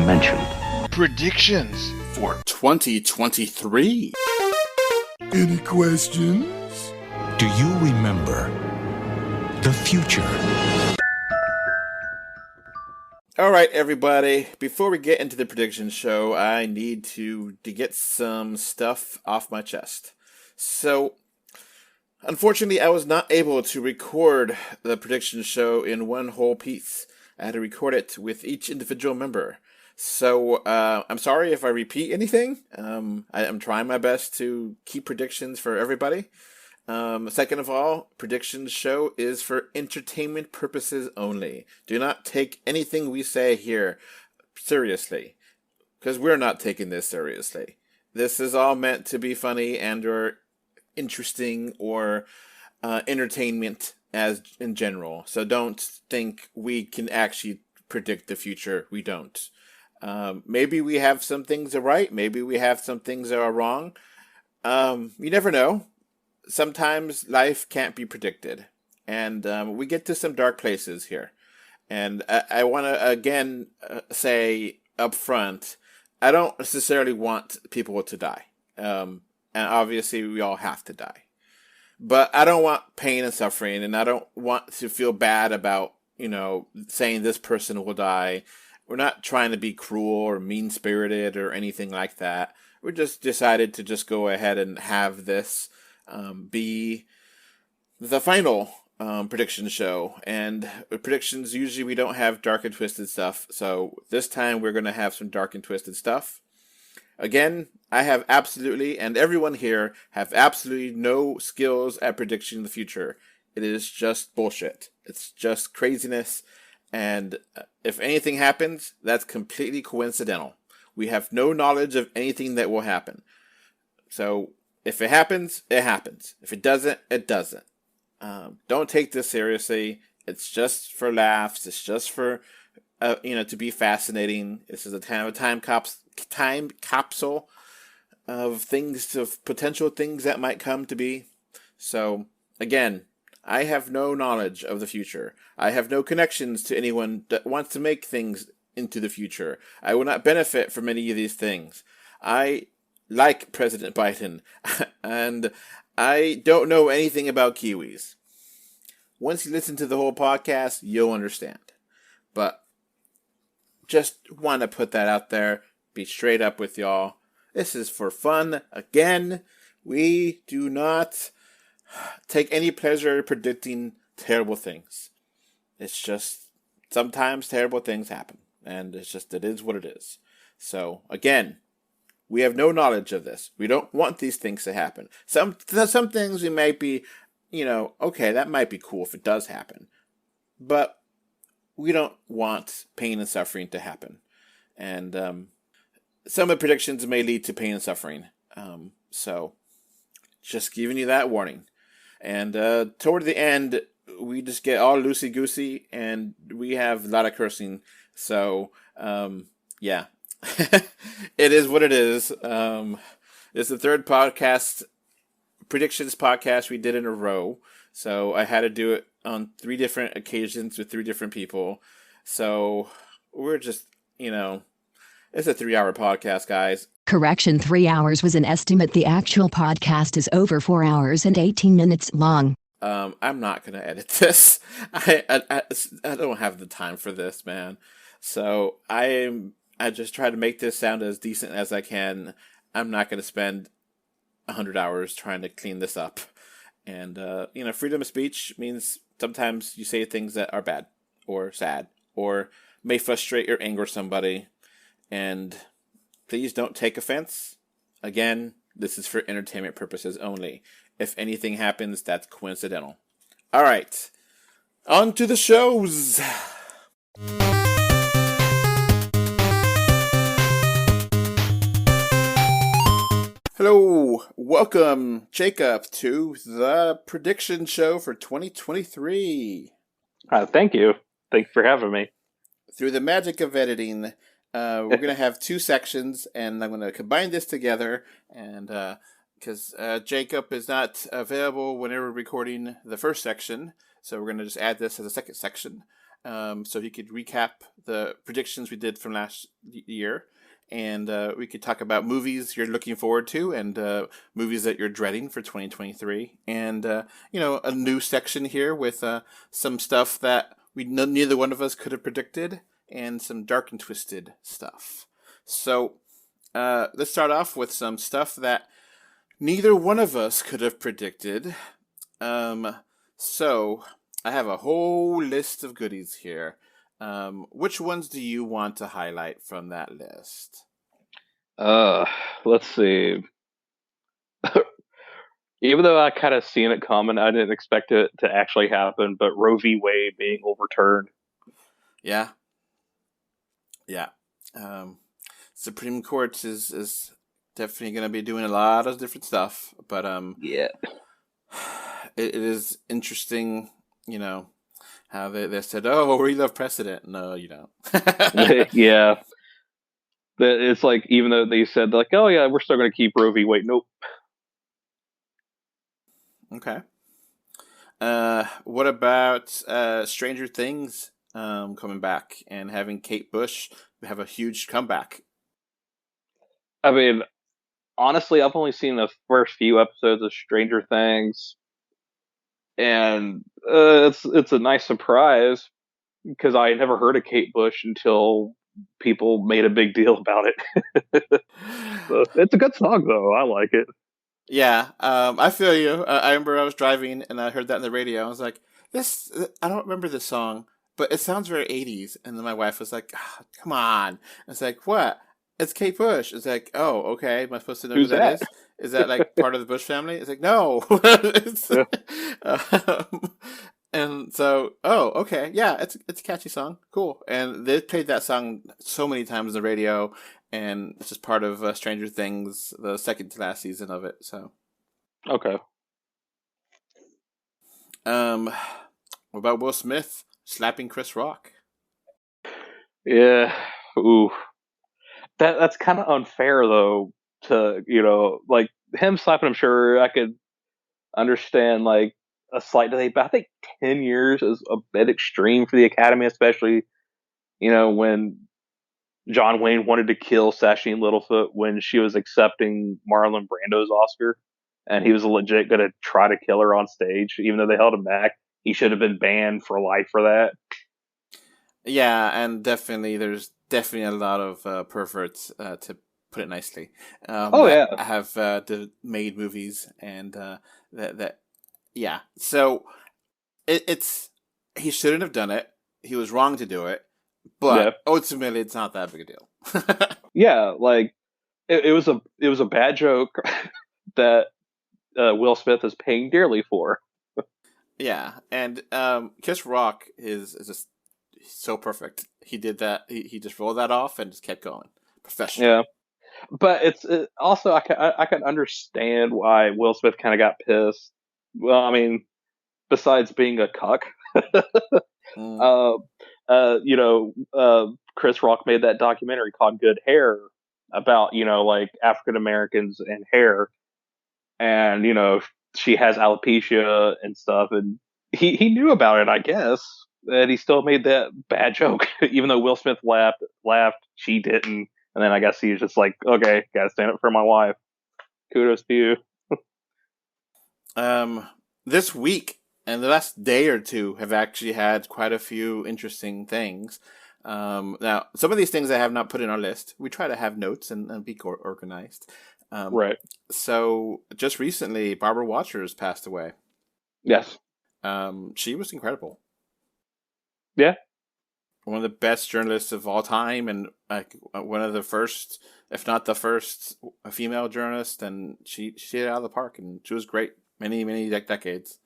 mentioned. Predictions for 2023. Any questions? Do you remember the future? All right, everybody. Before we get into the prediction show, I need to get some stuff off my chest. So, unfortunately, I was not able to record the prediction show in one whole piece. I had to record it with each individual member. So, I'm sorry if I repeat anything. I'm trying my best to keep predictions for everybody. Second of all, predictions show is for entertainment purposes only. Do not take anything we say here seriously, because we're not taking this seriously. This is all meant to be funny and or interesting or entertainment as in general. So don't think we can actually predict the future. We don't. Maybe we have some things are right. Maybe we have some things that are wrong. You never know. Sometimes life can't be predicted. And we get to some dark places here. And I want to, again, say up front, I don't necessarily want people to die. And obviously, we all have to die. But I don't want pain and suffering. And I don't want to feel bad about, saying this person will die. We're not trying to be cruel or mean-spirited or anything like that. We just decided to just go ahead and have this be the final prediction show. And predictions, usually we don't have dark and twisted stuff. So this time we're going to have some dark and twisted stuff. Again, I have absolutely, and everyone here have absolutely no skills at predicting the future. It is just bullshit. It's just craziness. And if anything happens, that's completely coincidental. We have no knowledge of anything that will happen. So if it happens, it happens. If it doesn't, it doesn't. Don't take this seriously. It's just for laughs. It's just for, to be fascinating. This is a kind of a time capsule of things, of potential things that might come to be. So, again, I have no knowledge of the future. I have no connections to anyone that wants to make things into the future. I will not benefit from any of these things. I like President Biden, and I don't know anything about Kiwis. Once you listen to the whole podcast, you'll understand. But just want to put that out there, be straight up with y'all. This is for fun. Again, we do not take any pleasure in predicting terrible things. It's just, sometimes terrible things happen. And it's just, it is what it is. So, again, we have no knowledge of this. We don't want these things to happen. Some things we might be, okay, that might be cool if it does happen. But we don't want pain and suffering to happen. And some of the predictions may lead to pain and suffering. So, just giving you that warning. And toward the end, we just get all loosey-goosey, and we have a lot of cursing. So, yeah. It is what it is. It's the third predictions podcast we did in a row. So I had to do it on 3 different occasions with 3 different people. So we're just, it's a 3-hour podcast, guys. Correction, 3 hours was an estimate. The actual podcast is over 4 hours and 18 minutes long. I'm not going to edit this. I don't have the time for this, man. So I just try to make this sound as decent as I can. I'm not going to spend 100 hours trying to clean this up. And, freedom of speech means sometimes you say things that are bad or sad or may frustrate or anger somebody. And please don't take offense. Again, this is for entertainment purposes only. If anything happens, that's coincidental. All right. On to the shows. Hello, welcome, Jacob, to the prediction show for 2023. Thank you. Thanks for having me. Through the magic of editing, we're going to have 2 sections, and I'm going to combine this together, and because Jacob is not available whenever recording the first section, So we're going to just add this as a second section, so he could recap the predictions we did from last year, and we could talk about movies you're looking forward to and movies that you're dreading for 2023, and a new section here with some stuff that neither one of us could have predicted, and some dark and twisted stuff. So let's start off with some stuff that neither one of us could have predicted. So I have a whole list of goodies here. Which ones do you want to highlight from that list? Let's see. Even though I kind of seen it coming, I didn't expect it to actually happen. But Roe v. Wade being overturned. Yeah. Supreme Court is definitely going to be doing a lot of different stuff, but yeah, it is interesting, how they said, "Oh, we love precedent." No, you don't. Yeah. It's like, even though they said like, "Oh yeah, we're still going to keep Roe v. Wade," nope. Okay. What about Stranger Things coming back and having Kate Bush have a huge comeback? I mean, honestly, I've only seen the first few episodes of Stranger Things, and it's a nice surprise because I had never heard of Kate Bush until people made a big deal about it. So, it's a good song, though. I like it. Yeah, I feel you. I remember I was driving and I heard that in the radio. I was like, "This, I don't remember this song, but it sounds very '80s." And then my wife was like, "Come on!" It's like, "What? It's Kate Bush." It's like, "Oh, okay. Am I supposed to know Who's who that that? is? Is that like part of the Bush family?" It's like, "No." It's, Yeah. and so, oh, okay, yeah, it's a catchy song, cool. And they played that song so many times on the radio, and it's just part of Stranger Things, the second to last season of it. So, Okay. what about Will Smith slapping Chris Rock? Yeah. Ooh. That's kind of unfair, though. To like him slapping him, sure, I could understand like a slight delay, but I think 10 years is a bit extreme for the Academy, especially when John Wayne wanted to kill Sasheen Littlefoot when she was accepting Marlon Brando's Oscar, and he was legit going to try to kill her on stage, even though they held him back. He should have been banned for life for that. Yeah, and definitely, there's definitely a lot of perverts, to put it nicely. Oh yeah, that have made movies, and that yeah. So it's he shouldn't have done it. He was wrong to do it, yeah, but ultimately, it's not that big a deal. yeah. Like it was a bad joke that Will Smith is paying dearly for. Yeah, and Chris Rock is just so perfect. He did that. He just rolled that off and just kept going. Professional. Yeah, but also I can understand why Will Smith kind of got pissed. Well, I mean, besides being a cuck, Mm. Chris Rock made that documentary called Good Hair about like African Americans and hair, and she has alopecia and stuff, and he knew about it, I guess, and he still made that bad joke, even though Will Smith laughed, she didn't, and then I guess he was just like, okay, gotta stand up for my wife. Kudos to you. This week and the last day or two have actually had quite a few interesting things. Now, some of these things I have not put in our list. We try to have notes and be organized. Right. So, just recently, Barbara Watchers passed away. Yes. She was incredible. Yeah. One of the best journalists of all time, and like one of the first, if not the first, female journalist. And she hit it out of the park, and she was great. Many decades.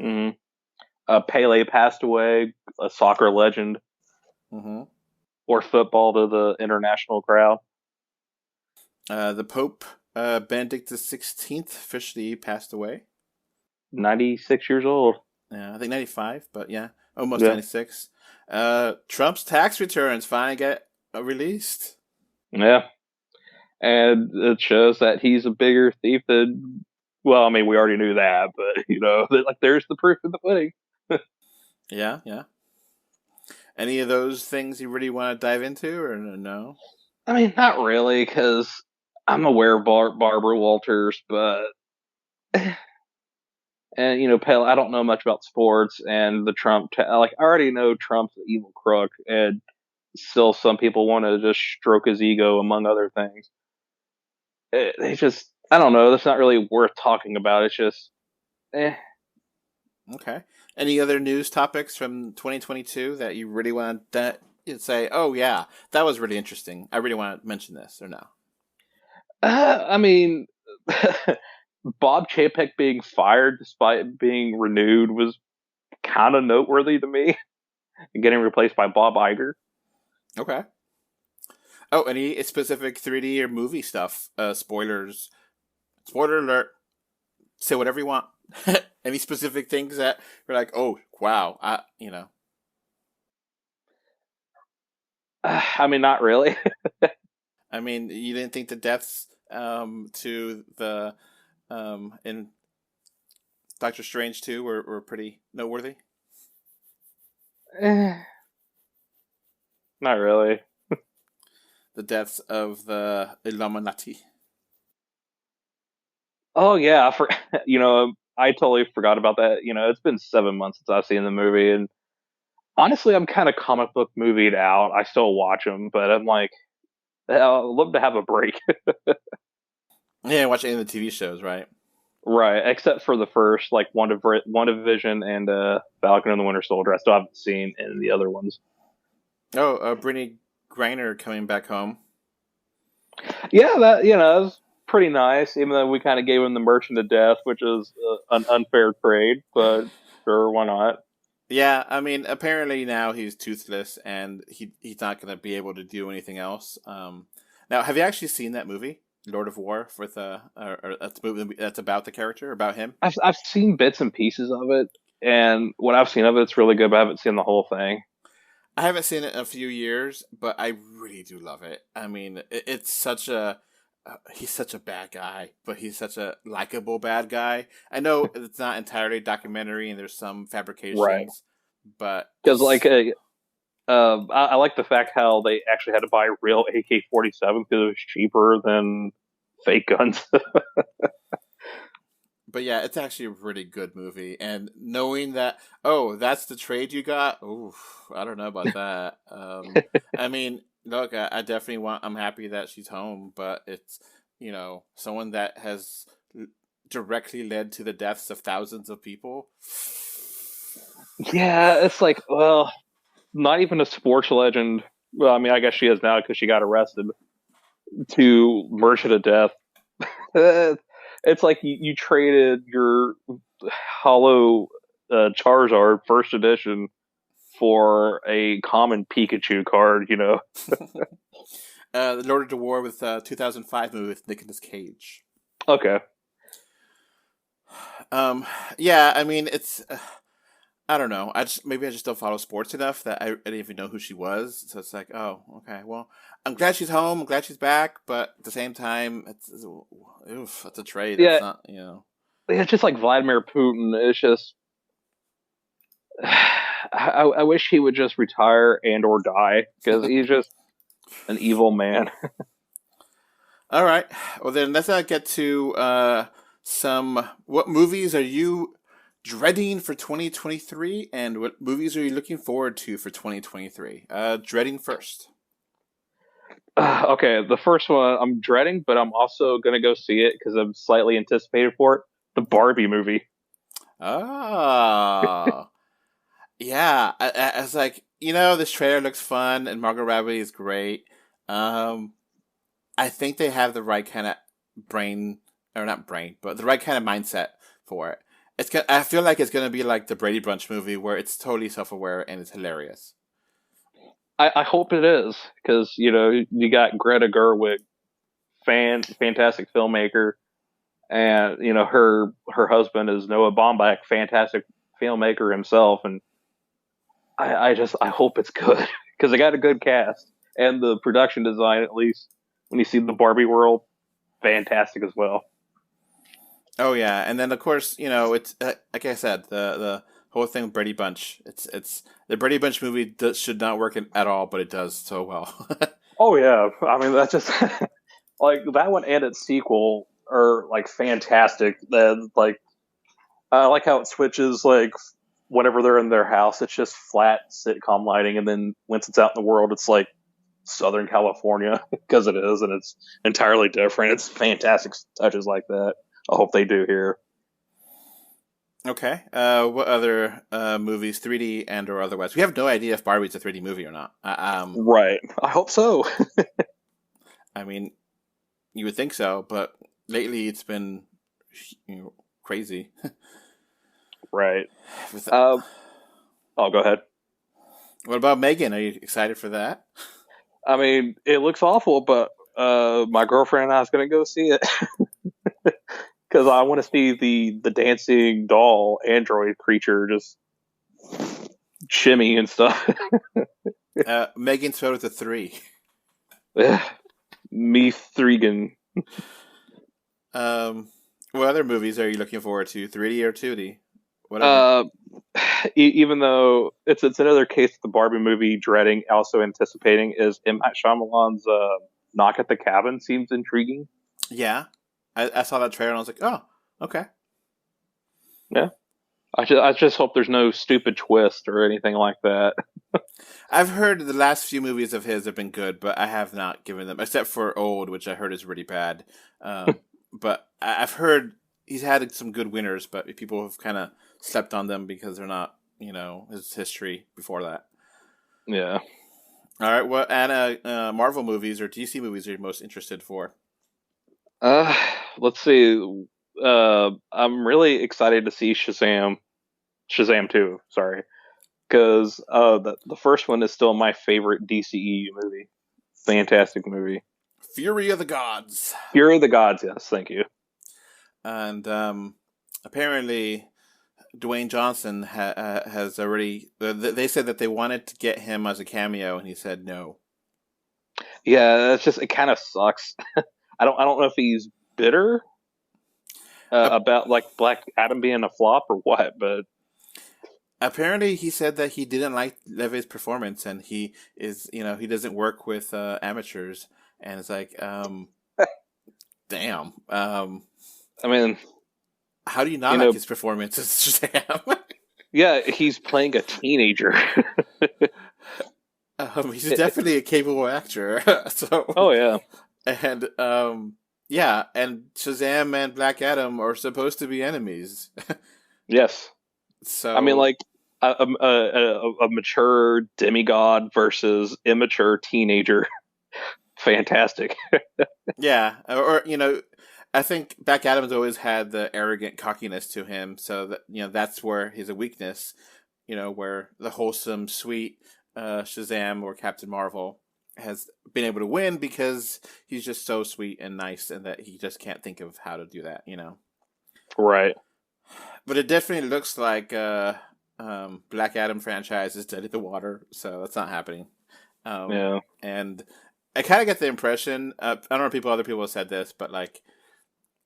Mm-hmm. Pele passed away, a soccer legend, Mm-hmm. or football to the international crowd. The Pope, Benedict XVI, officially passed away. 96 years old. Yeah, I think 95, but yeah, almost Yeah. 96. Trump's tax returns finally get released. Yeah. And it shows that he's a bigger thief than, well, I mean, we already knew that, but, like, there's the proof in the pudding. Yeah, yeah. Any of those things you really want to dive into, or no? I mean, not really, because I'm aware of Barbara Walters, but and Pale. I don't know much about sports and the Trump. Like, I already know Trump's an evil crook, and still some people want to just stroke his ego, among other things. They just, I don't know. That's not really worth talking about. It's just, eh. Okay. Any other news topics from 2022 that you really want to say, oh, yeah, that was really interesting. I really want to mention this, or no? I mean, Bob Chapek being fired despite being renewed was kind of noteworthy to me, and getting replaced by Bob Iger. Okay. Oh, any specific 3D or movie stuff? Spoilers. Spoiler alert. Say whatever you want. Any specific things that you're like, oh, wow, I mean, not really. I mean, you didn't think the deaths to the in Doctor Strange 2 were pretty noteworthy? Not really. The deaths of the Illuminati. Oh yeah, I totally forgot about that. It's been 7 months since I've seen the movie, and honestly, I'm kind of comic book movied out. I still watch them, but I'm like, I'd love to have a break. Yeah, watch any of the TV shows, right? Right, except for the first, like WandaVision and Falcon and the Winter Soldier. I still haven't seen any of the other ones. Oh, Brittany Griner coming back home. Yeah, that was pretty nice. Even though we kind of gave him the Merchant of Death, which is an unfair trade, but sure, why not? Yeah, I mean, apparently now he's toothless and he's not going to be able to do anything else. Now, have you actually seen that movie, Lord of War, with or that's movie that's about the character, about him? I've seen bits and pieces of it, and what I've seen of it's really good, but I haven't seen the whole thing. I haven't seen it in a few years, but I really do love it. I mean, it's such a he's such a bad guy, but he's such a likable bad guy. I know it's not entirely documentary, and there's some Right. fabrications, but Because I like the fact how they actually had to buy real AK-47 because it was cheaper than fake guns. but yeah, it's actually a really good movie. And knowing that, oh, that's the trade you got. Ooh, I don't know about that. I mean, look, I definitely I'm happy that she's home, but it's someone that has directly led to the deaths of thousands of people. Yeah, it's like, well, not even a sports legend. Well, I mean, I guess she is now because she got arrested. To Merchant of Death. It's like you traded your hollow Charizard first edition for a common Pikachu card, The Lord of the War with 2005 movie with Nicolas Cage. Okay. Yeah, I mean, it's I don't know. Maybe I just don't follow sports enough that I didn't even know who she was. So it's like, oh, okay. Well, I'm glad she's home. I'm glad she's back. But at the same time, it's a trade. Yeah, It's not. it's just like Vladimir Putin. It's just, I wish he would just retire and or die because he's just an evil man. All right. Well, then let's not get to what movies are you dreading for 2023, and what movies are you looking forward to for 2023? Dreading first. Okay, the first one I'm dreading, but I'm also gonna go see it because I'm slightly anticipated for it. The Barbie movie. Oh, yeah. I was like, this trailer looks fun, and Margot Robbie is great. Um, I think they have the right kind of brain, or not brain, but the right kind of mindset for it. I feel like it's gonna be like the Brady Bunch movie, where it's totally self-aware and it's hilarious. I hope it is because you got Greta Gerwig, fantastic filmmaker, and her husband is Noah Baumbach, fantastic filmmaker himself, and I hope it's good because they got a good cast and the production design, at least when you see the Barbie world, fantastic as well. Oh yeah, and then of course it's like I said, the whole thing with Brady Bunch. It's the Brady Bunch movie should not work at all, but it does so well. Oh yeah, I mean that's just like that one and its sequel are like fantastic. Like I like how it switches like whenever they're in their house, it's just flat sitcom lighting, and then once it's out in the world, it's like Southern California because it is, and it's entirely different. It's fantastic touches like that. I hope they do here. Okay. What other movies, 3D and or otherwise? We have no idea if Barbie's a 3D movie or not. Right. I hope so. I mean, you would think so, but lately it's been crazy. Right. With, Oh, go ahead. what about Megan? Are you excited for that? I mean, it looks awful, but my girlfriend and I is going to go see it because I want to see the dancing doll android creature just shimmy and stuff. Megan spelled with a 3. Me Thregan. What other movies are you looking forward to? 3D or 2D? Whatever. Even though it's another case of the Barbie movie dreading, also anticipating, is M. Night Shyamalan's Knock at the Cabin seems intriguing. Yeah. I saw that trailer and I was like, oh, okay. Yeah. I just hope there's no stupid twist or anything like that. I've heard the last few movies of his have been good, but I have not given them, except for Old, which I heard is really bad. But I've heard he's had some good winners, but people have kind of slept on them because they're not, his history before that. Yeah. All right. What Marvel movies or DC movies are you most interested for? Let's see. I'm really excited to see Shazam 2, sorry. Because the first one is still my favorite DCEU movie. Fantastic movie. Fury of the Gods. Fury of the Gods, yes, thank you. And apparently Dwayne Johnson has already... they said that they wanted to get him as a cameo, and he said no. Yeah, that's just... It kind of sucks. I don't know if he's bitter about like Black Adam being a flop or what, but... Apparently, he said that he didn't like Levi's performance, and he is, he doesn't work with amateurs, and it's like, damn. I mean, how do you not like his performance as Shazam? Yeah, he's playing a teenager. He's definitely a capable actor. So, oh yeah, and yeah, and Shazam and Black Adam are supposed to be enemies. Yes. So I mean, like a mature demigod versus immature teenager. Fantastic. Yeah, or I think Black Adam's always had the arrogant cockiness to him, so that that's where he's a weakness. Where the wholesome, sweet Shazam or Captain Marvel has been able to win because he's just so sweet and nice, and that he just can't think of how to do that. Right. But it definitely looks like Black Adam franchise is dead in the water, so that's not happening. Yeah. And I kind of get the impression, I don't know if other people have said this, but like,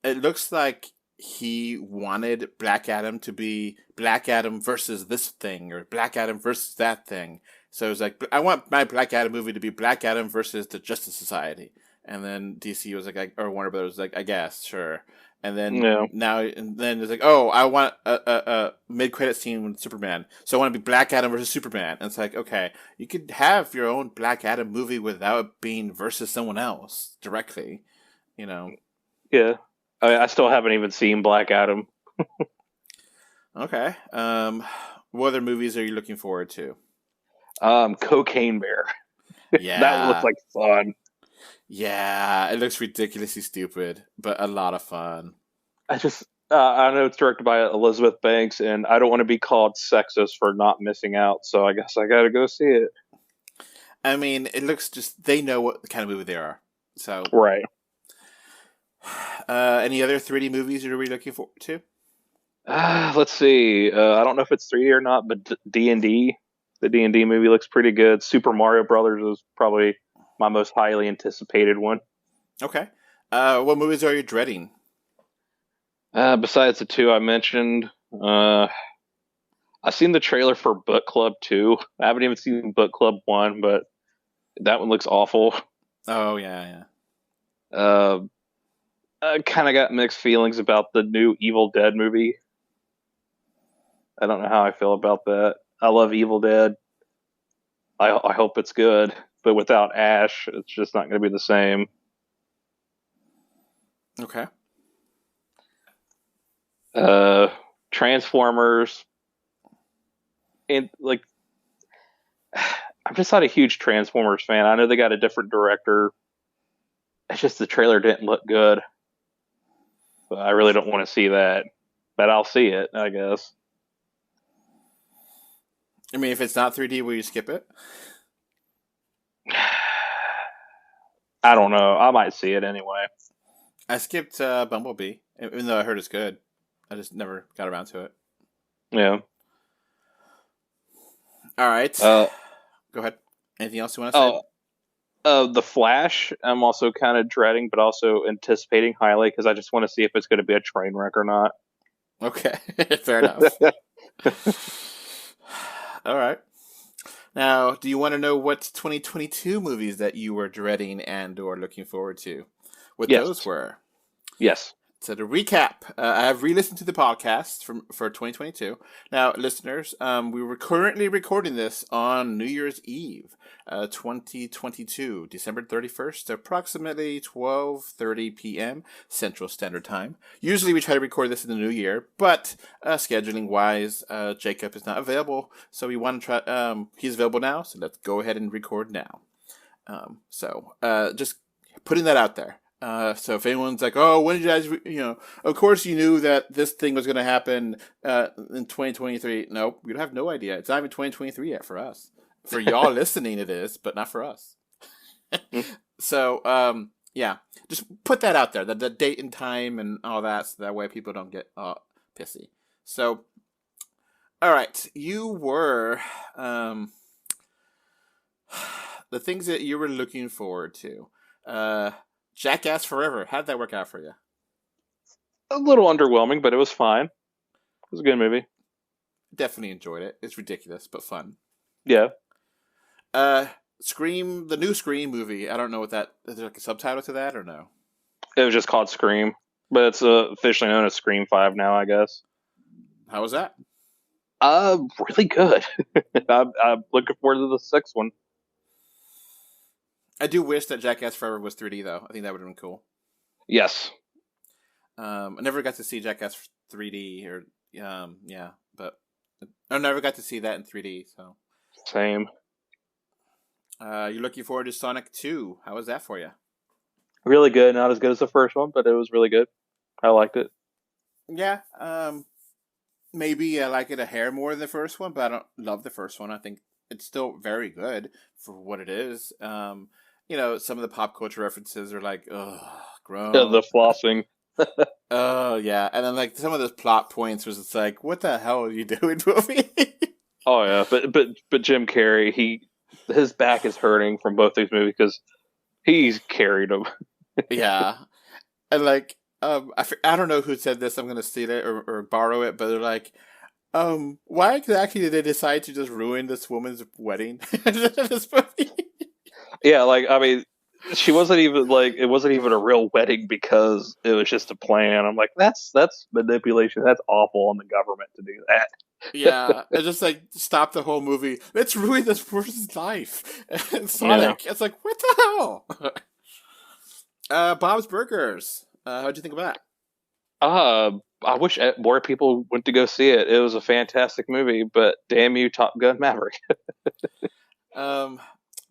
it looks like he wanted Black Adam to be Black Adam versus this thing, or Black Adam versus that thing. So it's like, I want my Black Adam movie to be Black Adam versus the Justice Society. And then DC was like, or Warner Brothers was like, I guess, sure. And then then it's like, oh, I want a mid-credit scene with Superman. So I want to be Black Adam versus Superman. And it's like, okay, you could have your own Black Adam movie without being versus someone else directly, Yeah. I still haven't even seen Black Adam. Okay. What other movies are you looking forward to? Cocaine Bear. Yeah. That looks like fun. Yeah, it looks ridiculously stupid, but a lot of fun. I know it's directed by Elizabeth Banks, and I don't want to be called sexist for not missing out, so I guess I gotta go see it. I mean, it looks they know what kind of movie they are. So right. Any other 3D movies you're really looking forward to? Let's see. I don't know if it's 3D or not, but D&D. The D&D movie looks pretty good. Super Mario Brothers is probably my most highly anticipated one. Okay. What movies are you dreading? Besides the two I mentioned, I've seen the trailer for Book Club 2. I haven't even seen Book Club 1, but that one looks awful. Oh yeah, Uh, I kind of got mixed feelings about the new Evil Dead movie. I don't know how I feel about that. I love Evil Dead. I hope it's good, but without Ash, it's just not going to be the same. yeah. Okay. Transformers, and like, I'm just not a huge Transformers fan. I know they got a different director. It's just the trailer didn't look good. But I really don't want to see that. But I'll see it, I guess. I mean, if it's not 3D, will you skip it? I don't know. I might see it anyway. I skipped Bumblebee, even though I heard it's good. I just never got around to it. Yeah. All right. Uh, Go ahead. Anything else you want to say? The Flash, I'm also kind of dreading, but also anticipating highly because I just want to see if it's going to be a train wreck or not. Okay. Fair enough. All right. Now, do you want to know what 2022 movies that you were dreading and or looking forward to? What Yes. those were? Yes. So to recap, I have re-listened to the podcast for 2022. Now, listeners, we were currently recording this on New Year's Eve, 2022, December 31st, approximately 12:30 p.m. Central Standard Time. Usually we try to record this in the new year, but scheduling-wise, Jacob is not available, so we want to try. He's available now, so let's go ahead and record now. Just putting that out there. So if anyone's like, oh, when did you guys, of course you knew that this thing was going to happen in 2023. Nope, we have no idea. It's not even 2023 yet for us. For y'all listening, it is, but not for us. So, yeah, just put that out there, the date and time and all that, so that way people don't get pissy. So, all right, you were, the things that you were looking forward to. Jackass Forever. How'd that work out for you? A little underwhelming, but it was fine. It was a good movie. Definitely enjoyed it. It's ridiculous, but fun. Yeah. Scream, the new Scream movie. I don't know what that, is there like a subtitle to that or no? It was just called Scream, but it's officially known as Scream 5 now, I guess. How was that? Really good. I'm looking forward to the sixth one. I do wish that Jackass Forever was 3D though. I think that would have been cool. Yes. I never got to see Jackass 3D or yeah, but I never got to see that in 3D. So Same. you're looking forward to Sonic 2. How was that for you? Really good. Not as good as the first one, but it was really good. I liked it. Yeah. Maybe I like it a hair more than the first one, but I don't love the first one. I think it's still very good for what it is. Some of the pop culture references are like, ugh, grown. The flossing. Oh, yeah. And then, like, some of those plot points was it's like, what the hell are you doing, movie? Oh yeah, but Jim Carrey, his back is hurting from both these movies because he's carried them. Yeah. And, like, I don't know who said this. I'm going to steal it or borrow it, but they're like, why exactly did they decide to just ruin this woman's wedding in this movie? Yeah, like, I mean, she wasn't even like, it wasn't even a real wedding because it was just a plan. I'm like, that's manipulation. That's awful on the government to do that. Yeah, it's just like stop the whole movie. Let's ruin this person's life. And Sonic, It's like, what the hell? Bob's Burgers. How'd you think of that? I wish more people went to go see it. It was a fantastic movie, but damn you, Top Gun Maverick.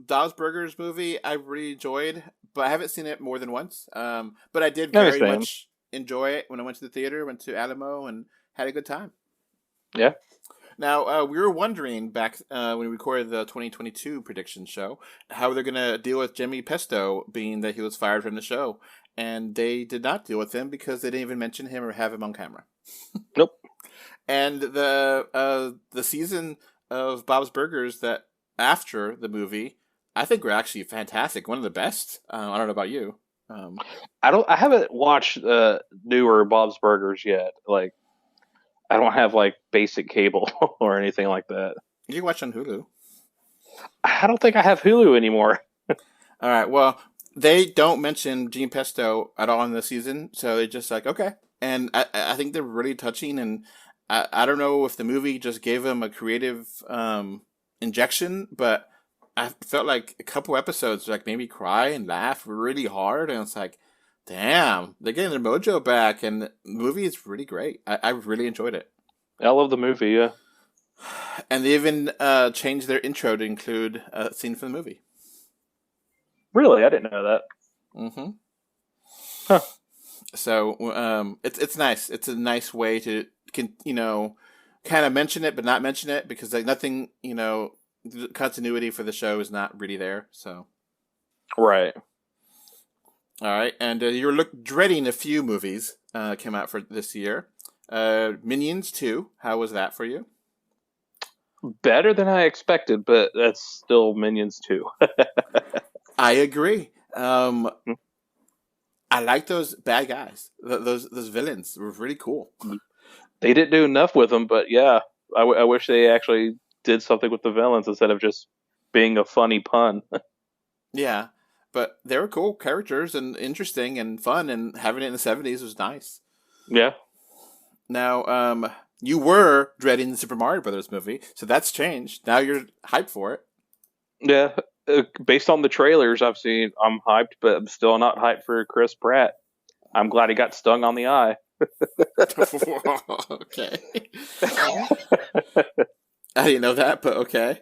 Bob's Burgers movie I really enjoyed, but I haven't seen it more than once. But I did Yeah, very same. much enjoy it when I went to the theater, went to Alamo, and had a good time. Yeah. Now, we were wondering back when we recorded the 2022 prediction show how they're going to deal with Jimmy Pesto, being that he was fired from the show. And they did not deal with him because they didn't even mention him or have him on camera. Nope. And the season of Bob's Burgers that after the movie, I think were actually fantastic. One of the best. I don't know about you. I haven't watched newer Bob's Burgers yet. Like, I don't have like basic cable or anything like that. You can watch on Hulu. I don't think I have Hulu anymore. All right. Well, they don't mention Gene Pesto at all in the season, so they're just like, okay. And I think they're really touching, and I don't know if the movie just gave him a creative injection, but I felt like a couple episodes like made me cry and laugh really hard, and it's like, damn, they're getting their mojo back, and the movie is really great. I really enjoyed it. I love the movie. Yeah. And they even changed their intro to include a scene from the movie. Really, I didn't know that. Mm-hmm. Huh. So it's nice. It's a nice way to kind of mention it, but not mention it because like nothing, the continuity for the show is not really there. So Right. all right, and you're dreading a few movies came out for this year. Minions 2. How was that for you? Better than I expected, but that's still Minions 2. I agree. I like those bad guys. Those villains were really cool. They didn't do enough with them, but yeah, I wish they actually did something with the villains instead of just being a funny pun. Yeah, but they were cool characters and interesting and fun, and having it in the 70s was nice. Yeah. Now, you were dreading the Super Mario Brothers movie, so that's changed. Now you're hyped for it. Yeah. Based on the trailers I've seen, I'm hyped, but I'm still not hyped for Chris Pratt. I'm glad he got stung on the eye. Okay. I didn't know that, but okay.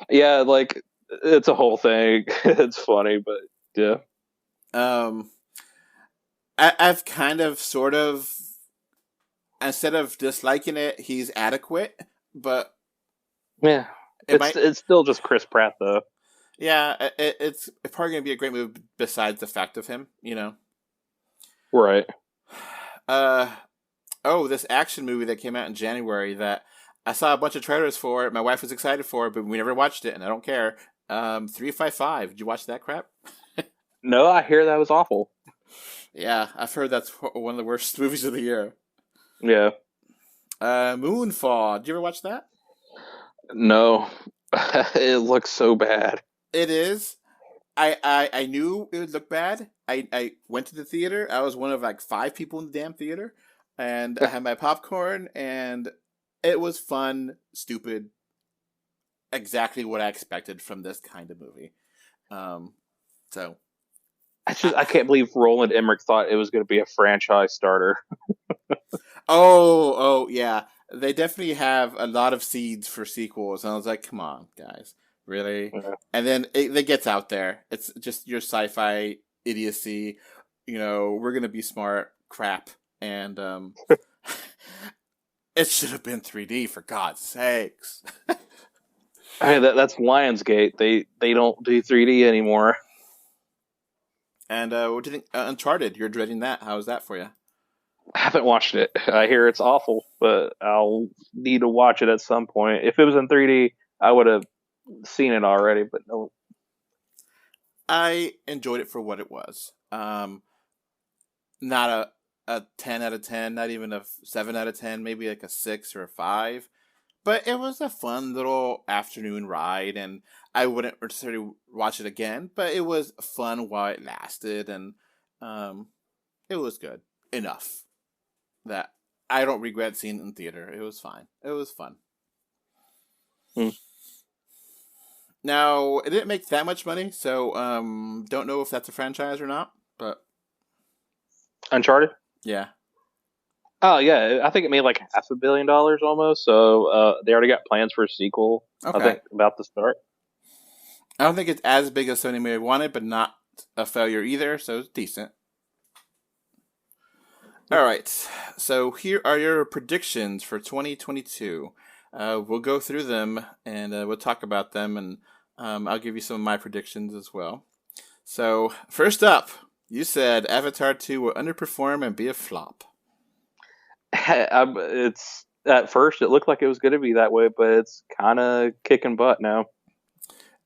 Yeah, like it's a whole thing. It's funny, but yeah. I've kind of sort of, instead of disliking it, he's adequate, but Yeah. It's still just Chris Pratt though. Yeah, it's probably going to be a great movie besides the fact of him, Right. This action movie that came out in January that I saw a bunch of trailers for it. My wife was excited for it, but we never watched it, and I don't care. 355. Did you watch that crap? No, I hear that was awful. Yeah, I've heard that's one of the worst movies of the year. Yeah. Moonfall. Did you ever watch that? No. It looks so bad. It is. I knew it would look bad. I went to the theater. I was one of like 5 people in the damn theater. And I had my popcorn. And it was fun, stupid. Exactly what I expected from this kind of movie. So. I can't believe Roland Emmerich thought it was going to be a franchise starter. Oh, yeah. They definitely have a lot of seeds for sequels. And I was like, come on, guys. Really? Yeah. And then it gets out there. It's just your sci-fi idiocy. We're going to be smart crap. And it should have been 3D, for God's sakes. I mean, that's Lionsgate. They don't do 3D anymore. And what do you think? Uncharted, you're dreading that. How is that for you? I haven't watched it. I hear it's awful, but I'll need to watch it at some point. If it was in 3D, I would have seen it already, but no. I enjoyed it for what it was. Not a 10 out of 10, not even a 7 out of 10, maybe like a 6 or a 5. But it was a fun little afternoon ride, and I wouldn't necessarily watch it again, but it was fun while it lasted, and it was good enough that I don't regret seeing it in theater. It was fine. It was fun. Now, it didn't make that much money, so don't know if that's a franchise or not, but... Uncharted? Yeah. Oh, yeah. I think it made like $500 million almost, so they already got plans for a sequel, Okay. I think, about to start. I don't think it's as big as Sony may have wanted, but not a failure either, so it's decent. All right, so here are your predictions for 2022. We'll go through them, and we'll talk about them, and I'll give you some of my predictions as well. So, first up, you said Avatar 2 will underperform and be a flop. It's at first, it looked like it was going to be that way, but it's kind of kicking butt now.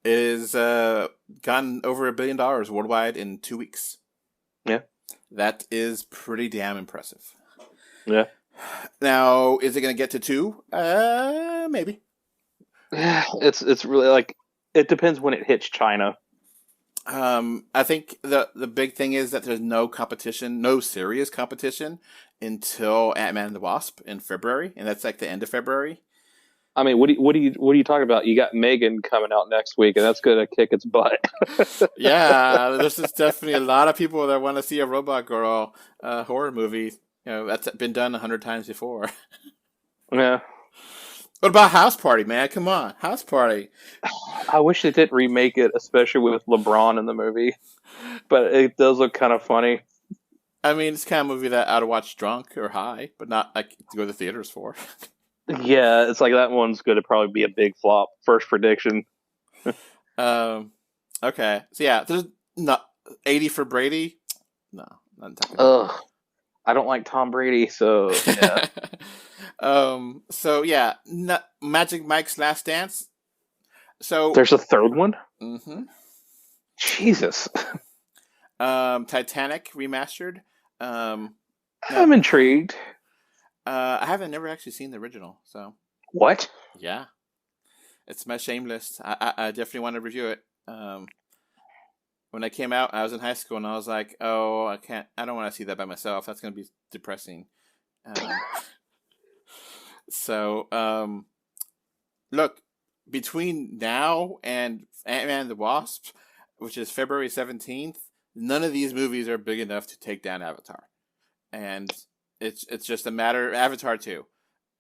It is gotten over $1 billion worldwide in 2 weeks. Yeah. That is pretty damn impressive. Yeah. Now, is it going to get to 2? Maybe. Yeah, it's really like it depends when it hits China. I think the big thing is that there's no competition, no serious competition until Ant-Man and the Wasp in February, and that's like the end of February. I mean, what are you talking about? You got Megan coming out next week, and that's gonna kick its butt. Yeah, there's just definitely a lot of people that want to see a Robot Girl horror movie. That's been done 100 times before. Yeah, What about House Party, man? Come on, House Party. I wish they didn't remake it, especially with LeBron in the movie. But it does look kind of funny. I mean, it's kind of a movie that I'd watch drunk or high, but not like to go to the theaters for. Yeah, it's like that one's going to probably be a big flop. First prediction. Okay, so yeah, there's not 80 for Brady. No, not talking Ugh, I don't like Tom Brady, so yeah. So yeah, Magic Mike's Last Dance. So There's a third one. hmm Jesus, Titanic remastered. I'm intrigued. I haven't never actually seen the original, so What? yeah, it's my shame list. I definitely want to review it. When I came out, I was in high school, and I was like, "Oh, I can't. I don't want to see that by myself. That's going to be depressing." So, look, between now and Ant-Man and the Wasp, which is February 17th, none of these movies are big enough to take down Avatar, and it's just a matter Avatar 2.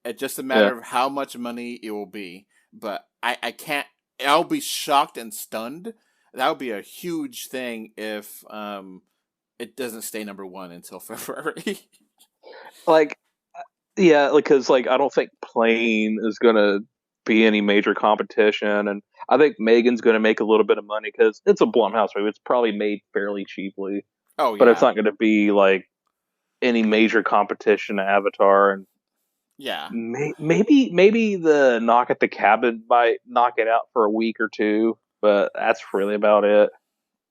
It's just a matter of how much money it will be. But I can't. I'll be shocked and stunned. That would be a huge thing if it doesn't stay number 1 until February. Like, yeah, because like I don't think Plane is gonna be any major competition, and I think Megan's gonna make a little bit of money because it's a Blumhouse movie. It's probably made fairly cheaply, Oh but it's yeah, not gonna be like any major competition to Avatar. And yeah. maybe the Knock at the Cabin might knock it out for a week or two, but that's really about it.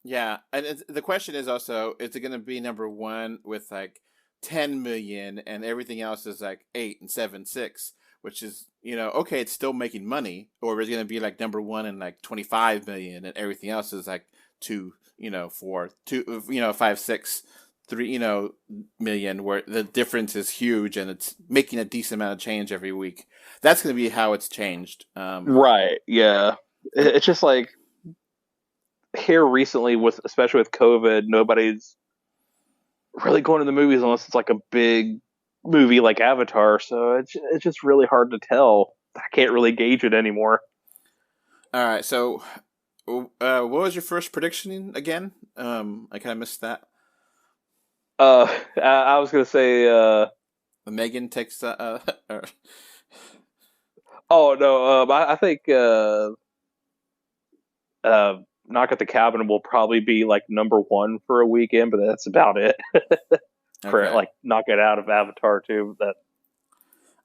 Yeah, and the question is also, is it going to be number 1 with like 10 million, and everything else is like 8 and 7, 6, which is okay, it's still making money, or is it going to be like number 1 and like 25 million, and everything else is like 2, 4, 2, 5, 6, 3, million, where the difference is huge, and it's making a decent amount of change every week. That's going to be how it's changed. Right? Yeah. It's just like here recently, especially with COVID, nobody's really going to the movies unless it's like a big movie like Avatar. So it's just really hard to tell. I can't really gauge it anymore. All right, so what was your first prediction again? I kind of missed that. I was gonna say, Megan takes oh no, I think Knock at the Cabin will probably be like number 1 for a weekend, but that's about it. For okay. like knock it out of Avatar too. That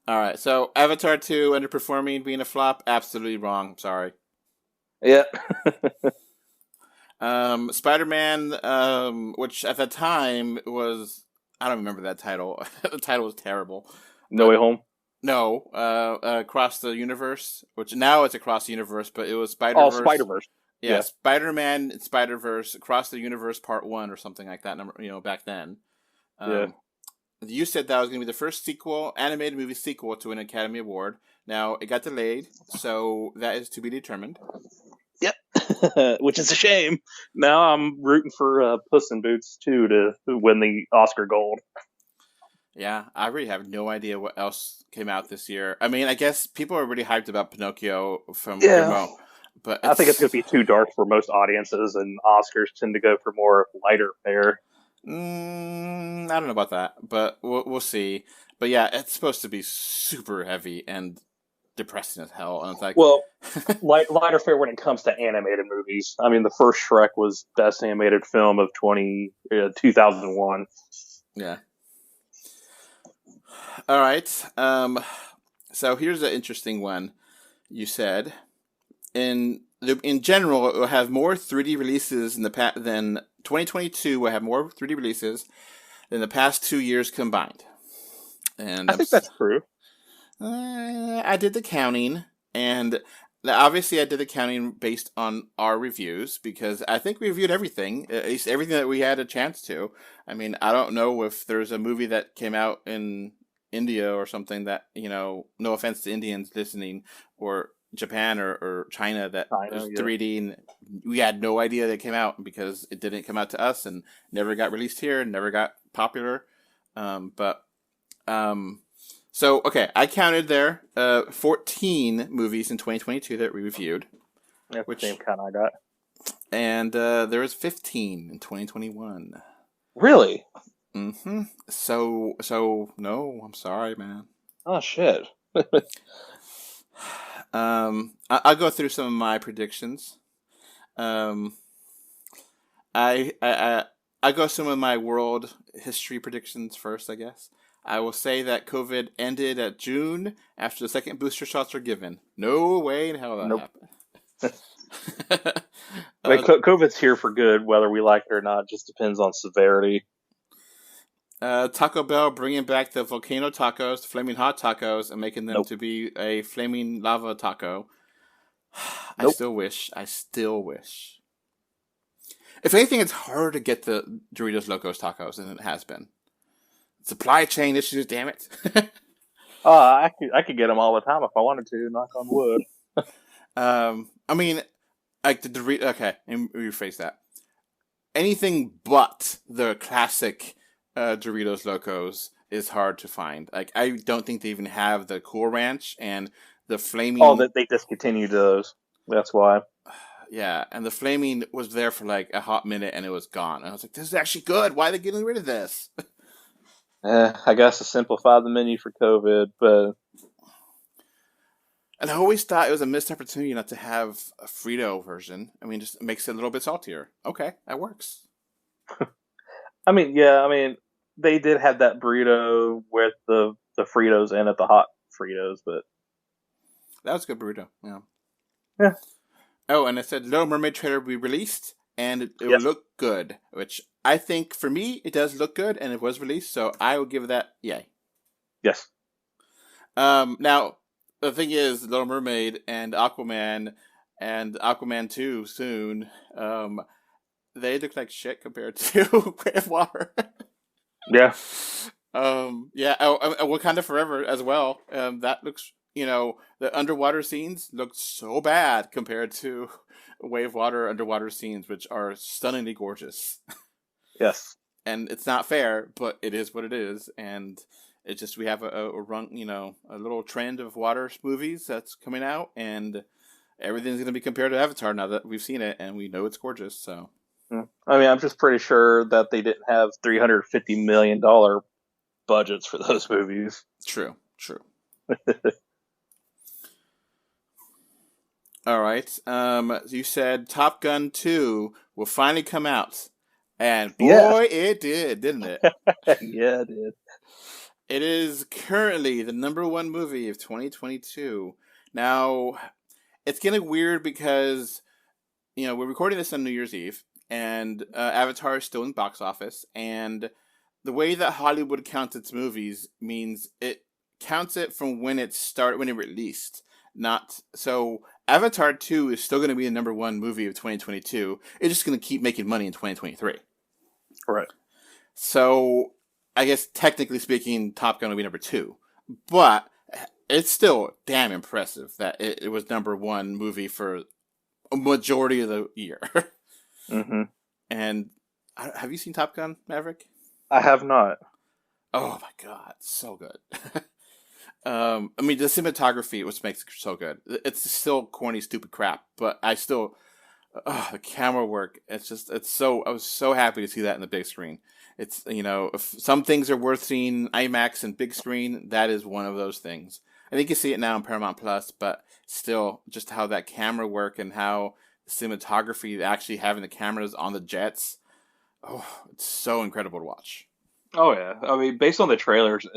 All right, so Avatar 2 underperforming, being a flop, absolutely wrong. Sorry. yeah. Spider-Man, which at the time was, I don't remember that title. The title was terrible. No Way Home. No, Across the Universe, which now it's Across the Universe, but it was Oh, Spider-Verse. Spider Verse. Yeah, Yeah. Spider-Man and Spider-Verse Across the Universe Part 1 or something like that, back then. Yeah. You said that was going to be the first animated movie sequel to an Academy Award. Now, it got delayed, so that is to be determined. Yep. Which is a shame. Now I'm rooting for Puss in Boots too to win the Oscar Gold. Yeah, I really have no idea what else came out this year. I mean, I guess people are really hyped about Pinocchio from Guillermo, but I think it's going to be too dark for most audiences, and Oscars tend to go for more lighter fare. I don't know about that, but we'll see. But yeah, it's supposed to be super heavy and depressing as hell, and it's like, Well, lighter fare when it comes to animated movies. I mean, the first Shrek was best animated film of 2001. yeah. All right. So here's an interesting one. You said in general, it will have more 3D releases in the than 2022 will have more 3D releases than the past 2 years combined. And I think that's true. I did the counting, and obviously I did the counting based on our reviews because I think we reviewed everything, at least everything that we had a chance to. I mean, I don't know if there's a movie that came out in India or something that, no offense to Indians listening, or Japan or China that China, was yeah. 3D, and we had no idea that it came out because it didn't come out to us and never got released here, never got popular. So, okay, I counted there 14 movies in 2022 that we reviewed. That's the same count I got. And there was 15 in 2021. Really? Mm-hmm. So no, I'm sorry, man. Oh, shit. I'll go through some of my predictions. I go some of my world history predictions first, I guess. I will say that COVID ended at June after the second booster shots were given. No way in hell that happened. COVID's here for good, whether we like it or not. Just depends on severity. Taco Bell bringing back the volcano tacos, the flaming hot tacos, and making them Nope. to be a flaming lava taco. I Nope. still wish. If anything, it's harder to get the Doritos Locos tacos than it has been. Supply chain issues, damn it. I could get them all the time if I wanted to. Knock on wood. I mean, like the Doritos. Okay, let me rephrase that. Anything but the classic Doritos Locos is hard to find. Like, I don't think they even have the Cool Ranch and the flaming. Oh, they discontinued those. That's why. Yeah, and the flaming was there for like a hot minute and it was gone. And I was like, this is actually good. Why are they getting rid of this? I guess to simplify the menu for COVID, but... And I always thought it was a missed opportunity not to have a Frito version. I mean, just makes it a little bit saltier. Okay, that works. I mean, they did have that burrito with the Fritos in it, the hot Fritos, but... That was a good burrito, yeah. Yeah. Oh, and it said Little Mermaid trailer will be released, and it will Yes. look good, which I think, for me, it does look good, and it was released, so I will give that yay. Yes. Now, the thing is, Little Mermaid and Aquaman 2 soon, they look like shit compared to Way of Water. Yeah. Yeah, Wakanda Forever as well. That looks, the underwater scenes look so bad compared to Way of Water underwater scenes, which are stunningly gorgeous. Yes. And it's not fair, but it is what it is, and it's just we have a run, a little trend of water movies that's coming out, and everything's going to be compared to Avatar now that we've seen it, and we know it's gorgeous. So, I mean, I'm just pretty sure that they didn't have $350 million budgets for those movies. True. All right. You said Top Gun 2 will finally come out. And boy, Yeah. It did, didn't it? Yeah, it did. It is currently the #1 movie of 2022. Now, it's getting weird because, we're recording this on New Year's Eve, and Avatar is still in box office, and the way that Hollywood counts its movies means it counts it from when it released. So Avatar 2 is still going to be the #1 movie of 2022. It's just going to keep making money in 2023. Right. So I guess technically speaking, Top Gun will be #2. But it's still damn impressive that it was #1 movie for a majority of the year. Mm-hmm. And have you seen Top Gun, Maverick? I have not. Oh my god, so good. I mean, the cinematography, which makes it so good. It's still corny, stupid crap, but I still, the camera work. I was so happy to see that in the big screen. It's, if some things are worth seeing IMAX and big screen, that is one of those things. I think you see it now on Paramount Plus, but still, just how that camera work and how the cinematography, actually having the cameras on the jets, it's so incredible to watch. Oh yeah, I mean, based on the trailers,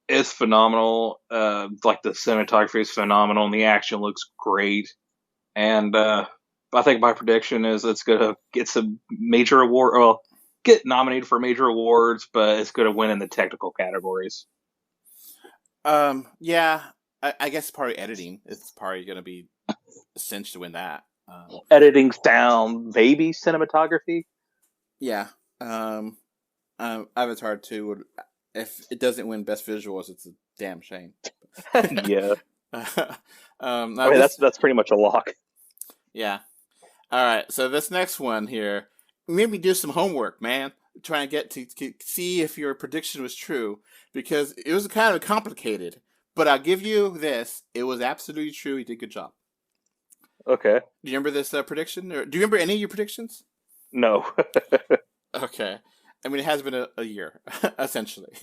it's phenomenal. The cinematography is phenomenal, and the action looks great. And I think my prediction is it's gonna get some major award, get nominated for major awards, but it's gonna win in the technical categories. Yeah, I guess probably editing. It's probably going to be cinched to win that. Editing, sound, maybe cinematography. Yeah. Um, Avatar 2 would, if it doesn't win Best Visuals, it's a damn shame. Yeah, Now I mean this, that's pretty much a lock. yeah. All right, so this next one here, made me do some homework, man. Trying to get to see if your prediction was true because it was kind of complicated. But I'll give you this: it was absolutely true. You did a good job. Okay, Do you remember this prediction, or do you remember any of your predictions? no. Okay, I mean it has been a year essentially.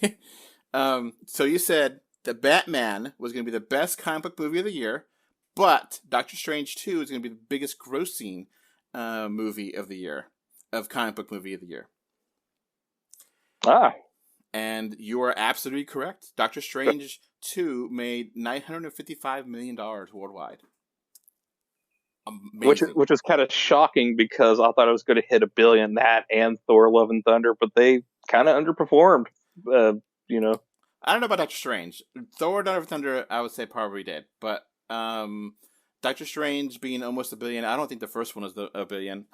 So you said the Batman was going to be the best comic book movie of the year, but Doctor Strange 2 is going to be the biggest grossing movie of the year, of comic book movie of the year. Ah, And you are absolutely correct. Doctor Strange 2 made $955 million worldwide. Amazing. which is kind of shocking because I thought it was going to hit $1 billion, that and Thor: Love and Thunder, but they kind of underperformed. Uh, you know, I don't know about Doctor Strange. Thor: Love and Thunder, I would say probably did. But Doctor Strange being almost $1 billion, I don't think the first one was $1 billion.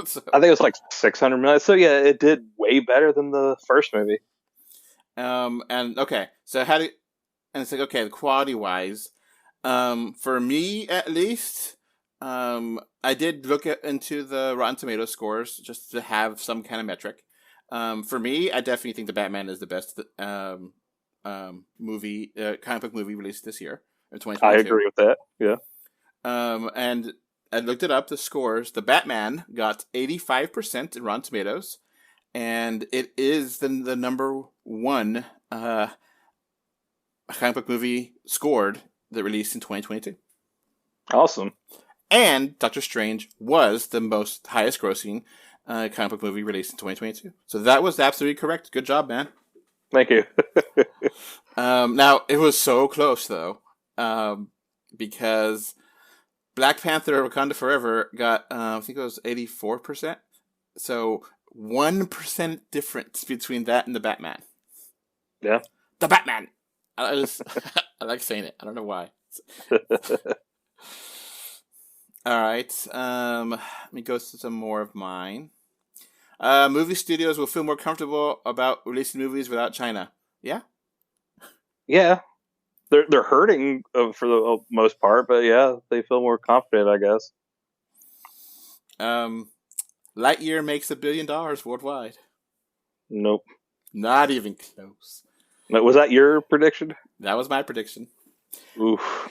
So, I think it was like 600 million. So yeah, it did way better than the first movie. and okay, so how do, and it's like, okay, quality wise, for me at least, I did look into the Rotten Tomato scores just to have some kind of metric. For me, I definitely think the Batman is the best movie, comic book movie released this year in I 2022. agree with that. Yeah. And I looked it up, the scores. The Batman got 85% in Rotten Tomatoes, and it is the number one comic book movie scored that released in 2022. Awesome. And Doctor Strange was the most highest grossing comic book movie released in 2022. So that was absolutely correct. Good job, man. Thank you. Now, it was so close, though, because Black Panther Wakanda Forever got, I think it was 84%. So 1% difference between that and the Batman. Yeah. The Batman! I just, I like saying it. I don't know why. All right. Let me go to some more of mine. Movie studios will feel more comfortable about releasing movies without China. Yeah? Yeah. They're hurting for the most part, but yeah, they feel more confident, I guess. Lightyear makes $1 billion worldwide. Nope. Not even close. Was that your prediction? That was my prediction. Oof.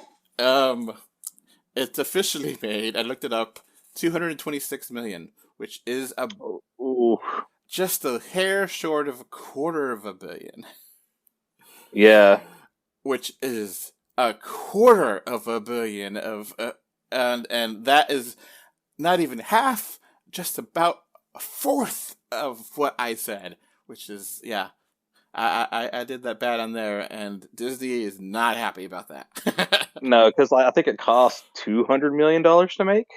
It's officially made. I looked it up. 226 million, which is Oof. just a hair short of $250 million. Yeah. Which is $250 million of, and that is not even half, just about a fourth of what I said. Which is, yeah, I did that bad on there, and Disney is not happy about that. No, because I think it cost $200 million to make.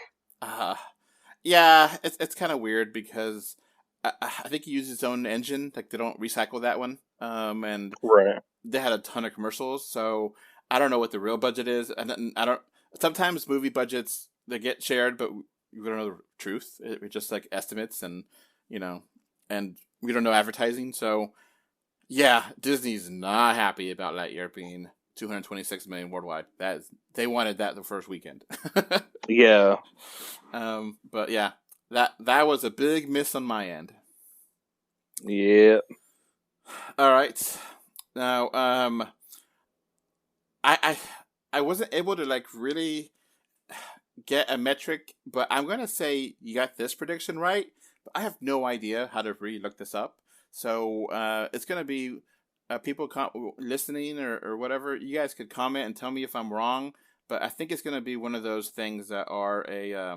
uh, yeah, it's kind of weird because I think he used his own engine. Like they don't recycle that one. And Right. they had a ton of commercials, so I don't know what the real budget is. And I don't. Sometimes movie budgets they get shared, but we don't know the truth. It's just like estimates, and you know, and we don't know advertising. So yeah, Disney's not happy about Lightyear being 226 million worldwide. They wanted that the first weekend. Yeah. But yeah, that was a big miss on my end. Yeah. All right. Now, I wasn't able to like really get a metric, but I'm gonna say you got this prediction right. But I have no idea how to really look this up, so it's gonna be people listening or whatever. You guys could comment and tell me if I'm wrong. But I think it's gonna be one of those things that are a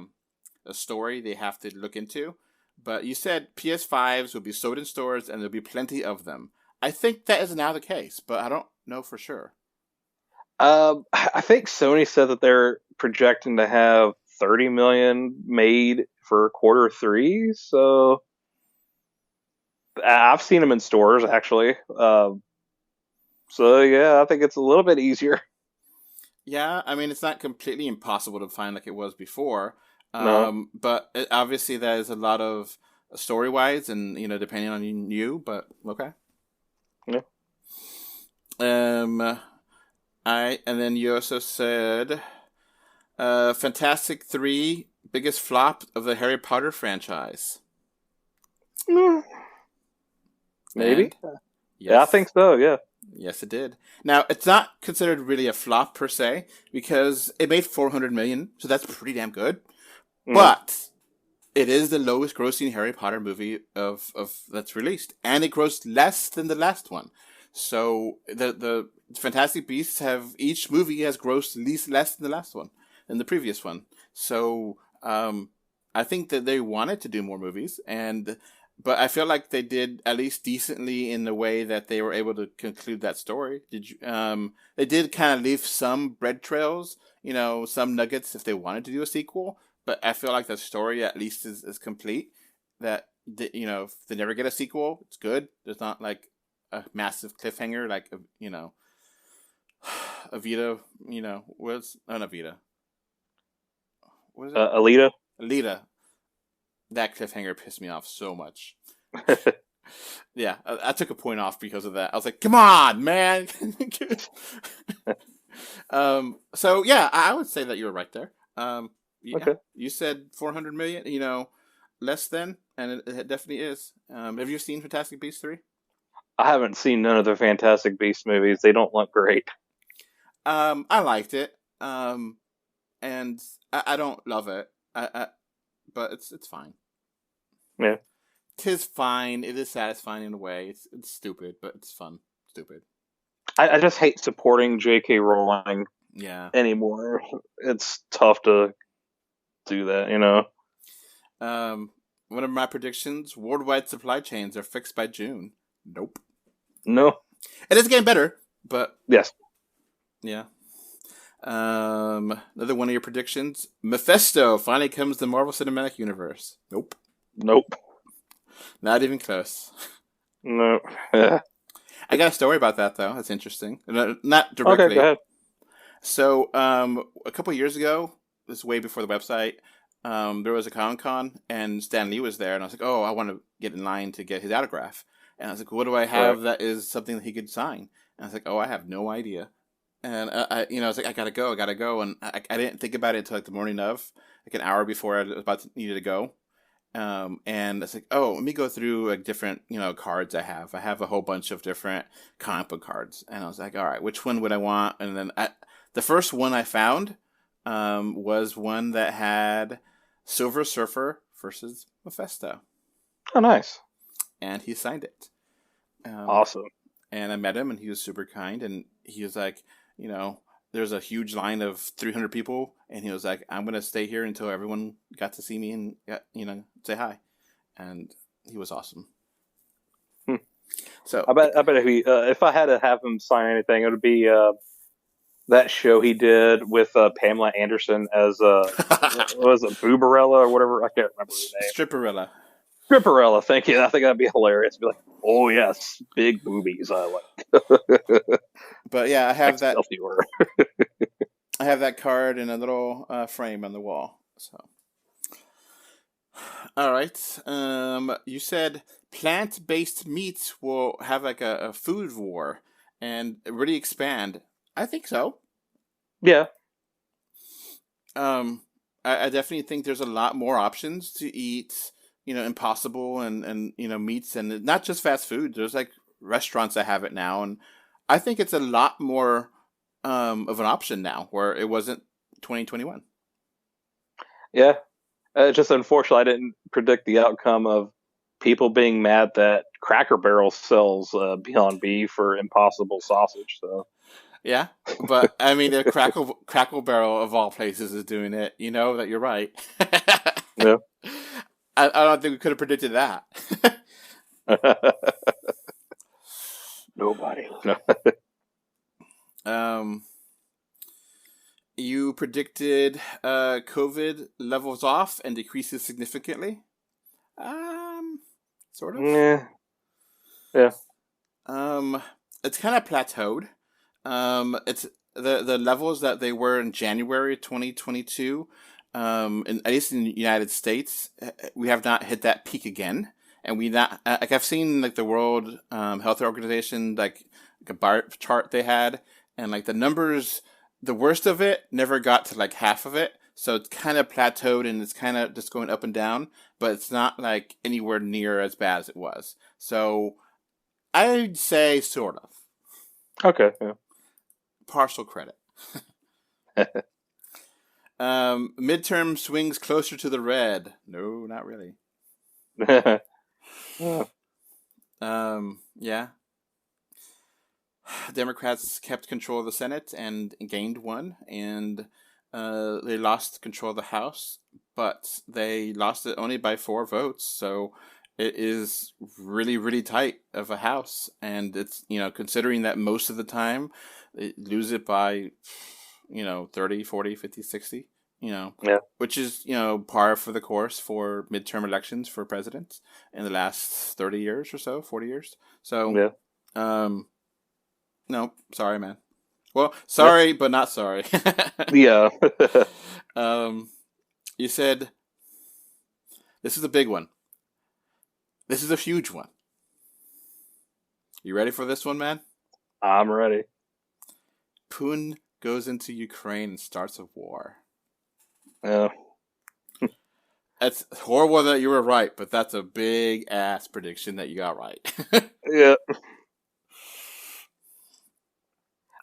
story they have to look into. But you said PS5s will be sold in stores and there'll be plenty of them. I think that is now the case, but I don't know for sure. I think Sony said that they're projecting to have 30 million made for quarter 3. So I've seen them in stores actually. So yeah, I think it's a little bit easier. Yeah, I mean, it's not completely impossible to find like it was before. No. But obviously there is a lot of story wise and, depending on you, but okay. Yeah. And then you also said, Fantastic Three, biggest flop of the Harry Potter franchise. Maybe. And Yeah, I yes. think so. Yeah. Yes, it did. Now, it's not considered really a flop per se because it made 400 million, so that's pretty damn good. Mm. But it is the lowest grossing Harry Potter movie of that's released, and it grossed less than the last one. So the Fantastic Beasts have each movie has grossed least less than the last one, than the previous one. So I think that they wanted to do more movies, but I feel like they did at least decently in the way that they were able to conclude that story. Did you? They did kind of leave some bread trails, some nuggets if they wanted to do a sequel. But I feel like the story at least is complete. That if they never get a sequel, it's good. There's not like a massive cliffhanger like Avita. What's not Avita? What is it? Alita. Alita. That cliffhanger pissed me off so much. Yeah, I took a point off because of that. I was like, "Come on, man!" So yeah, I would say that you were right there. Yeah, Okay. you said 400 million. Less than, and it definitely is. Have you seen Fantastic Beasts 3? I haven't seen none of the Fantastic Beast movies. They don't look great. I liked it. And I don't love it. But it's fine. Yeah. Tis fine. It is satisfying in a way. It's stupid, but it's fun. Stupid. I just hate supporting J.K. Rowling Yeah. anymore. It's tough to do that. One of my predictions: worldwide supply chains are fixed by June. Nope. No. It is getting better, but Yes. yeah. Another one of your predictions: Mephisto finally comes to the Marvel Cinematic Universe. Nope. Nope. Not even close. No. I got a story about that though. That's interesting. Not directly. Okay, go ahead. So, a couple of years ago, this is way before the website, there was a Comic-Con, and Stan Lee was there, and I was like, oh, I want to get in line to get his autograph. And I was like, what do I have that is something that he could sign? And I was like, oh, I have no idea. And, I was like, I gotta go. And I didn't think about it until like the morning of, like an hour before I was needed to go. And it's like, oh, let me go through like different, cards I have. I have a whole bunch of different comic book cards. And I was like, all right, which one would I want? And then the first one I found was one that had Silver Surfer versus Mephisto. Oh, nice. And he signed it. Awesome. And I met him, and he was super kind. And he was like, there's a huge line of 300 people. And he was like, I'm going to stay here until everyone got to see me and, say hi. And he was awesome. So I bet if I had to have him sign anything, it would be that show he did with Pamela Anderson as what was it, Booberella or whatever? I can't remember the name. Stripperella. Stripperella, thank you. I think that'd be hilarious. Be like, oh yes, big boobies. I like. But yeah, I have that. Stealthy order. I have that card in a little frame on the wall. So, all right. You said plant-based meats will have like a food war and really expand. I think so. Yeah. I definitely think there's a lot more options to eat. Impossible and meats, and not just fast food. There's like restaurants that have it now, and I think it's a lot more of an option now, where it wasn't 2021. Yeah. Just unfortunately, I didn't predict the outcome of people being mad that Cracker Barrel sells Beyond Beef or Impossible Sausage. So. Yeah, but I mean, the Crackle Barrel of all places is doing it. You know that you're right. Yeah. I don't think we could have predicted that. Nobody. You predicted COVID levels off and decreases significantly. Sort of. Yeah. Yeah. it's kind of plateaued. It's the levels that they were in January 2022. At least in the United States, we have not hit that peak again, and we not like I've seen like the World Health Organization like a bar chart they had, and like the numbers, the worst of it never got to like half of it, so it's kind of plateaued and it's kind of just going up and down, but it's not like anywhere near as bad as it was. So I'd say sort of Okay. Yeah. partial credit. Midterm swings closer to the red. No, not really. Yeah. Democrats kept control of the Senate and gained one, and they lost control of the House, but they lost it only by 4 votes. So it is really, really tight of a House, and it's considering that most of the time they lose it by 30, 40, 50, 60. Yeah. Which is, par for the course for midterm elections for presidents in the last 30 years or so, 40 years. So, no, sorry, man. Well, sorry, but not sorry. Yeah. You said, this is a big one. This is a huge one. You ready for this one, man? I'm ready. Putin goes into Ukraine and starts a war. Yeah. It's horrible that you were right, but that's a big ass prediction that you got right. Yeah.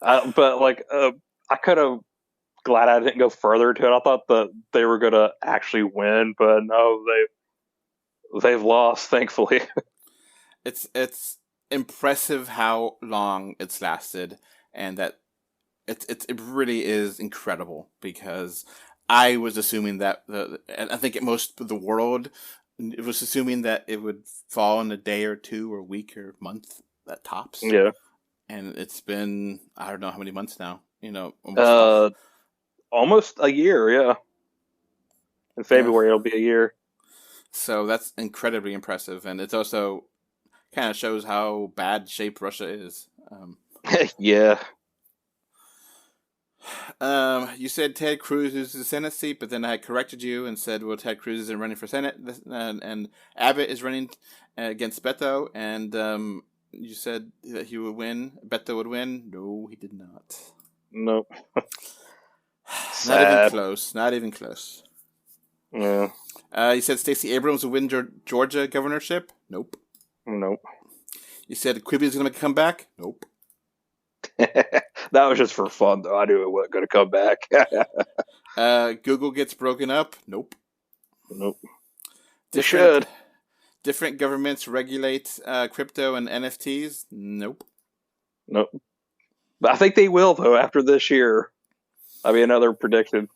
But like, I could have glad I didn't go further to it. I thought that they were gonna actually win, but no, they've lost, thankfully. It's impressive how long it's lasted, and that it really is incredible, because I was assuming that and I think most of the world was assuming that it would fall in a day or two or week or month at tops. Yeah. And it's been, I don't know how many months now. Almost a year. Yeah. In February, it'll be a year. So that's incredibly impressive, and it also kind of shows how bad shape Russia is. Yeah. You said Ted Cruz is the Senate seat, but then I corrected you and said, well, Ted Cruz isn't running for Senate, and Abbott is running against Beto, and you said that he would win. Beto would win. No, he did not. Nope. Not even close. Not even close. Yeah. You said Stacey Abrams would win Georgia governorship. Nope. Nope. You said Quibi's going to make a comeback. Nope. That was just for fun, though. I knew it wasn't going to come back. Google gets broken up. Nope. Nope. They should. Different governments regulate crypto and NFTs. Nope. Nope. But I think they will, though, after this year. That'll be another prediction.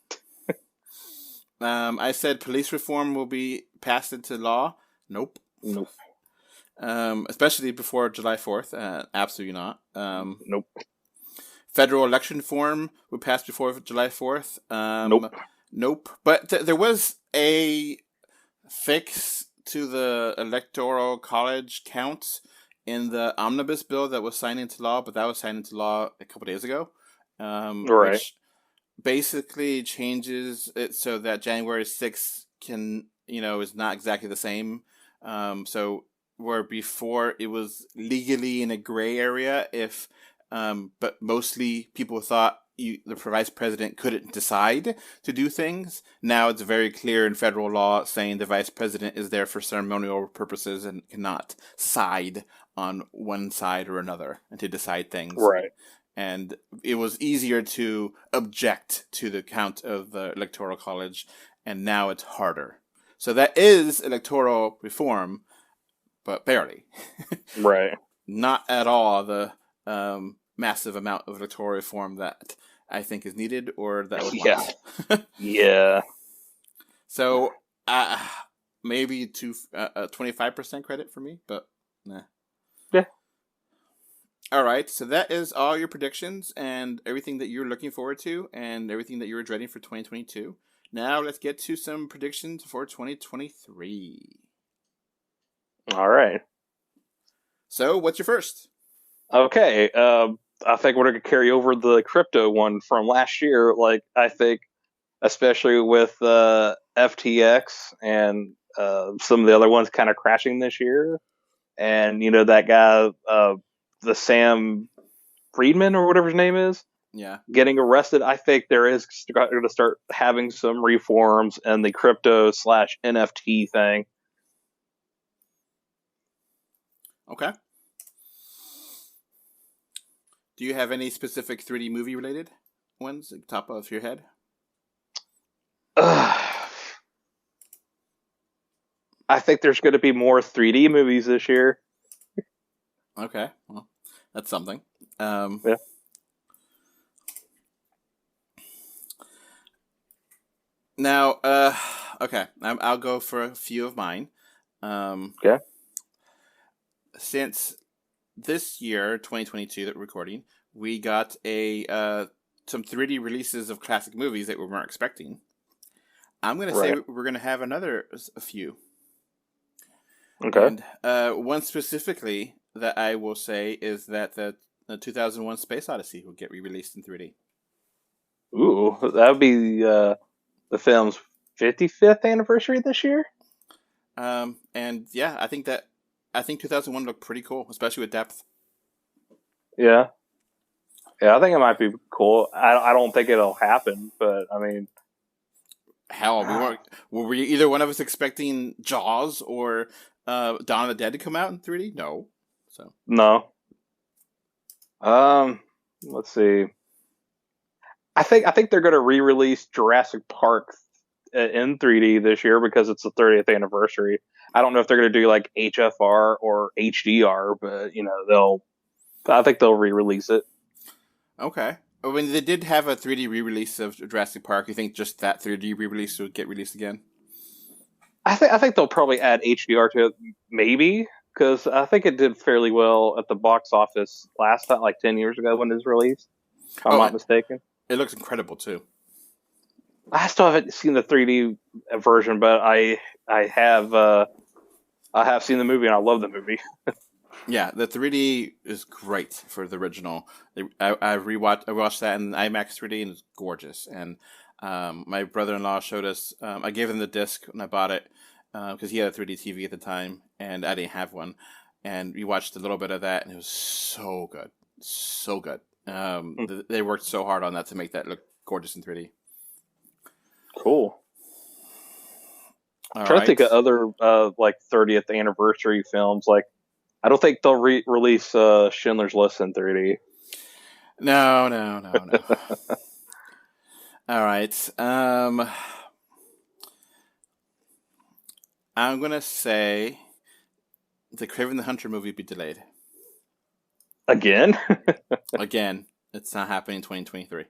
I said police reform will be passed into law. Nope. Nope. Especially before July 4th. Absolutely not. Nope. Federal election reform would pass before July 4th. Nope. Nope. But there was a fix to the electoral college count in the omnibus bill that was signed into law, but that was signed into law a couple days ago. Right. Which basically changes it so that January 6th is not exactly the same. So where before it was legally in a gray area but mostly people thought the vice president couldn't decide to do things. Now it's very clear in federal law saying the vice president is there for ceremonial purposes and cannot side on one side or another and to decide things. Right. And it was easier to object to the count of the electoral college, and now it's harder. So that is electoral reform, but barely. Right. Not at all the massive amount of electoral reform that I think is needed or that I would want. Yeah. So maybe 25% credit for me, but nah. Yeah. All right, so that is all your predictions and everything that you're looking forward to and everything that you're dreading for 2022. Now let's get to some predictions for 2023. All right. So, what's your first? Okay, I think we're going to carry over the crypto one from last year. Like, I think, especially with FTX and some of the other ones kind of crashing this year, and that guy, the Sam Friedman or whatever his name is, Yeah. getting arrested. I think there is going to start having some reforms in the crypto slash NFT thing. Okay. Do you have any specific 3D movie related ones at the top of your head? I think there's going to be more 3D movies this year. Okay, well, that's something. Yeah. Now, okay, I'll go for a few of mine. Okay. Since this year, 2022, that we're recording, we got some 3D releases of classic movies that we weren't expecting. I'm going to say we're going to have a few. Okay. And one specifically that I will say is that the 2001 Space Odyssey will get re-released in 3D. Ooh, that would be the film's 55th anniversary this year. And yeah, I think 2001 looked pretty cool, especially with depth. Yeah. Yeah, I think it might be cool. I don't think it'll happen, but I mean, hell, were we either one of us expecting Jaws or Dawn of the Dead to come out in 3D? No. So no. Let's see. I think they're going to re-release Jurassic Park in 3D this year because it's the 30th anniversary. I don't know if they're going to do like HFR or HDR, but I think they'll re-release it. Okay. When they did have a 3D re-release of Jurassic Park, you think just that 3D re-release would get released again? I think they'll probably add HDR to it, maybe, because I think it did fairly well at the box office last time, like 10 years ago when it was released. If I'm not mistaken. It looks incredible too. I still haven't seen the 3D version, but I have seen the movie and I love the movie. Yeah, the 3D is great for the original. I watched that in IMAX 3D and it's gorgeous. And my brother-in-law showed us. I gave him the disc when I bought it because he had a 3D TV at the time and I didn't have one. And we watched a little bit of that and it was so good, so good. They worked so hard on that to make that look gorgeous in 3D. Cool. Trying to think of other like 30th anniversary films. Like, I don't think they'll release Schindler's List in 3D. No. All right. I'm gonna say the Craven the Hunter movie be delayed. Again? Again, it's not happening in 2023.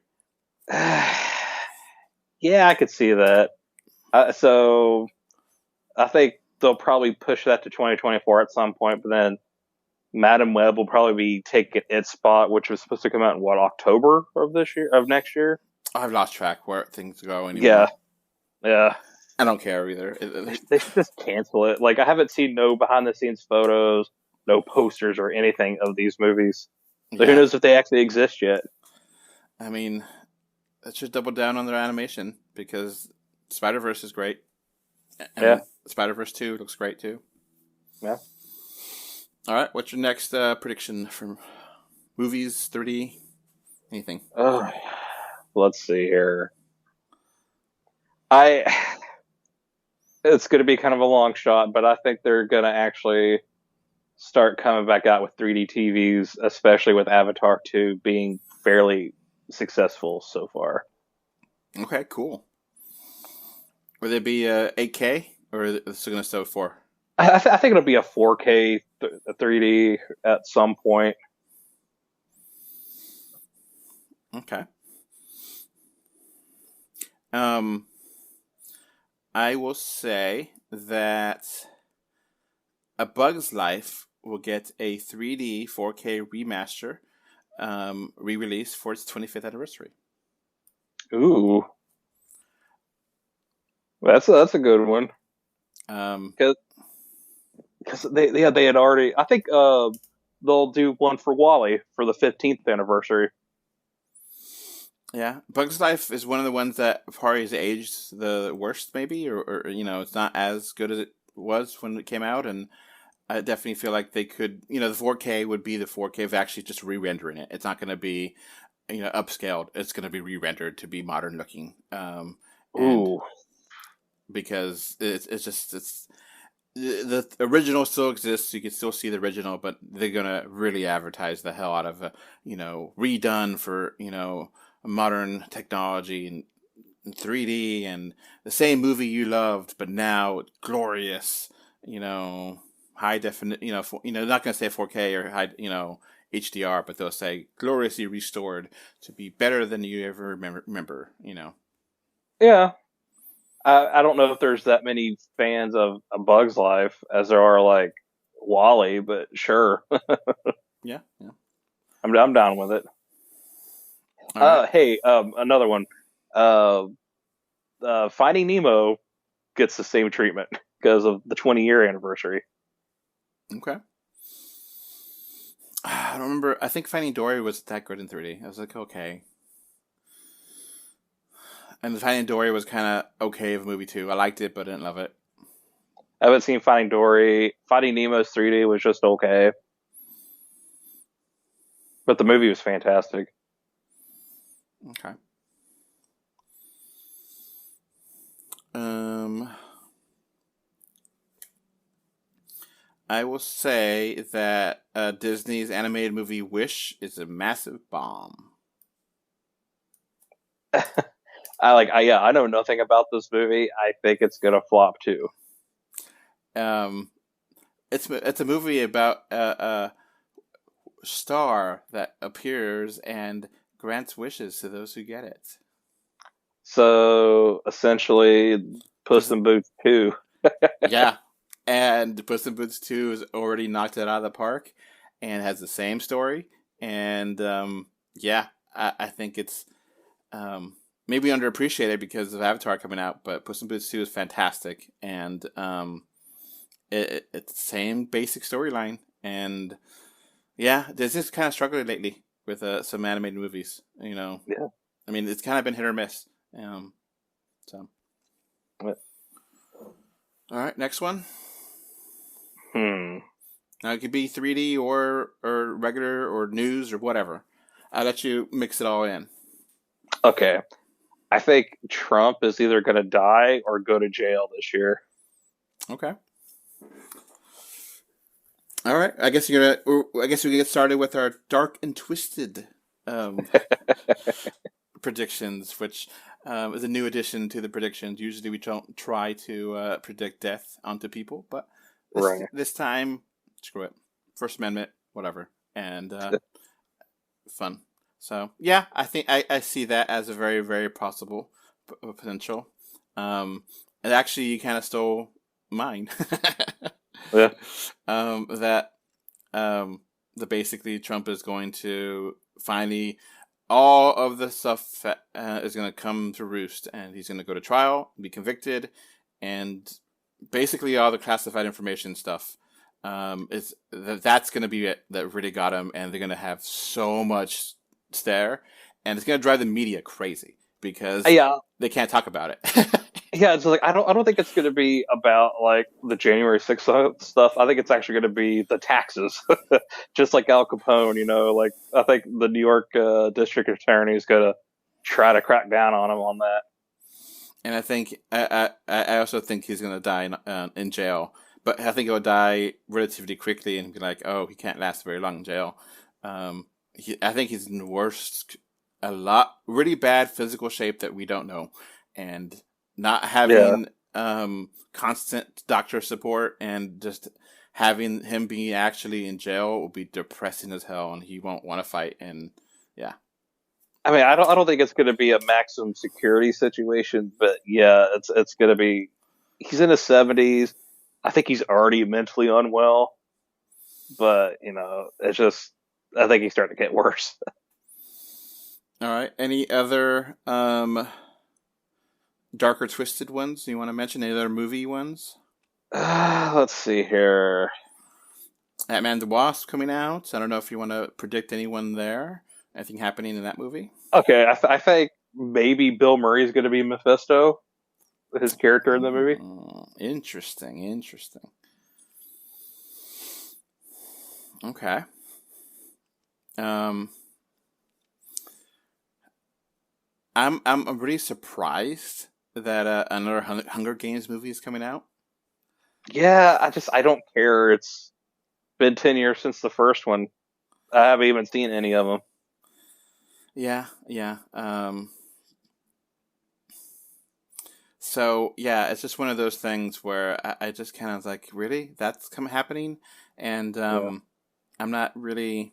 Yeah, I could see that. So I think they'll probably push that to 2024 at some point, but then Madam Web will probably be taking its spot, which was supposed to come out in October of next year. I've lost track where things go anymore. Yeah. I don't care either. They should just cancel it. Like, I haven't seen no behind the scenes photos, no posters or anything of these movies. So who knows if they actually exist yet? I mean, let's just double down on their animation because Spider-Verse is great. And Spider-Verse 2 looks great too. Yeah. All right, what's your next prediction for movies, 3D, anything? Let's see here. It's going to be kind of a long shot, but I think they're going to actually start coming back out with 3D TVs, especially with Avatar 2 being fairly successful so far. Okay, cool. Will it be 8K or is it still going to stay with 4? I think it'll be a 4K 3D at some point. Okay. I will say that A Bug's Life will get a 3D 4K remaster re-release for its 25th anniversary. Ooh. That's a good one. Because they had already, I think they'll do one for Wally for the 15th anniversary. Yeah, Bugs Life is one of the ones that probably has aged the worst, maybe, or it's not as good as it was when it came out, and I definitely feel like they could, the 4K would be the 4K of actually just re-rendering it. It's not going to be, upscaled. It's going to be re-rendered to be modern looking, and Ooh, because it's the original still exists. You can still see the original, but they're gonna really advertise the hell out of redone for modern technology and 3D and the same movie you loved, but now glorious. High definition. Not gonna say 4K or high. HDR, but they'll say gloriously restored to be better than you ever remember. yeah. I don't know if there's that many fans of A Bug's Life as there are like Wally, but sure, Yeah, yeah. I'm down with it. All right. Hey, another one. Uh, Finding Nemo gets the same treatment because of the 20-year anniversary. Okay. I don't remember. I think Finding Dory was that good in 3D. I was like, okay. And Finding Dory was kind of okay of a movie too. I liked it, but I didn't love it. I haven't seen Finding Dory. Finding Nemo's 3D was just okay, but the movie was fantastic. Okay. Um, I will say that Disney's animated movie Wish is a massive bomb. I know nothing about this movie. I think it's gonna flop too. Um, it's a movie about a star that appears and grants wishes to those who get it. So essentially, Puss in Boots 2. Yeah, and Puss in Boots 2 has already knocked it out of the park and has the same story. And yeah, I think it's maybe underappreciated because of Avatar coming out, but Puss in Boots 2 is fantastic. And it's the same basic storyline. And yeah, there's just kind of struggling lately with some animated movies. Yeah. I mean, it's kind of been hit or miss. So. What? All right, next one. Hmm. Now it could be 3D or regular or news or whatever. I'll let you mix it all in. Okay. I think Trump is either going to die or go to jail this year. Okay. All right. I guess we can get started with our dark and twisted predictions, which is a new addition to the predictions. Usually we don't try to predict death onto people, but this time, screw it. First Amendment, whatever, and fun. So yeah, I think I see that as a very, very possible potential. And actually, you kind of stole mine. Yeah. That basically Trump is going to finally all of the stuff is going to come to roost, and he's going to go to trial, be convicted, and basically all the classified information stuff is that's going to be it that really got him, and they're going to have so much stare, and it's going to drive the media crazy because they can't talk about it. Yeah, it's like I don't think it's going to be about like the January 6th stuff. I think it's actually going to be the taxes, just like Al Capone. Like I think the New York district attorney is going to try to crack down on him on that. And I think I also think he's going to die in jail, but I think he'll die relatively quickly and be like, oh, he can't last very long in jail. I think he's in the worst, really bad physical shape that we don't know, and not having constant doctor support and just having him be actually in jail will be depressing as hell, and he won't want to fight. And yeah, I mean, I don't think it's going to be a maximum security situation, but yeah, it's going to be. He's in his 70s. I think he's already mentally unwell, but it's just. I think he's starting to get worse. All right. Any other darker, twisted ones you want to mention? Any other movie ones? Let's see here. Ant-Man the Wasp coming out. I don't know if you want to predict anyone there. Anything happening in that movie? Okay, I think maybe Bill Murray's going to be Mephisto, his character in the movie. Interesting. Okay. I'm really surprised that another Hunger Games movie is coming out. Yeah, I don't care. It's been 10 years since the first one. I haven't even seen any of them. Yeah. So yeah, it's just one of those things where I just kind of like, really, that's happening, and I'm not really.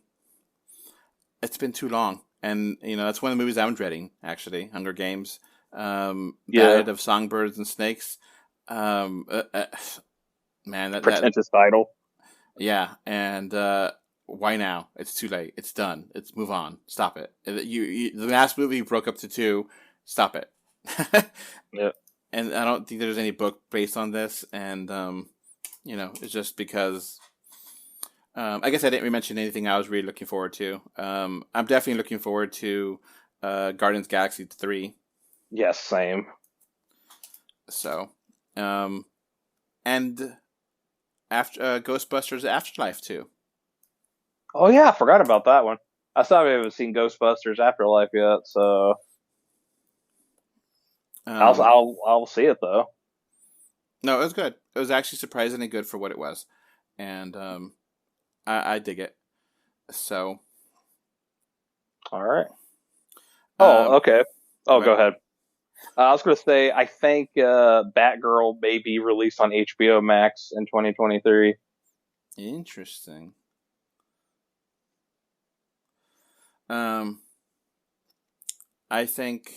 It's been too long, and that's one of the movies I'm dreading. Actually, Hunger Games, Ballad of Songbirds and Snakes. Man, that Pretentious title. yeah, and why now? It's too late. It's done. It's move on. Stop it. The last movie broke up to 2. Stop it. Yeah. And I don't think there's any book based on this, and it's just because. I guess I didn't really mention anything I was really looking forward to. I'm definitely looking forward to Guardians Galaxy 3. Yes, same. So, and after Ghostbusters Afterlife too. Oh yeah, I forgot about that one. I still haven't seen Ghostbusters Afterlife yet, so I'll see it though. No, it was good. It was actually surprisingly good for what it was, and I dig it. So, all right. Oh, okay. Oh, right. Go ahead. I was going to say, I think Batgirl may be released on HBO Max in 2023. Interesting. I think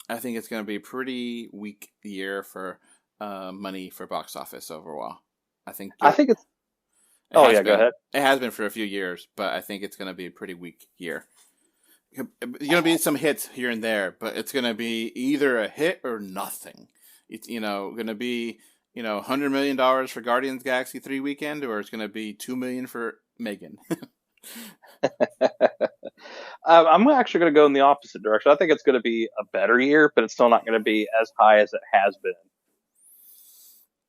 it's going to be a pretty weak year for money for box office overall. I think it's. Oh yeah, go ahead. It has been for a few years, but I think it's going to be a pretty weak year. There's going to be some hits here and there, but it's going to be either a hit or nothing. It's going to be $100 million for Guardians Galaxy 3 weekend, or it's going to be $2 million for Megan. I'm actually going to go in the opposite direction. I think it's going to be a better year, but it's still not going to be as high as it has been.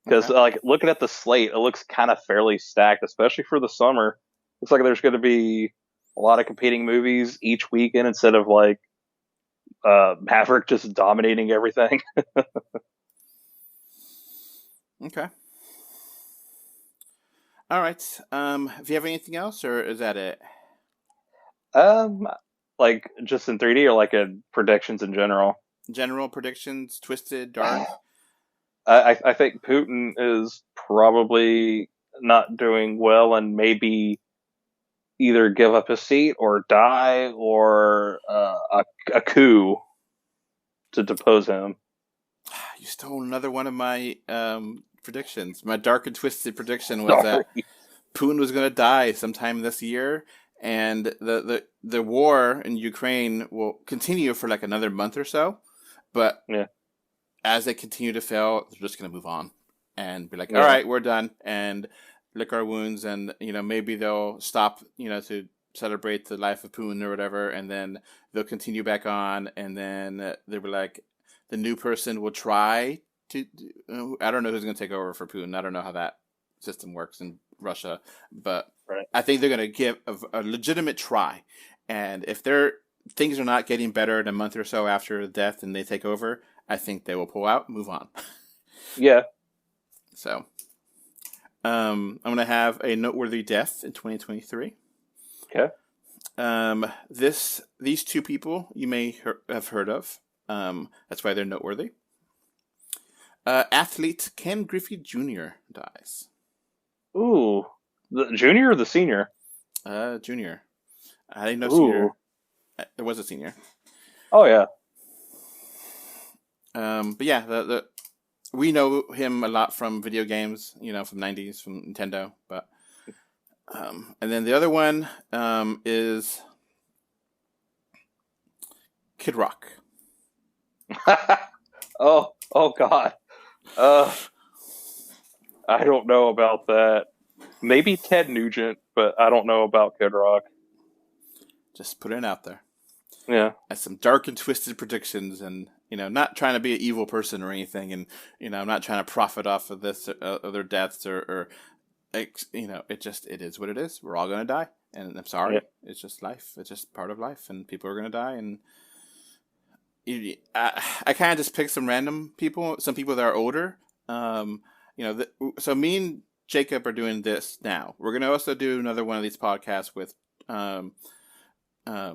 Because like looking at the slate, it looks kind of fairly stacked, especially for the summer. Looks like there's going to be a lot of competing movies each weekend instead of like Maverick just dominating everything. Okay. All right. Do you have anything else, or is that it? Like just in 3D or like predictions in general. General predictions, twisted, dark. I think Putin is probably not doing well and maybe either give up his seat or die or a coup to depose him. You stole another one of my predictions. My dark and twisted prediction was that Putin was going to die sometime this year, and the war in Ukraine will continue for like another month or so, but as they continue to fail, they're just going to move on and be like, all right, we're done, and lick our wounds, and maybe they'll stop to celebrate the life of Putin or whatever, and then they'll continue back on, and then they'll be like, the new person will try to. I don't know who's going to take over for Putin. I don't know how that system works in Russia, but I think they're going to give a legitimate try, and if things are not getting better in a month or so after death and they take over, I think they will pull out and move on. Yeah. So, I'm going to have a noteworthy death in 2023. Okay. These two people you may have heard of. That's why they're noteworthy. Athlete Ken Griffey Jr. dies. Ooh. The junior or the senior? Junior. I didn't know senior. There was a senior. Oh, yeah. But yeah, we know him a lot from video games, from 90s, from Nintendo. But and then the other one is Kid Rock. oh God. I don't know about that. Maybe Ted Nugent, but I don't know about Kid Rock. Just put it out there. Yeah. That's some dark and twisted predictions, and not trying to be an evil person or anything, and I'm not trying to profit off of this of their deaths or it is what it is. We're all gonna die, and I'm sorry. Yeah. It's just life. It's just part of life, and people are gonna die, and I kind of just picked some random people, some people that are older. So me and Jacob are doing this now. We're gonna also do another one of these podcasts with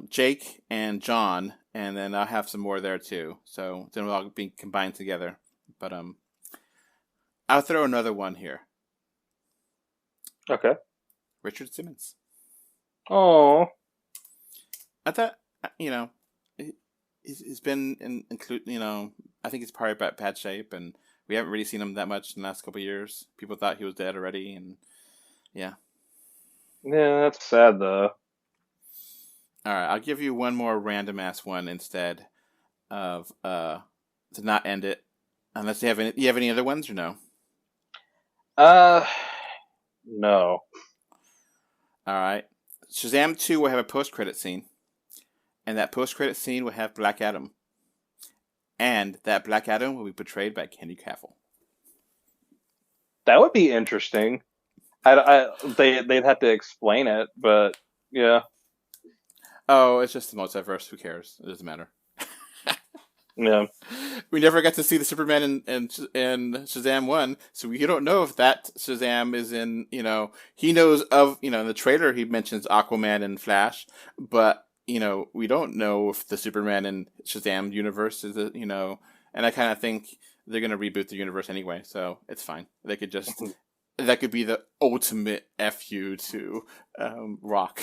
Jake and John, and then I'll have some more there too. So then we'll all be combined together. But I'll throw another one here. Okay. Richard Simmons. Oh. I thought he's been I think he's probably about bad shape, and we haven't really seen him that much in the last couple of years. People thought he was dead already, and yeah. Yeah, that's sad though. All right, I'll give you one more random ass one instead of to not end it. Unless you have any other ones or no? No. All right. Shazam 2 will have a post-credit scene, and that post-credit scene will have Black Adam, and that Black Adam will be portrayed by Henry Cavill. That would be interesting. They'd have to explain it, but yeah. Oh, it's just the multiverse. Who cares? It doesn't matter. Yeah. We never got to see the Superman in Shazam 1, so we don't know if that Shazam is in, he knows of, in the trailer he mentions Aquaman and Flash, but, we don't know if the Superman in Shazam universe is, and I kind of think they're going to reboot the universe anyway, so it's fine. They could just, that could be the ultimate FU to Rock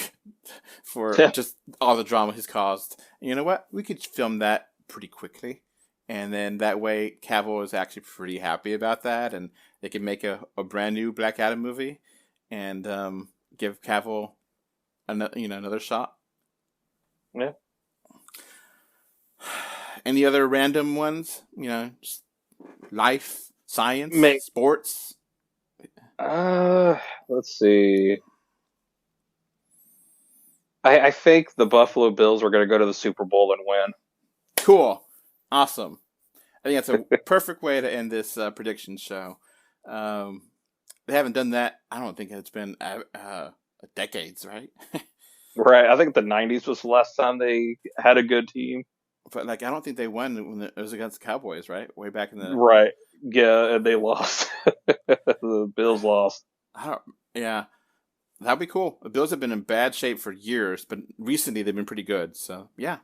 for just all the drama he's caused. And you know what? We could film that pretty quickly, and then that way Cavill is actually pretty happy about that, and they can make a brand new Black Adam movie and give Cavill another shot. Yeah. Any other random ones? Just life, science, sports. Let's see. I think the Buffalo Bills are going to go to the Super Bowl and win. Cool. Awesome. I think that's a perfect way to end this prediction show. They haven't done that. I don't think it's been decades, right? Right. I think the 90s was the last time they had a good team. But I don't think they won when it was against the Cowboys, right? Way back in the right. Yeah, and they lost. The Bills lost. Yeah, that'd be cool. The Bills have been in bad shape for years, but recently they've been pretty good. So yeah.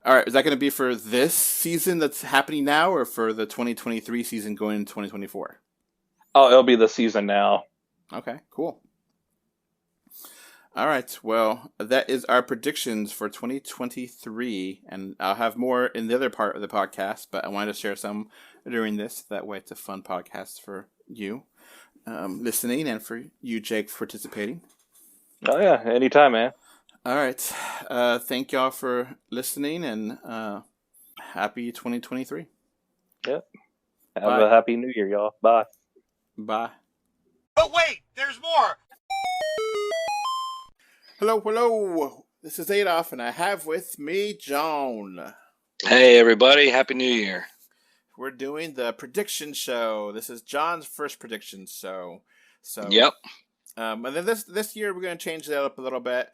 All right, is that going to be for this season that's happening now, or for the 2023 season going into 2024? Oh, it'll be the season now. Okay, cool. All right, well, that is our predictions for 2023, and I'll have more in the other part of the podcast, but I wanted to share some during this. That way it's a fun podcast for you listening, and for you, Jake, for participating. Oh, yeah, anytime, man. All right. Thank y'all for listening, and happy 2023. Yep. Have a happy new year, y'all. Bye. Bye. But wait, there's more. Hello. This is Adolph, and I have with me John. Hey, everybody. Happy New Year. We're doing the prediction show. This is John's first prediction show. So, yep. And then this year we're going to change that up a little bit.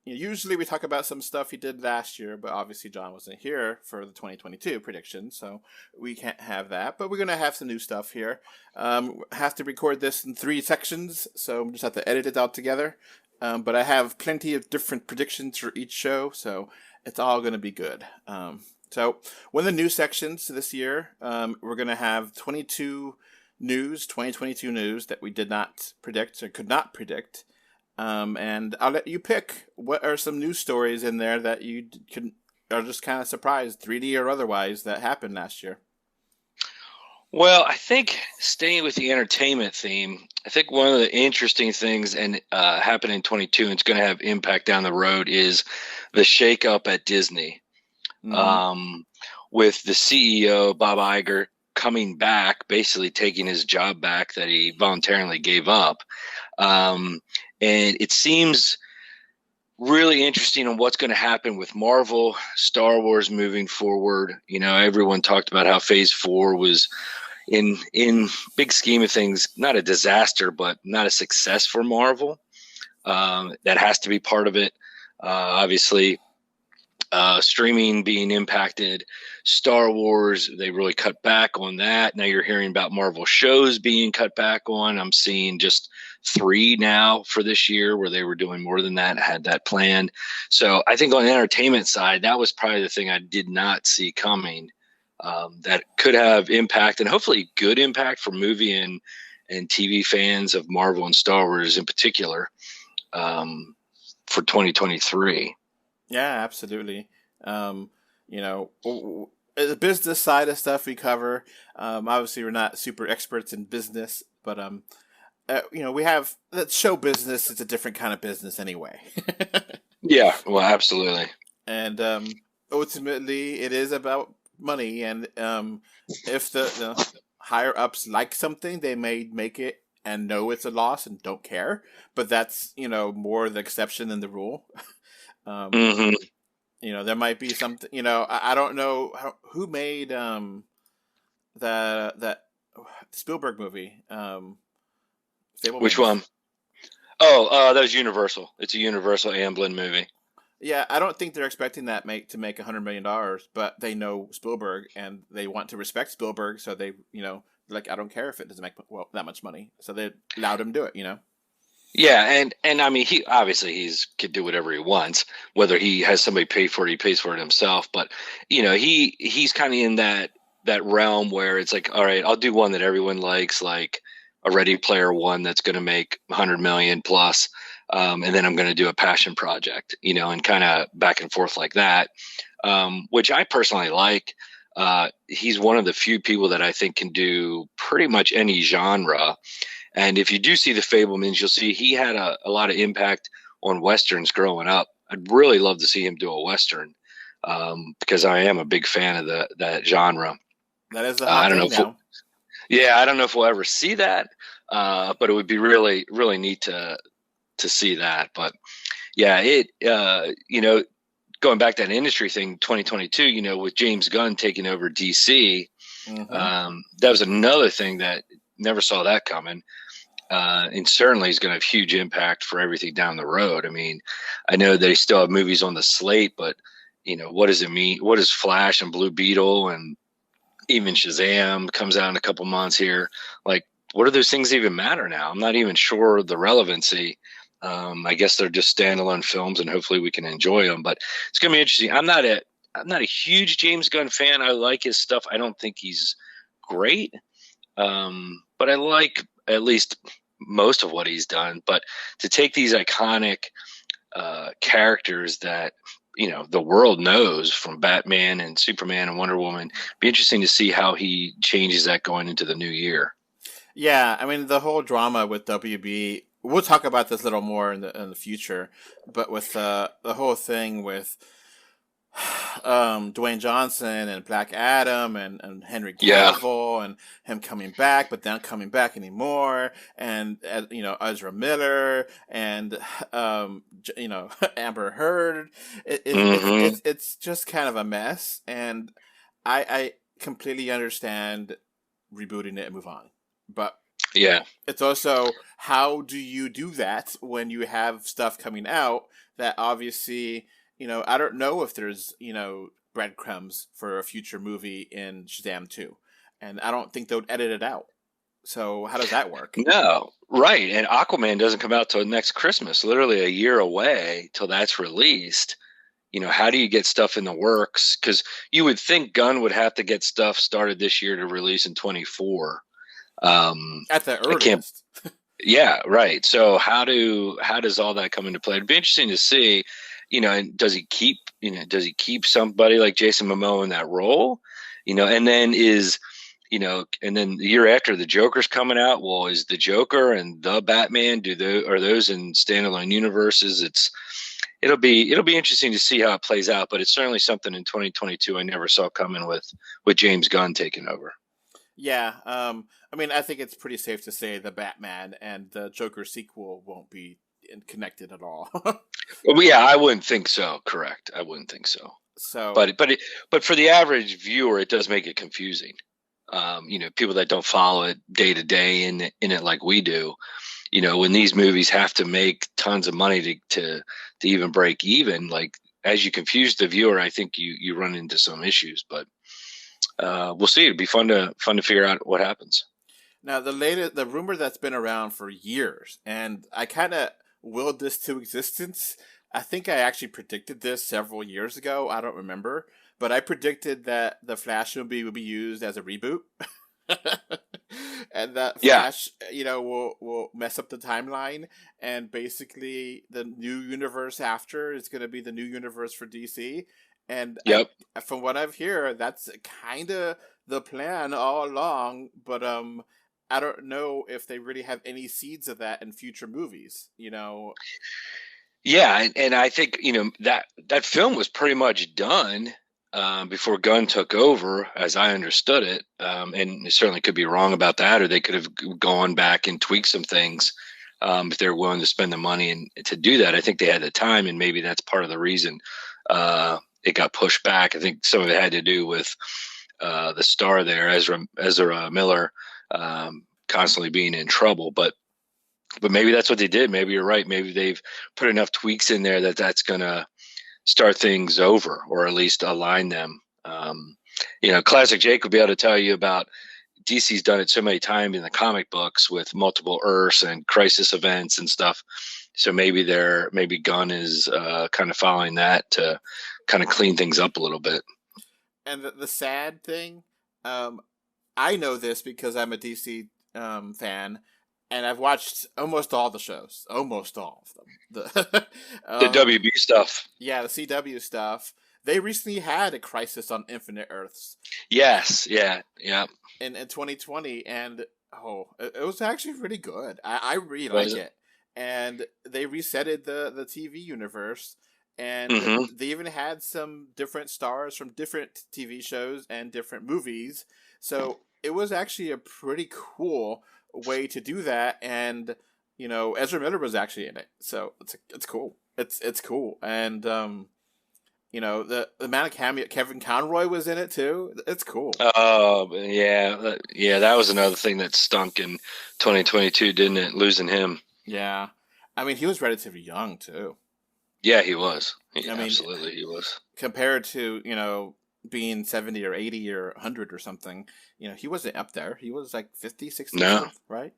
Usually we talk about some stuff he did last year, but obviously John wasn't here for the 2022 prediction, so we can't have that. But we're going to have some new stuff here. Have to record this in 3 sections, so we just have to edit it all together. But I have plenty of different predictions for each show, so it's all going to be good. So one of the new sections this year, we're going to have 2022 news that we did not predict or could not predict. And I'll let you pick what are some news stories in there that you are just kind of surprised, 3D or otherwise, that happened last year. Well, I think staying with the entertainment theme, I think one of the interesting things and happened in 22 and it's going to have impact down the road is the shakeup at Disney. With the CEO, Bob Iger, coming back, basically taking his job back that he voluntarily gave up. And it seems really interesting on what's going to happen with Marvel, Star Wars moving forward. Everyone talked about how Phase 4 was in big scheme of things, not a disaster, but not a success for Marvel. That has to be part of it. Obviously, streaming being impacted, Star Wars, they really cut back on that. Now you're hearing about Marvel shows being cut back on. I'm seeing just 3 now for this year where they were doing more than that, had that planned. So I think on the entertainment side, that was probably the thing I did not see coming, that could have impact, and hopefully good impact for movie and TV fans of Marvel and Star Wars in particular, for 2023. Yeah, absolutely. The business side of stuff we cover. Obviously, we're not super experts in business, but we have that show business. It's a different kind of business anyway. Yeah, well, absolutely. And ultimately, it is about money. And if the higher ups like something, they may make it and know it's a loss and don't care. But that's more the exception than the rule. Mm-hmm. There might be something. I don't know who made that Spielberg movie. Which one? Oh, that was Universal. It's a Universal Amblin movie. Yeah, I don't think they're expecting that to make $100 million, but they know Spielberg and they want to respect Spielberg, so they, like, I don't care if it doesn't make that much money, so they allowed him to do it, Yeah, and I mean, he could do whatever he wants. Whether he has somebody pay for it, he pays for it himself. But he's kind of in that realm where it's like, all right, I'll do one that everyone likes, like a Ready Player One that's going to make 100 million plus, and then I'm going to do a passion project, and kind of back and forth like that, which I personally like. He's one of the few people that I think can do pretty much any genre. And if you do see The Fabelmans, you'll see he had a lot of impact on Westerns growing up. I'd really love to see him do a Western, because I am a big fan of that genre. That is the hot thing now. I don't know if we'll ever see that, but it would be really, really neat to see that. But yeah, going back to that industry thing, 2022, with James Gunn taking over DC, that was another thing that never saw that coming. And certainly is going to have huge impact for everything down the road. I mean, I know they still have movies on the slate, but what does it mean? What is Flash and Blue Beetle and even Shazam comes out in a couple months here? Like, what do those things even matter now? I'm not even sure the relevancy. I guess they're just standalone films, and hopefully we can enjoy them. But it's going to be interesting. I'm not a huge James Gunn fan. I like his stuff. I don't think he's great, but I like at least most of what he's done. But to take these iconic characters that the world knows, from Batman and Superman and Wonder Woman, be interesting to see how he changes that going into the new year. Yeah, I mean, the whole drama with WB, we'll talk about this a little more in the future, but with the whole thing with Dwayne Johnson and Black Adam and Henry Cavill and him coming back, but not coming back anymore, and Ezra Miller and Amber Heard. It's just kind of a mess, and I completely understand rebooting it and move on, but yeah, it's also, how do you do that when you have stuff coming out that obviously, I don't know if there's, breadcrumbs for a future movie in Shazam 2. And I don't think they'll edit it out. So how does that work? No, right. And Aquaman doesn't come out till next Christmas, literally a year away till that's released. How do you get stuff in the works? Because you would think Gunn would have to get stuff started this year to release in 24. At the earliest. Yeah, right. So how does all that come into play? It'd be interesting to see. And does he keep somebody like Jason Momoa in that role? And then and then the year after the Joker's coming out, well, is the Joker and the Batman, are those in standalone universes? It'll be interesting to see how it plays out, but it's certainly something in 2022 I never saw coming with James Gunn taking over. Yeah, I mean, I think it's pretty safe to say the Batman and the Joker sequel won't be connected at all. Well, yeah, I wouldn't think so. Correct. I wouldn't think so. So, But for the average viewer, it does make it confusing. People that don't follow it day to day in it like we do. When these movies have to make tons of money to even break even, like as you confuse the viewer, I think you run into some issues. But we'll see. It'd be fun to figure out what happens. now the rumor that's been around for years, and I kind of willed this to existence. I think I actually predicted this several years ago. I don't remember, but I predicted that the Flash movie would be used as a reboot. And that Flash, will mess up the timeline, and basically the new universe after is going to be the new universe for DC. And Yep. from what I've heard, that's kind of the plan all along. But I don't know if they really have any seeds of that in future movies. Yeah, and I think that film was pretty much done before Gunn took over, as I understood it. And it certainly could be wrong about that, or they could have gone back and tweaked some things if they're willing to spend the money and to do that. I think they had the time, and maybe that's part of the reason it got pushed back. I think some of it had to do with the star there, Ezra Miller, constantly being in trouble, but maybe that's what they did. Maybe you're right. Maybe they've put enough tweaks in there that's going to start things over, or at least align them. Classic Jake will be able to tell you about DC's done it so many times in the comic books with multiple Earths and crisis events and stuff. So maybe Gunn is kind of following that to kind of clean things up a little bit. And the sad thing, I know this because I'm a DC fan, and I've watched almost all the shows, almost all of them. The WB stuff. Yeah, the CW stuff. They recently had a Crisis on Infinite Earths. Yes, yeah. In 2020, and it was actually really good. I really like it. And they resetted the TV universe, and they even had some different stars from different TV shows and different movies. So it was actually a pretty cool way to do that. And Ezra Miller was actually in it, so it's cool. It's cool. And the amount of cameo, Kevin Conroy was in it too. It's cool. Oh yeah, that was another thing that stunk in 2022, didn't it? Losing him. Yeah, I mean, he was relatively young too. Yeah, he was. Absolutely, he was. Compared to being 70 or 80 or 100 or something, he wasn't up there. He was like 50, 60, right?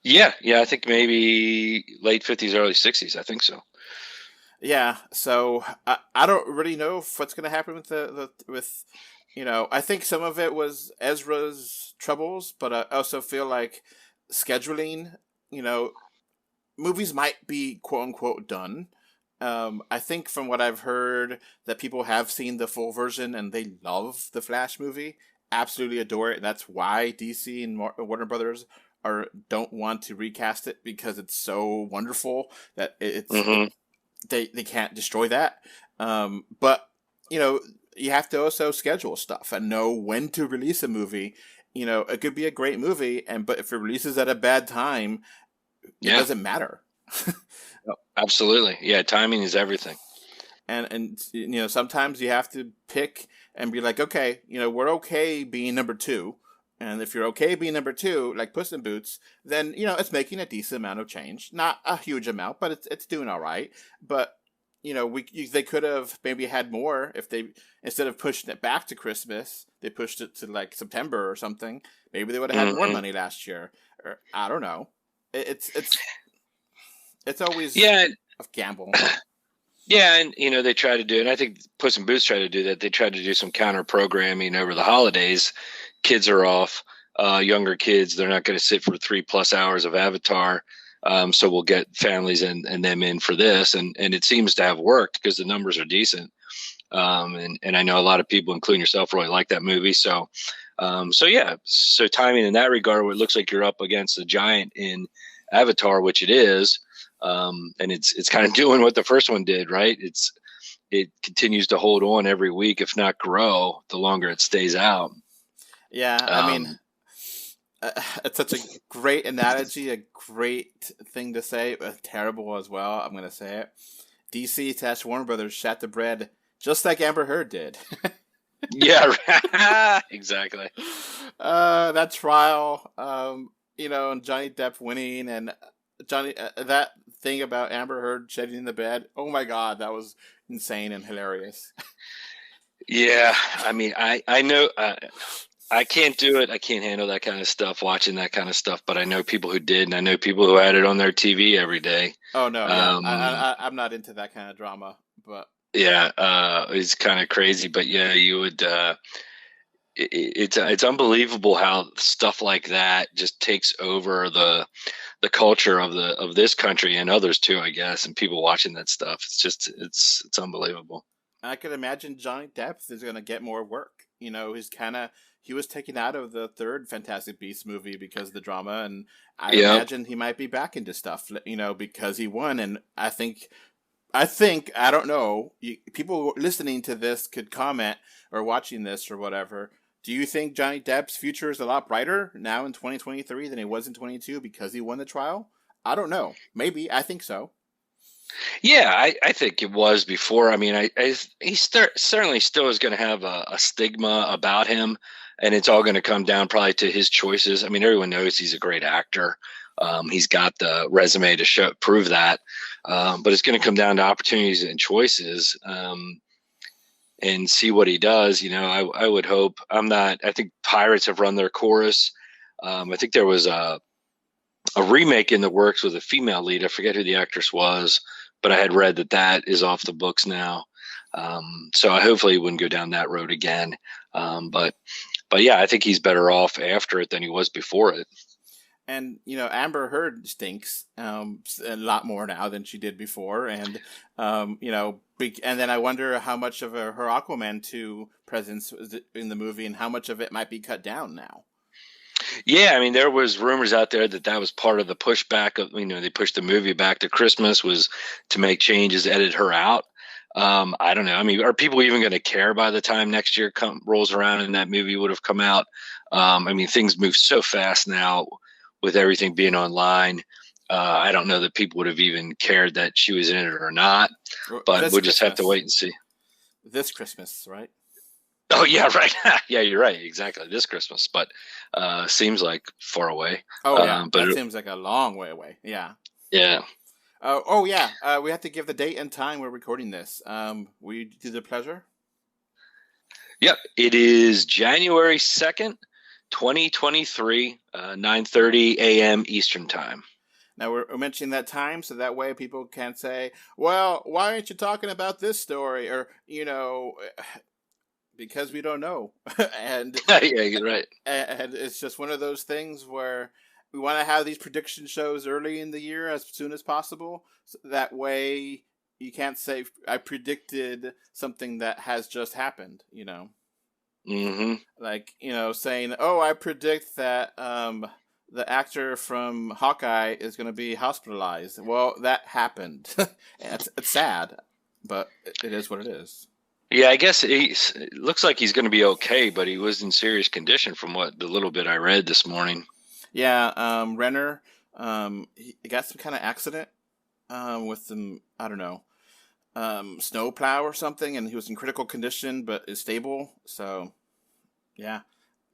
Yeah, I think maybe late 50s, early 60s. I think so. Yeah, so I don't really know what's going to happen with I think some of it was Ezra's troubles, but I also feel like scheduling, movies might be quote unquote done. I think from what I've heard that people have seen the full version and they love the Flash movie, absolutely adore it. And that's why DC and Warner Brothers don't want to recast it, because it's so wonderful that they can't destroy that. But you have to also schedule stuff and know when to release a movie. It could be a great movie, but if it releases at a bad time, it doesn't matter. Absolutely. Yeah, timing is everything. And sometimes you have to pick and be like, okay, we're okay being number 2. And if you're okay being number 2, like Puss in Boots, then, it's making a decent amount of change. Not a huge amount, but it's doing all right. But, they could have maybe had more if they, instead of pushing it back to Christmas, they pushed it to like September or something. Maybe they would have had more money last year. Or I don't know. It's always a gamble. Yeah, and they try to do it. And I think Puss in Boots tried to do that. They tried to do some counter programming over the holidays. Kids are off. Younger kids, they're not going to sit for 3+ hours of Avatar. So we'll get families and them in for this, and it seems to have worked because the numbers are decent. And I know a lot of people, including yourself, really like that movie. So timing in that regard, it looks like you're up against a giant in Avatar, which it is. And it's kind of doing what the first one did, right? It continues to hold on every week, if not grow, the longer it stays out. Yeah, I mean, it's such a great analogy, a great thing to say, but terrible as well. I'm going to say it. DC / Warner Brothers shat the bread just like Amber Heard did. Yeah, exactly. That trial, and Johnny Depp winning, and that thing about Amber Heard shedding the bed. Oh my God, that was insane and hilarious. Yeah, I mean, I know I can't do it. I can't handle that kind of stuff, watching that kind of stuff. But I know people who did, and I know people who had it on their TV every day. Oh no, yeah. I'm not into that kind of drama, but yeah, it's kind of crazy. But yeah, you would. It's unbelievable how stuff like that just takes over the culture of this country and others too, I guess, and people watching that stuff. It's just it's unbelievable. I could imagine Johnny Depp is going to get more work. He was taken out of the third Fantastic Beasts movie because of the drama, and I imagine he might be back into stuff, because he won. And I think, I don't know, people listening to this could comment or watching this or whatever. Do you think Johnny Depp's future is a lot brighter now in 2023 than it was in 22 because he won the trial? I don't know. Maybe. I think so. Yeah, I think it was before. I mean, he certainly still is going to have a stigma about him, and it's all going to come down probably to his choices. I mean, everyone knows he's a great actor. He's got the resume to prove that, but it's going to come down to opportunities and choices, and see what he does. I would hope. I think Pirates have run their course. I think there was a remake in the works with a female lead. I forget who the actress was, but I had read that is off the books now. So I hopefully he wouldn't go down that road again. But yeah, I think he's better off after it than he was before it. And, Amber Heard stinks a lot more now than she did before. And, and then I wonder how much of her Aquaman 2 presence was in the movie and how much of it might be cut down now. Yeah, I mean, there was rumors out there that was part of the pushback of, they pushed the movie back to Christmas, was to make changes, edit her out. I don't know. I mean, are people even going to care by the time next year rolls around and that movie would have come out? I mean, things move so fast now with everything being online. I don't know that people would have even cared that she was in it or not, but we'll just have to wait and see. This Christmas, right? Oh, yeah, right. Yeah, you're right. Exactly. This Christmas, but seems like far away. Oh, yeah. But that seems like a long way away. Yeah. Yeah. We have to give the date and time we're recording this. Will you do the pleasure? Yep. It is January 2nd, 2023, 9:30 a.m. Eastern Time. Now, we're mentioning that time so that way people can say, well, why aren't you talking about this story? Or, because we don't know. And yeah, you're right. And it's just one of those things where we want to have these prediction shows early in the year as soon as possible. So that way you can't say, I predicted something that has just happened, Mm-hmm. Like, saying, oh, I predict that the actor from Hawkeye is going to be hospitalized. Well, that happened. It's sad, but it is what it is. Yeah, I guess it looks like he's going to be okay, but he was in serious condition from what the little bit I read this morning. Yeah, Renner, he got some kind of accident with some, I don't know, snowplow or something, and he was in critical condition, but is stable. So, yeah.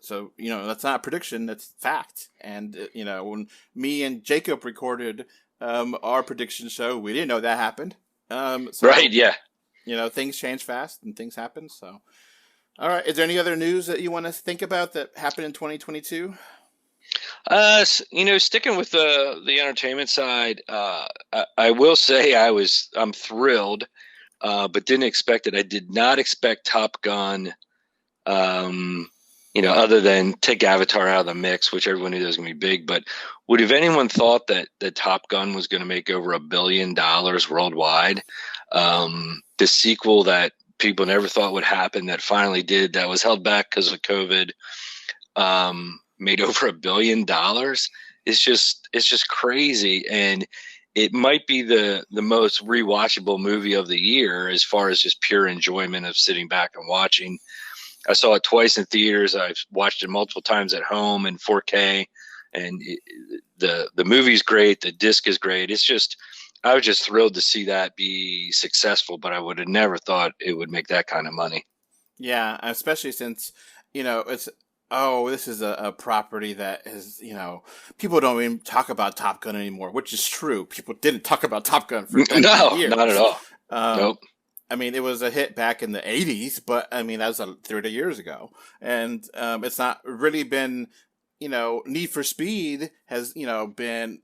So, that's not a prediction, that's fact. And, when me and Jacob recorded our prediction show, we didn't know that happened. Right, yeah. Things change fast and things happen. So, all right. Is there any other news that you want to think about that happened in 2022? Sticking with the entertainment side, I will say I'm thrilled, but didn't expect it. I did not expect Top Gun, other than take Avatar out of the mix, which everyone knew was going to be big. But would have anyone thought that Top Gun was going to make over $1 billion worldwide? The sequel that people never thought would happen, that finally did, that was held back because of COVID, made over $1 billion. It's just crazy. And it might be the most rewatchable movie of the year as far as just pure enjoyment of sitting back and watching. I saw it twice in theaters. I've watched it multiple times at home in 4K. and the movie's great. The disc is great. It's just, I was just thrilled to see that be successful, but I would have never thought it would make that kind of money. Yeah, especially since, this is a property that is, people don't even talk about Top Gun anymore, which is true. People didn't talk about Top Gun for 10 years. Not at all. Nope. I mean, it was a hit back in the 80s, but I mean, that was 30 years ago. And it's not really been, Need for Speed has, became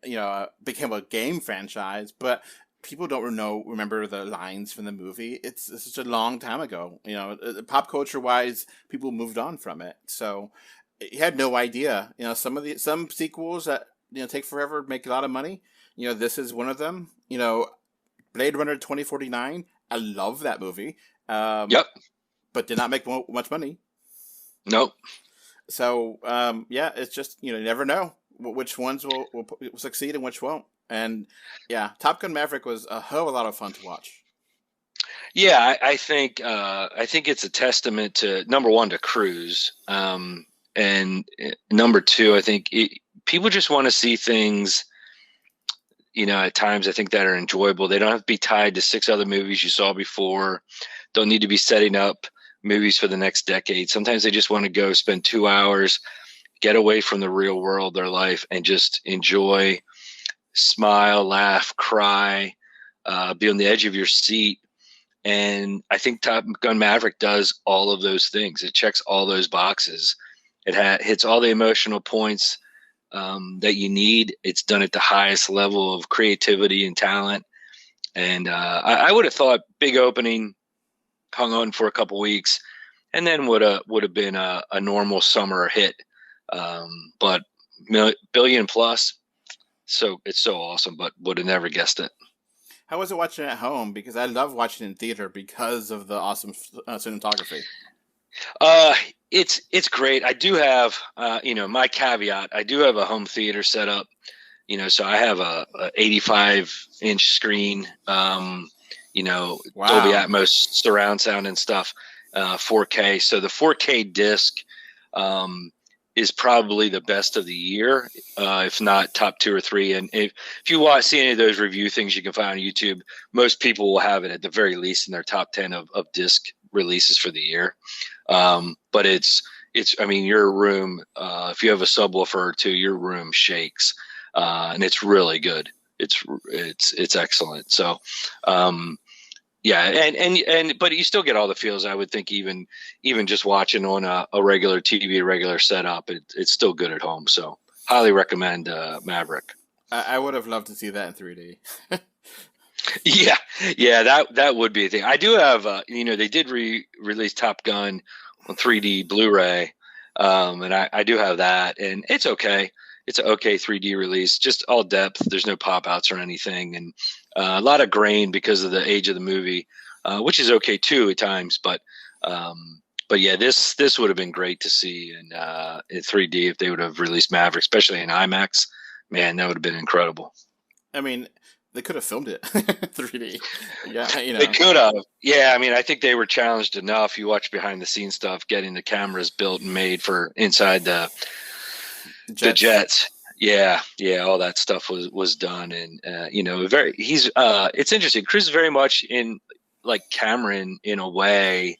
a game franchise, but people don't remember the lines from the movie. It's such a long time ago. Pop culture wise, people moved on from it. So you had no idea. Some sequels that take forever, make a lot of money. This is one of them. Blade Runner 2049. I love that movie. Yep. But did not make much money. Nope. So it's just you never know which ones will succeed and which won't. And yeah, Top Gun Maverick was a hell of a lot of fun to watch. Yeah, I think it's a testament to, number one, to Cruise, and number two, I think people just want to see things, at times I think that are enjoyable. They don't have to be tied to 6 other movies you saw before. Don't need to be setting up movies for the next decade. Sometimes they just want to go spend 2 hours, get away from the real world, their life, and just enjoy. Smile, laugh, cry, be on the edge of your seat. And I think Top Gun Maverick does all of those things. It checks all those boxes. It hits all the emotional points that you need. It's done at the highest level of creativity and talent. And I would have thought big opening, hung on for a couple weeks, and then would have been a normal summer hit. But billion plus. So it's so awesome, but would have never guessed it. How was it watching at home? Because I love watching in theater because of the awesome cinematography. It's great. I do have, my caveat. I do have a home theater set up, so I have a 85-inch screen, wow. Dolby Atmos surround sound and stuff, 4K. So the 4K disc, is probably the best of the year, if not top 2 or 3. And if you see any of those review things you can find on YouTube, most people will have it at the very least in their top 10 of disc releases for the year. But it's your room, if you have a subwoofer or two, your room shakes, and it's really good. It's excellent. So, yeah, but you still get all the feels. I would think even just watching on a regular TV, a regular setup, it's still good at home. So highly recommend Maverick. I would have loved to see that in 3D. Yeah, that would be a thing. I do have, they did release Top Gun on 3D Blu-ray, and I do have that, and it's okay. It's an okay 3D release, just all depth. There's no pop outs or anything, and a lot of grain because of the age of the movie, which is okay too at times. But yeah, this would have been great to see in 3D if they would have released Maverick, especially in IMAX. Man, that would have been incredible. I mean, they could have filmed it 3D. Yeah, They could have. Yeah, I think they were challenged enough. You watch behind the scenes stuff, getting the cameras built and made for inside the jets. Yeah, all that stuff was done, and it's interesting. Chris is very much in like Cameron in a way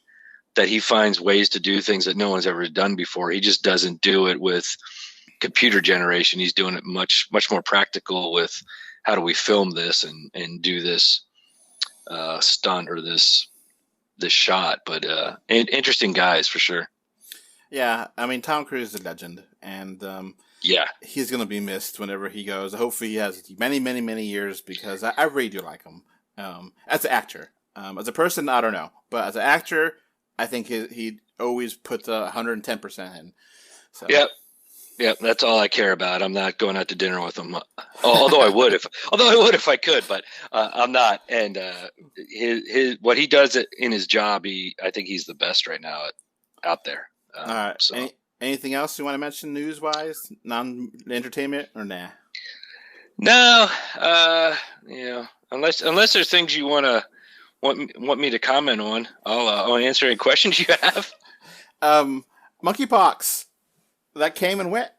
that he finds ways to do things that no one's ever done before. He just doesn't do it with computer generation. He's doing it much more practical with how do we film this and do this stunt or this shot. But interesting guys for sure. Yeah, Tom Cruise is a legend, and yeah, he's going to be missed whenever he goes. Hopefully he has many, many, many years, because I really do like him as an actor. As a person, I don't know. But as an actor, I think he always put 110% in. So. Yep, that's all I care about. I'm not going out to dinner with him. Although I would if I could, but I'm not. And his what he does in his job, I think he's the best right now out there. All right. So. Anything else you want to mention news-wise, non-entertainment, or nah? No, unless there's things you want me to comment on, I'll answer any questions you have. Monkeypox, that came and went.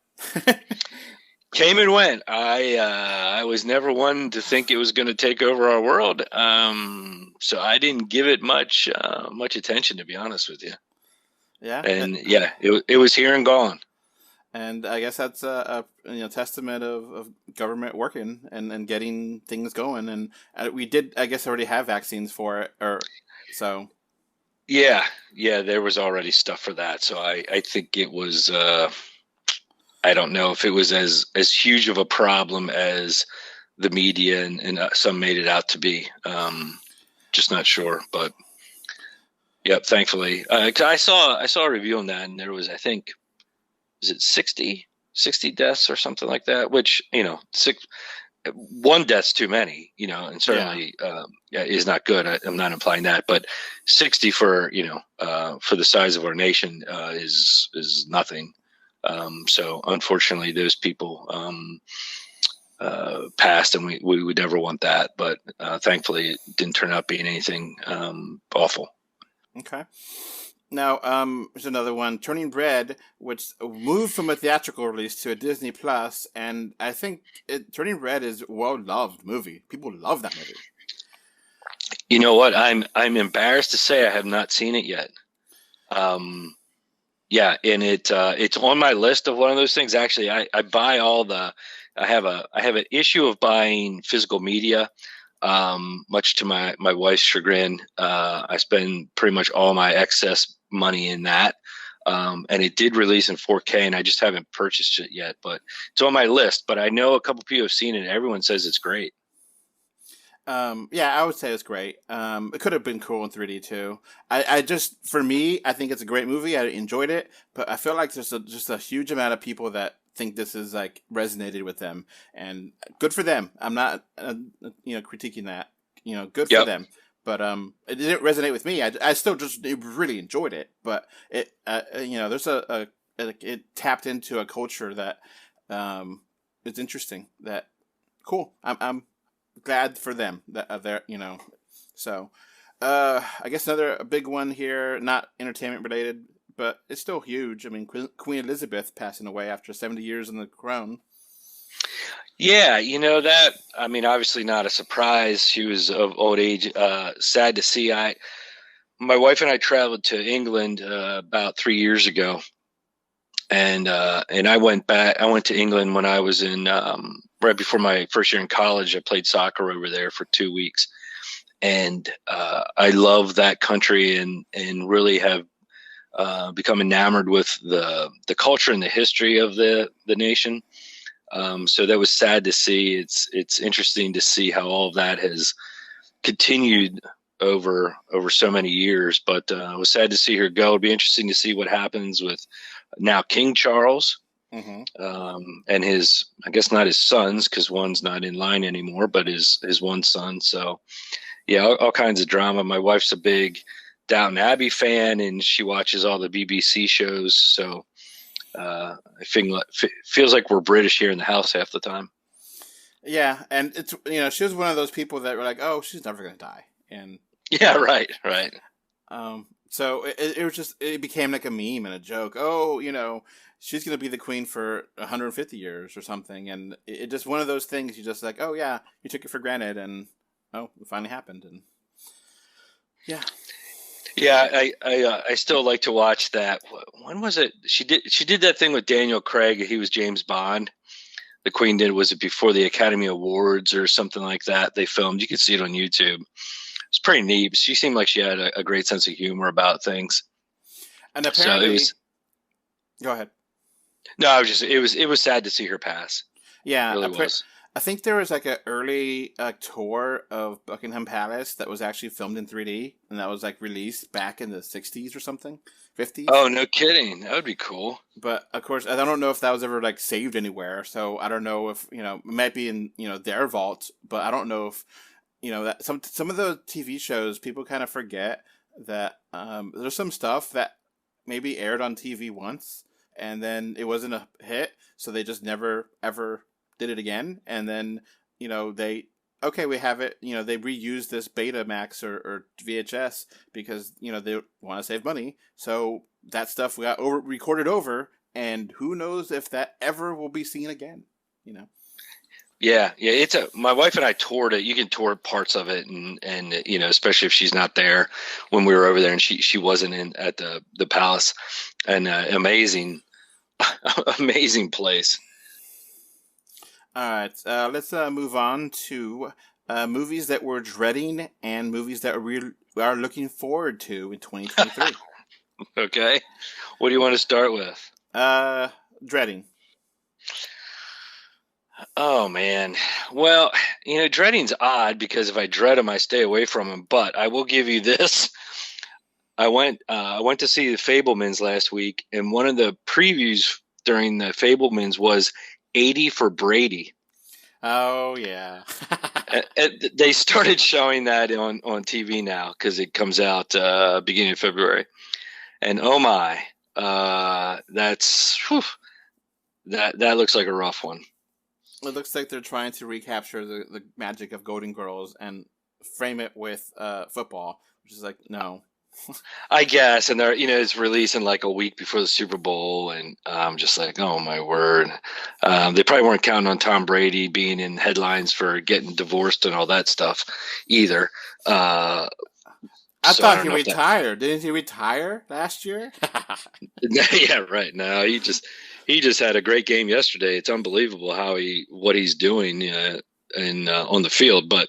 Came and went. I was never one to think it was going to take over our world. So I didn't give it much attention, to be honest with you. Yeah, And yeah, it was here and gone. and I guess that's a testament of government working and getting things going. And we did, I guess, already have vaccines for it, or so. Yeah, there was already stuff for that. So I think it was. I don't know if it was as huge of a problem as the media and some made it out to be. Just not sure, but yep. Thankfully, I saw a review on that, and there was, I think, is it 60 deaths or something like that? Which, one death's too many, and certainly is not good. I'm not implying that, but 60 for the size of our nation is nothing. So unfortunately, those people passed, and we would never want that. But thankfully, it didn't turn out being anything awful. Okay. Now, there's another one, Turning Red, which moved from a theatrical release to a Disney Plus, and I think Turning Red is a well-loved movie. People love that movie. You know what? I'm embarrassed to say I have not seen it yet. Yeah, and it's on my list of one of those things. Actually, I buy I have an issue of buying physical media. Much to my wife's chagrin, I spend pretty much all my excess money in that. And it did release in 4K, and I just haven't purchased it yet, but it's on my list. But I know a couple people have seen it, and everyone says it's great. Yeah, I would say it's great. It could have been cool in 3D too. I just, for me, I think it's a great movie. I enjoyed it, but I feel like there's just a huge amount of people that think this is like resonated with them, and good for them. I'm not, critiquing that. Good for them. But it didn't resonate with me. I still just really enjoyed it. But it, there's it tapped into a culture that is interesting. That cool. I'm glad for them that they're So I guess another big one here, not entertainment related, but it's still huge. I mean, Queen Elizabeth passing away after 70 years on the crown. Yeah, that, I mean, obviously not a surprise. She was of old age. Sad to see. My wife and I traveled to England about 3 years ago, and I went back. I went to England when I was in right before my first year in college. I played soccer over there for 2 weeks, and I love that country and really have become enamored with the culture and the history of the nation. So that was sad to see. It's interesting to see how all of that has continued over so many years, but it was sad to see her go. It'd be interesting to see what happens with now King Charles, and his, I guess not his sons, because one's not in line anymore, but his one son. So yeah, all kinds of drama. My wife's a big Downton Abbey fan, and she watches all the BBC shows. So I think feels like we're British here in the house half the time. Yeah, and it's she was one of those people that were like, oh, she's never gonna die, and yeah, right. So it was just, it became like a meme and a joke. Oh, she's gonna be the queen for 150 years or something, and it just one of those things. You just like, oh yeah, you took it for granted, and oh, it finally happened, and yeah. Yeah, I still like to watch that. When was it? She did that thing with Daniel Craig. He was James Bond. The Queen did. Was it before the Academy Awards or something like that? They filmed. You could see it on YouTube. It's pretty neat. She seemed like she had a great sense of humor about things. And apparently, go ahead. No, it was sad to see her pass. Yeah, it really was. I think there was like an early tour of Buckingham Palace that was actually filmed in 3D, and that was like released back in the 60s or something, 50s. Oh, no kidding. That would be cool. But of course, I don't know if that was ever like saved anywhere. So I don't know if, it might be in, their vault, but I don't know if, that some of the TV shows, people kind of forget that there's some stuff that maybe aired on TV once, and then it wasn't a hit, so they just never, ever did it again, and then we have it, they reuse this Betamax or VHS because they want to save money, so that stuff got recorded over, and who knows if that ever will be seen again. you know. Yeah. My wife and I toured it. You can tour parts of it, and especially if she's not there when we were over there, and she wasn't at the palace, and amazing place. All right, let's move on to movies that we're dreading and movies that we are looking forward to in 2023. Okay. What do you want to start with? Dreading. Oh man. Well, dreading's odd because if I dread them, I stay away from them. But I will give you this. I went to see the Fabelmans last week, and one of the previews during the Fabelmans was 80 for Brady. Oh yeah. They started showing that on TV now because it comes out beginning of February, and oh my, that looks like a rough one. It looks like they're trying to recapture the magic of Golden Girls and frame it with football, which is like, no. I guess, and they're it's releasing like a week before the Super Bowl, and I'm just like, oh my word. They probably weren't counting on Tom Brady being in headlines for getting divorced and all that stuff either. I thought he retired. Didn't he retire last year? Yeah, right. No, he just had a great game yesterday. It's unbelievable what he's doing on the field. But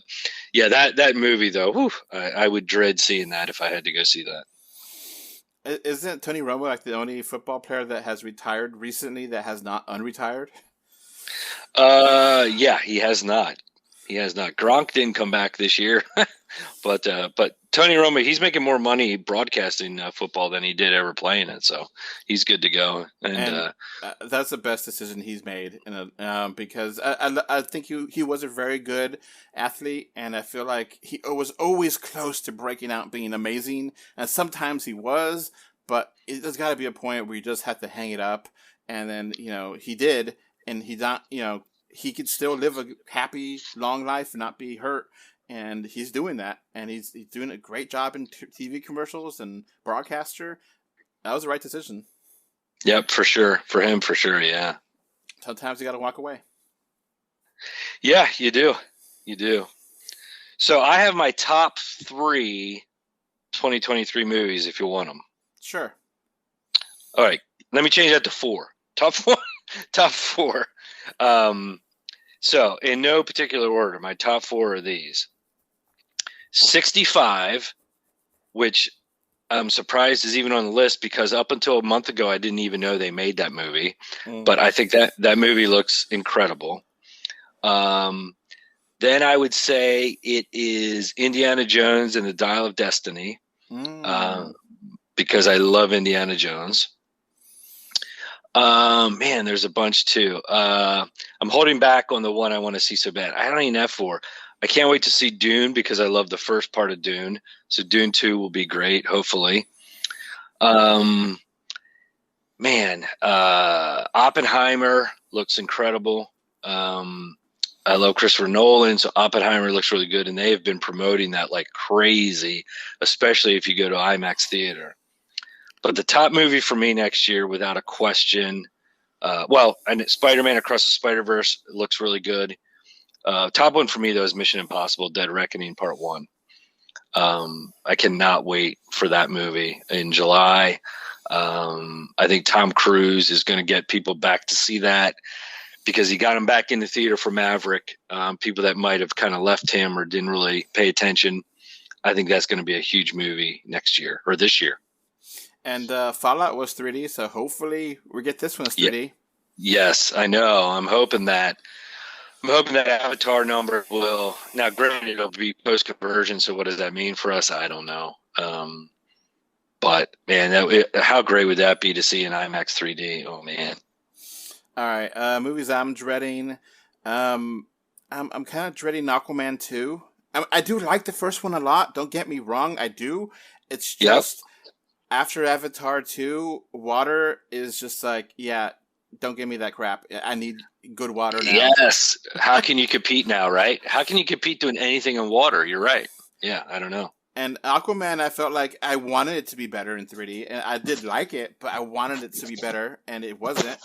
yeah, that movie though, I would dread seeing that if I had to go see that. Isn't Tony Romo like the only football player that has retired recently that has not unretired? Yeah, he has not. He has not. Gronk didn't come back this year, but Tony Romo, he's making more money broadcasting football than he did ever playing it, so he's good to go. And that's the best decision he's made, because I think he was a very good athlete, and I feel like he was always close to breaking out and being amazing, and sometimes he was, but there's got to be a point where you just have to hang it up, and then he did, and he not he could still live a happy, long life and not be hurt. And he's doing that. And he's doing a great job in TV commercials and broadcaster. That was the right decision. Yep, for sure. For him, for sure, yeah. Sometimes you got to walk away. Yeah, you do. You do. So I have my top 3 2023 movies if you want them. Sure. All right. Let me change that to 4. Top 4. Top 4. So, in no particular order, my top 4 are these. 65, which I'm surprised is even on the list because up until a month ago, I didn't even know they made that movie. But I think that movie looks incredible. Then I would say it is Indiana Jones and the Dial of Destiny because I love Indiana Jones. Man, there's a bunch too. I'm holding back on the one I want to see so bad. I don't even have 4. I can't wait to see Dune because I love the first part of Dune. So Dune 2 will be great, hopefully. Man, Oppenheimer looks incredible. I love Christopher Nolan, so Oppenheimer looks really good, and they have been promoting that like crazy, especially if you go to IMAX theater. But the top movie for me next year, without a question, and Spider-Man Across the Spider-Verse looks really good. Top one for me, though, is Mission Impossible: Dead Reckoning Part 1. I cannot wait for that movie in July. I think Tom Cruise is going to get people back to see that because he got him back in the theater for Maverick. People that might have kind of left him or didn't really pay attention. I think that's going to be a huge movie next year or this year. And Fallout was 3D, so hopefully we get this one as 3D. Yes, I know. I'm hoping that Avatar number will. Now, granted, it'll be post-conversion, so what does that mean for us? I don't know. But, man, how great would that be to see in IMAX 3D? Oh, man. All right, movies I'm dreading. I'm kind of dreading Aquaman 2. I do like the first one a lot. Don't get me wrong, I do. It's just... Yep. After Avatar 2, water is just like, yeah, don't give me that crap. I need good water now. Yes. How can you compete now, right? How can you compete doing anything in water? You're right. Yeah, I don't know. And Aquaman, I felt like I wanted it to be better in 3D. And I did like it, but I wanted it to be better, and it wasn't.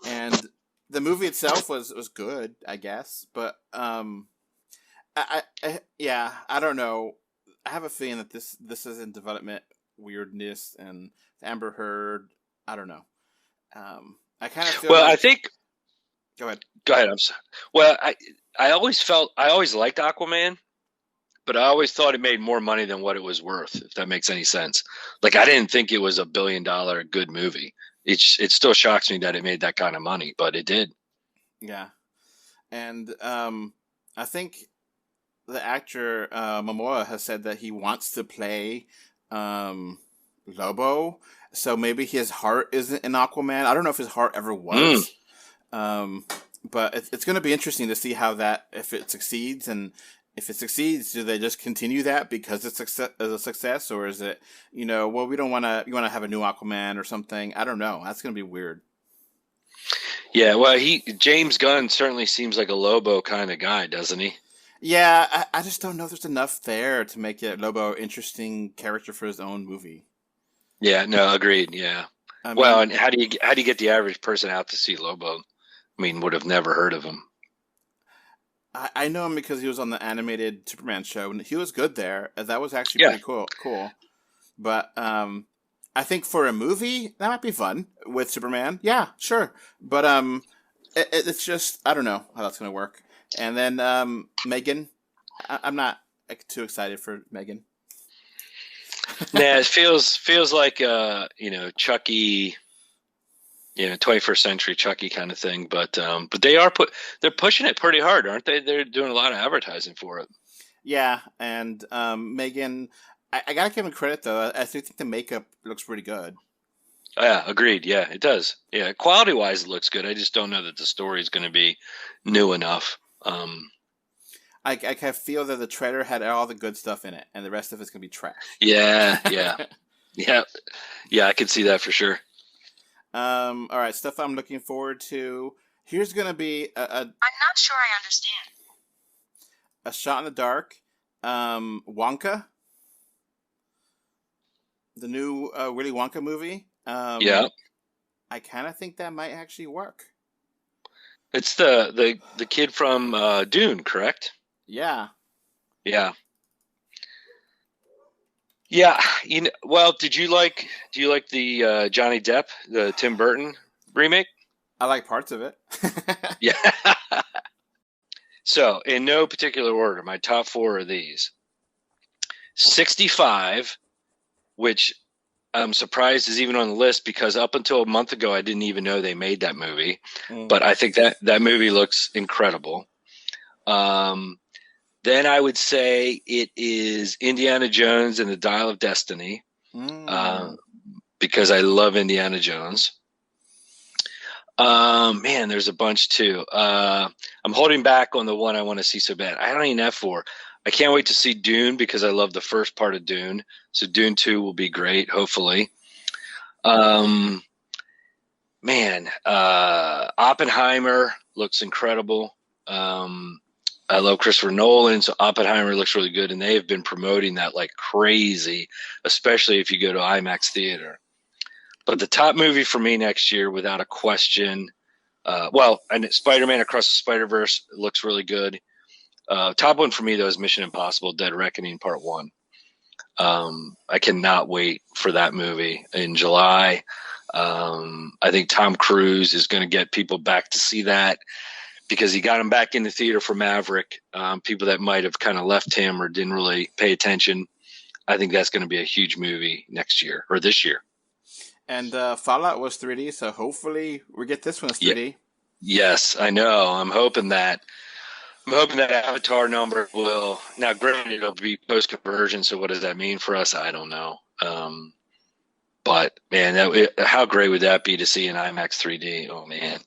And the movie itself was good, I guess, but yeah, I don't know. I have a feeling that this is in development weirdness and Amber Heard. I don't know. I kind of feel Well, like. I think. Go ahead. Go ahead. I'm sorry. Well, I always liked Aquaman, but I always thought it made more money than what it was worth. If that makes any sense. Like I didn't think it was $1 billion good movie. It still shocks me that it made that kind of money, but it did. Yeah, and I think the actor Momoa has said that he wants to play Lobo, so maybe his heart isn't in Aquaman. I don't know if his heart ever was, but it's going to be interesting to see how that, if it succeeds, and if it succeeds, do they just continue that because it's a success, or is it, well, we don't want to, you want to have a new Aquaman or something? I don't know. That's going to be weird. Yeah, well, James Gunn certainly seems like a Lobo kind of guy, doesn't he? Yeah, I just don't know if there's enough there to make it Lobo interesting character for his own movie. Yeah, no, agreed. Yeah. I mean, Well, and how do you get the average person out to see Lobo? I mean, would have never heard of him. I know him because he was on the animated Superman show, and he was good there. That was actually pretty cool. But I think for a movie, that might be fun with Superman. Yeah, sure. But it's just, I don't know how that's going to work. And then Megan, I'm not too excited for Megan. Nah, it feels like Chucky, 21st century Chucky kind of thing. But they're pushing it pretty hard, aren't they? They're doing a lot of advertising for it. Yeah, and Megan, I gotta give him credit though. I think the makeup looks pretty good. Yeah, agreed. Yeah, it does. Yeah, quality wise, it looks good. I just don't know that the story is going to be new enough. I can feel that the trailer had all the good stuff in it, and the rest of it's gonna be trash. Yeah. I could see that for sure. All right, stuff I'm looking forward to. Here's gonna be I'm not sure I understand. a shot in the dark. Wonka, the new Willy Wonka movie. Yeah, I kind of think that might actually work. it's the kid from Dune, correct? Yeah. Yeah. Yeah, well, do you like the Johnny Depp, the Tim Burton remake? I like parts of it. Yeah. So, in no particular order, my top 4 are these. 65, which I'm surprised is even on the list because up until a month ago, I didn't even know they made that movie. But I think that movie looks incredible. Then I would say it is Indiana Jones and the Dial of Destiny, because I love Indiana Jones. Man, there's a bunch too. I'm holding back on the one I want to see so bad. I don't even have 4. I can't wait to see Dune because I love the first part of Dune. So Dune 2 will be great, hopefully. Oppenheimer looks incredible. I love Christopher Nolan, so Oppenheimer looks really good, and they have been promoting that like crazy, especially if you go to IMAX theater. But the top movie for me next year, without a question, and Spider-Man Across the Spider-Verse looks really good. Top one for me, though, is Mission Impossible: Dead Reckoning Part 1. I cannot wait for that movie in July. I think Tom Cruise is going to get people back to see that, because he got him back in the theater for Maverick. People that might have kind of left him or didn't really pay attention. I think that's going to be a huge movie next year or this year. And Fallout was 3D, so hopefully we get this one as 3D. Yes, I know. I'm hoping that Avatar number will. Now, granted, it'll be post-conversion, so what does that mean for us? I don't know. But, man, how great would that be to see in IMAX 3D? Oh, man.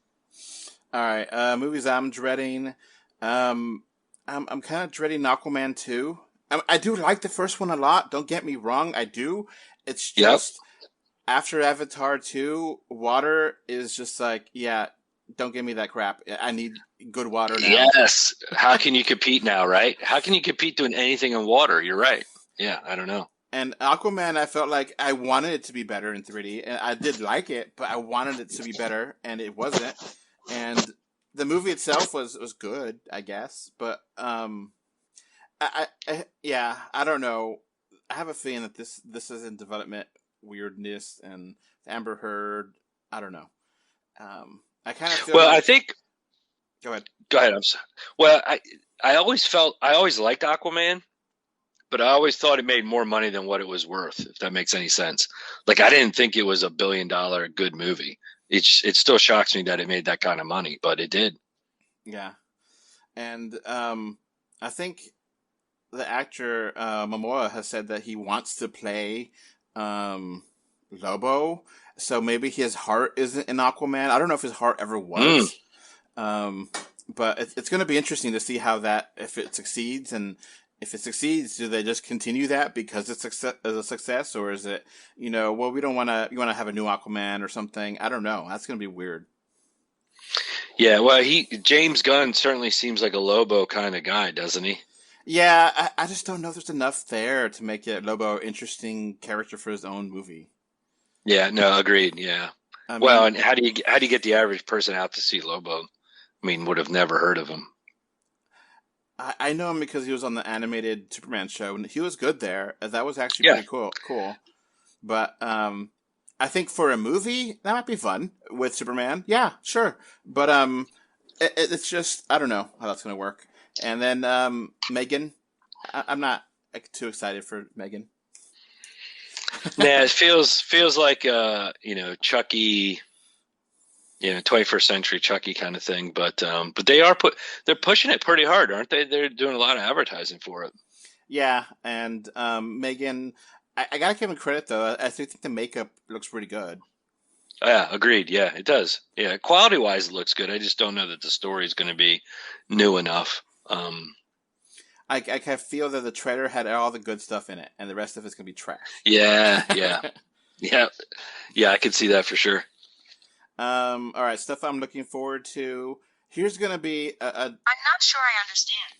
All right, movies I'm dreading. I'm kind of dreading Aquaman 2. I do like the first one a lot. Don't get me wrong, I do. It's just after Avatar 2, water is just like, yeah, don't give me that crap. I need good water now. Yes. How can you compete now, right? How can you compete doing anything in water? You're right. Yeah, I don't know. And Aquaman, I felt like I wanted it to be better in 3D, and I did like it, but I wanted it to be better, and it wasn't. And the movie itself was good, I guess, but yeah, I don't know. I have a feeling that this is in development weirdness and Amber Heard. I don't know. I kind of feel Well, like. I think. Go ahead. Go ahead. I'm sorry. Well, I always liked Aquaman, but I always thought it made more money than what it was worth. If that makes any sense. Like I didn't think it was $1 billion good movie. It still shocks me that it made that kind of money, but it did. Yeah, and I think the actor Momoa has said that he wants to play Lobo, so maybe his heart isn't in Aquaman. I don't know if his heart ever was, but it's going to be interesting to see how that if it succeeds, and if it succeeds, do they just continue that because it's a success, or is it well we don't want to you want to have a new Aquaman or something? I don't know. That's going to be weird. Yeah, well, James Gunn certainly seems like a Lobo kind of guy, doesn't he? Yeah, I just don't know if there's enough there to make it Lobo interesting character for his own movie. Yeah, no, agreed. Yeah. Well, and how do you get the average person out to see Lobo? I mean, would have never heard of him. I know him because he was on the animated Superman show, and he was good there. That was actually pretty cool. But I think for a movie that might be fun with Superman. Yeah, sure. But it's just I don't know how that's gonna work. And then Megan, I'm not too excited for Megan. Nah, it feels like Chucky, 21st century Chucky kind of thing. But they're pushing it pretty hard, aren't they? They're doing a lot of advertising for it. Yeah, and Megan, I gotta give him credit though. I think the makeup looks pretty good. Yeah, agreed. Yeah, it does. Yeah, quality wise, it looks good. I just don't know that the story is going to be new enough. I can feel that the trailer had all the good stuff in it, and the rest of it's gonna be trash. Yeah. I could see that for sure. All right, stuff I'm looking forward to. Here's gonna be I'm not sure I understand.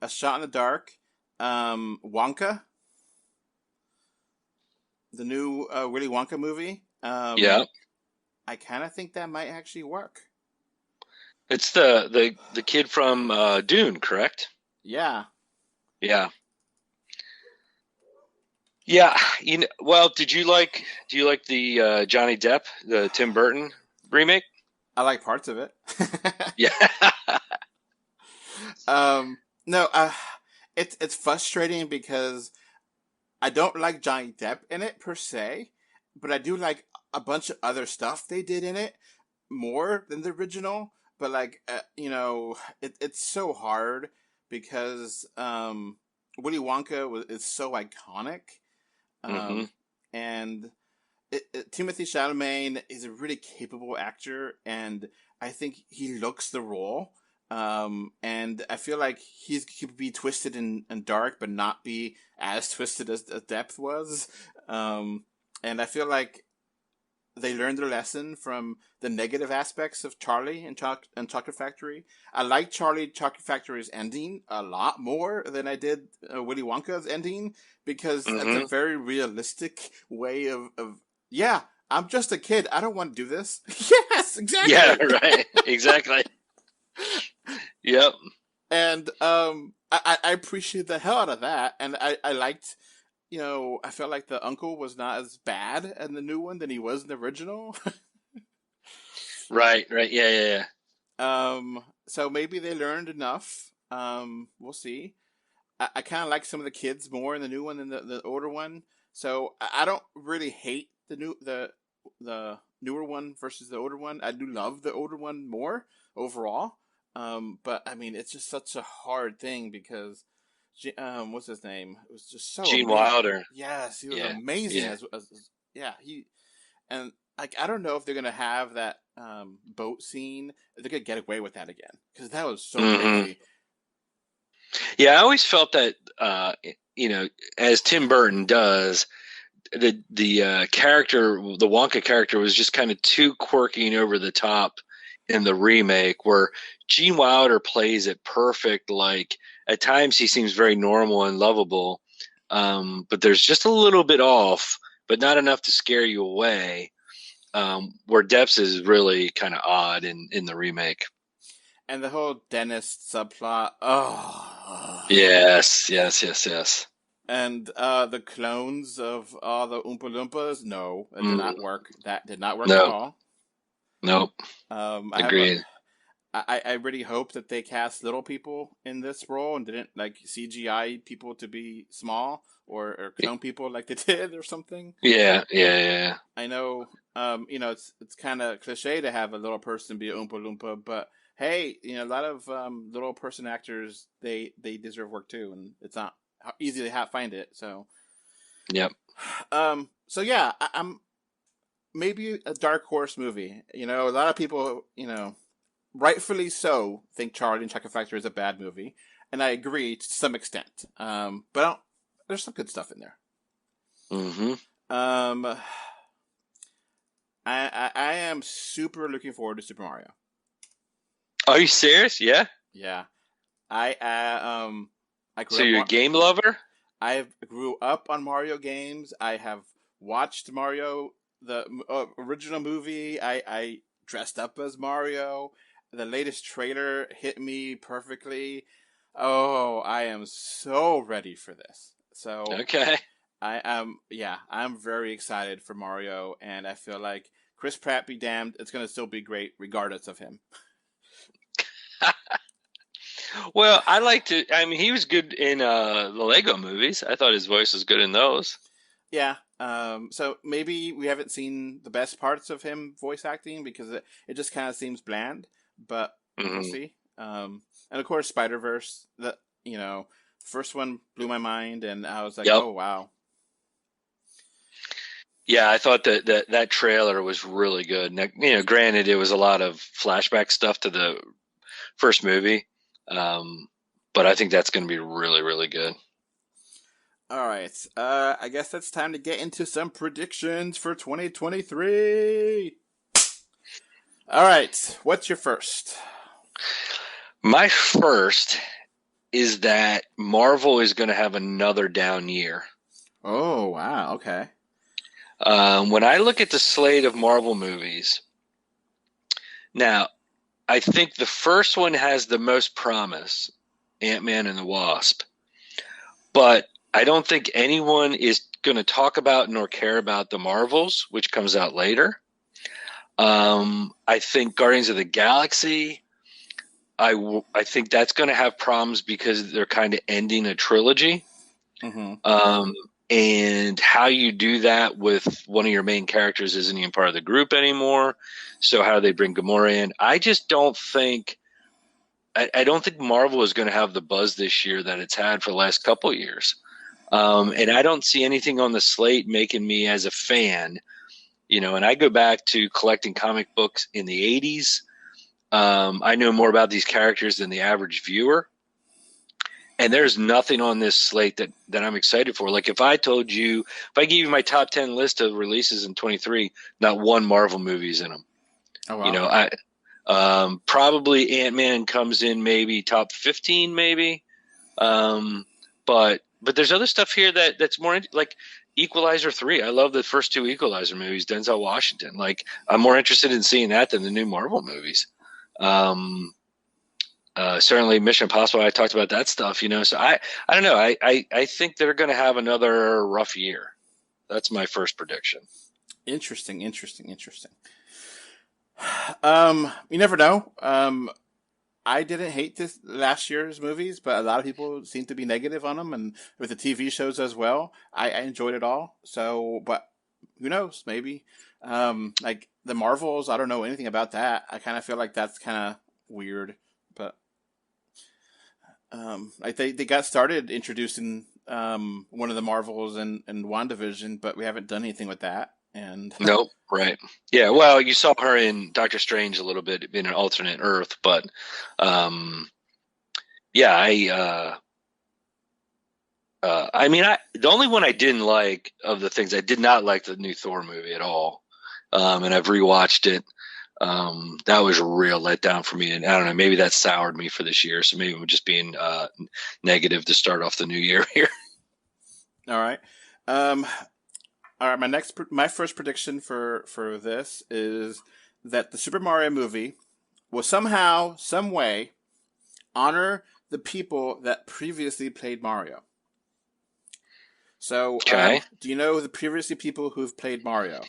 a shot in the dark. Wonka, the new Willy Wonka movie. Yeah, I kind of think that might actually work. it's the kid from Dune, correct? Yeah. Yeah. Yeah. Well, do you like the Johnny Depp, the Tim Burton remake? I like parts of it. Yeah. No, it's frustrating because I don't like Johnny Depp in it per se, but I do like a bunch of other stuff they did in it more than the original. But it's so hard because Willy Wonka is so iconic, and Timothée Chalamet is a really capable actor, and I think he looks the role. And I feel like he could be twisted and dark, but not be as twisted as Depth was. And I feel like they learned their lesson from the negative aspects of Charlie and Chocolate Factory. I like Charlie Chocolate Factory's ending a lot more than I did Willy Wonka's ending, because that's a very realistic way of yeah, I'm just a kid. I don't want to do this. Yes, exactly. Yeah, right. Exactly. Yep. And I appreciate the hell out of that. And I liked, I felt like the uncle was not as bad in the new one than he was in the original. Right. Yeah. So maybe they learned enough. We'll see. I kind of like some of the kids more in the new one than the older one. So I don't really hate the newer one versus the older one. I do love the older one more overall. But I mean, it's just such a hard thing because, what's his name? It was just so Gene amazing. Wilder. Yes, he was amazing. Yeah. And I don't know if they're gonna have that boat scene. They're gonna get away with that again because that was so crazy. Yeah, I always felt that as Tim Burton does, the character, the Wonka character, was just kind of too quirky and over the top in the remake, where Gene Wilder plays it perfect. Like at times he seems very normal and lovable, but there's just a little bit off, but not enough to scare you away. where Depps is really kind of odd in the remake. And the whole dentist subplot. Oh. Yes. And the clones of all the Oompa Loompas. No, that did not work. That did not work at all. Nope. Agreed. I really hope that they cast little people in this role and didn't like CGI people to be small or clone people like they did or something. Yeah. I know, it's kind of cliche to have a little person be an Oompa Loompa, but hey, a lot of little person actors, they deserve work too, and it's not easy to find it. So, yep. So yeah, I'm maybe a dark horse movie. A lot of people, rightfully so, think Charlie and Chocolate Factory is a bad movie, and I agree to some extent. But there's some good stuff in there. Mm-hmm. I am super looking forward to Super Mario. Are you serious? Yeah. Yeah. I grew So up you're a game lover? I grew up on Mario games. I have watched Mario, the original movie. I dressed up as Mario. The latest trailer hit me perfectly. Oh, I am so ready for this. So okay. I'm very excited for Mario, and I feel like Chris Pratt be damned, it's going to still be great regardless of him. Well, he was good in the Lego movies. I thought his voice was good in those. Yeah. So maybe we haven't seen the best parts of him voice acting because it just kind of seems bland, but we'll see. And of course, Spider-Verse, first one blew my mind, and I was like, oh, wow. Yeah, I thought that trailer was really good. Now, granted, it was a lot of flashback stuff to the first movie. But I think that's going to be really, really good. All right. I guess it's time to get into some predictions for 2023. All right. What's your first? My first is that Marvel is going to have another down year. Oh, wow. Okay. When I look at the slate of Marvel movies, now, I think the first one has the most promise, Ant-Man and the Wasp. But I don't think anyone is going to talk about nor care about the Marvels, which comes out later. I think Guardians of the Galaxy, I think that's going to have problems because they're kind of ending a trilogy. Mm-hmm. And how you do that with one of your main characters isn't even part of the group anymore. So how do they bring Gamora in? I just don't think I don't think Marvel is going to have the buzz this year that it's had for the last couple of years. And I don't see anything on the slate making me as a fan, and I go back to collecting comic books in the 80s. I know more about these characters than the average viewer. And there's nothing on this slate that I'm excited for. Like if I gave you my top 10 list of releases in 23, not one Marvel movie's in them. Oh, wow. Probably Ant-Man comes in maybe top 15, maybe. But there's other stuff here that's more like Equalizer 3. I love the first two Equalizer movies, Denzel Washington. Like I'm more interested in seeing that than the new Marvel movies. Certainly Mission Impossible. I talked about that stuff, so I don't know. I think they're going to have another rough year. That's my first prediction. Interesting. You never know. I didn't hate this last year's movies, but a lot of people seem to be negative on them, and with the TV shows as well. I enjoyed it all. So, but who knows? Maybe, like the Marvels. I don't know anything about that. I kind of feel like that's kind of weird, but like they got started introducing one of the Marvels and WandaVision, but we haven't done anything with that. And nope, right. Yeah, well, you saw her in Doctor Strange a little bit in an alternate Earth, but yeah, the only one I didn't like of the things, I did not like the new Thor movie at all. And I've rewatched it. That was a real letdown for me, and I don't know, maybe that soured me for this year. So maybe I'm just being negative to start off the new year here. All right. All right, my first prediction for this is that the Super Mario movie will somehow, some way, honor the people that previously played Mario. So, Okay. do you know the previously people who've played Mario?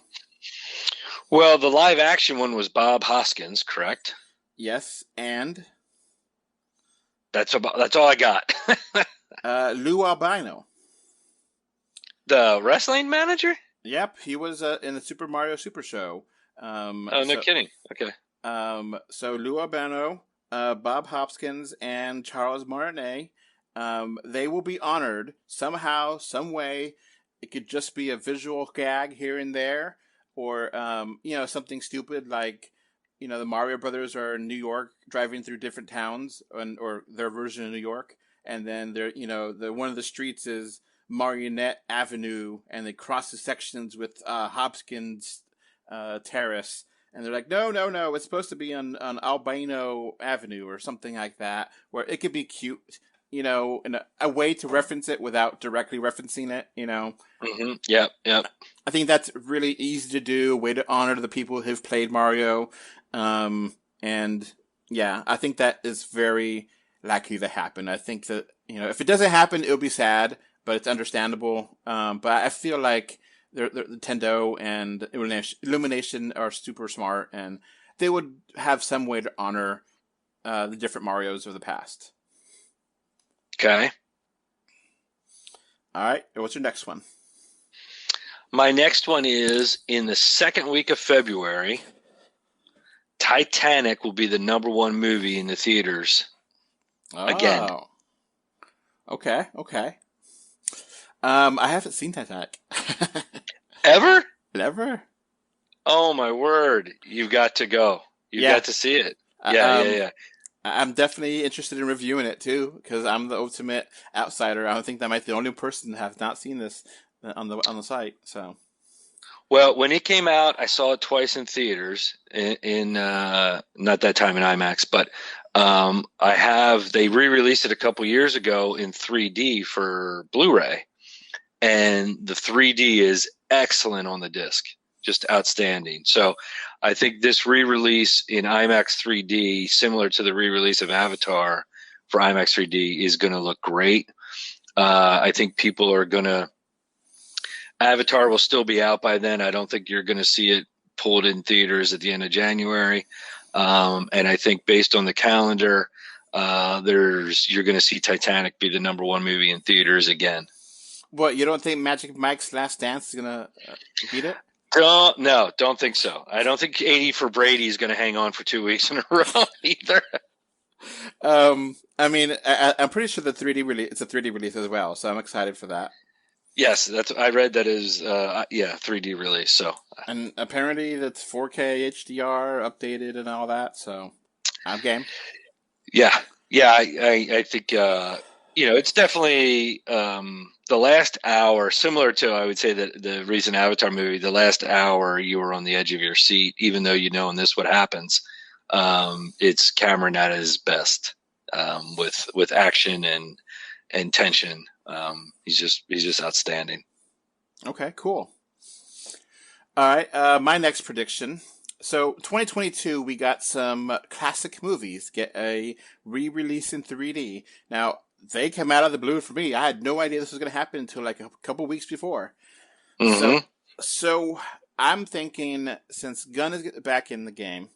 Well, the live action one was Bob Hoskins, correct? Yes, and That's all I got. Lou Albino. The wrestling manager? Yep, he was in the Super Mario Super Show. No kidding. Okay. So Lou Albano, Bob Hopkins, and Charles Martinet, they will be honored somehow, some way. It could just be a visual gag here and there, or something stupid like, the Mario Brothers are in New York driving through different towns, or their version of New York, and then the one of the streets is Marionette Avenue, and they cross the sections with Hopkins Terrace. And they're like, no, it's supposed to be on Albino Avenue or something like that, where it could be cute, and a way to reference it without directly referencing it, Mm-hmm. Yep. I think that's really easy to do, a way to honor the people who've played Mario. And yeah, I think that is very likely to happen. I think that, if it doesn't happen, it'll be sad, but it's understandable. But I feel like Nintendo and Illumination are super smart, and they would have some way to honor the different Marios of the past. Okay. All right. What's your next one? My next one is in the second week of February. Titanic will be the #1 movie in the theaters again. Okay. I haven't seen Titanic. Ever? Never. Oh my word! You've got to go. You've got to see it. Yeah. I'm definitely interested in reviewing it too, because I'm the ultimate outsider. I don't think that might be the only person that have not seen this on the site. So, well, when it came out, I saw it twice in theaters. In not that time in IMAX, but they re-released it a couple years ago in 3D for Blu-ray, and the 3D is excellent on the disc. Just outstanding. So I think this re-release in IMAX 3D, similar to the re-release of Avatar for IMAX 3D, is going to look great. I think people are going to – Avatar will still be out by then. I don't think you're going to see it pulled in theaters at the end of January. And I think based on the calendar, you're going to see Titanic be the #1 movie in theaters again. What, you don't think Magic Mike's Last Dance is going to beat it? Don't think so. I don't think 80 for Brady is going to hang on for 2 weeks in a row either. I mean, I'm pretty sure it's a 3D release as well, so I'm excited for that. Yes, I read that is 3D release. So, and apparently that's 4K HDR updated and all that. So, I'm game. Yeah. I think it's definitely the last hour, similar to, I would say, the recent Avatar movie. The last hour, you were on the edge of your seat, even though you know in this what happens. It's Cameron at his best with action and tension. He's just outstanding. Okay, cool. All right, my next prediction. So 2022, we got some classic movies get a re-release in 3D. Now, they came out of the blue for me. I had no idea this was going to happen until like a couple weeks before. Mm-hmm. So I'm thinking, since Gunn is back in the game,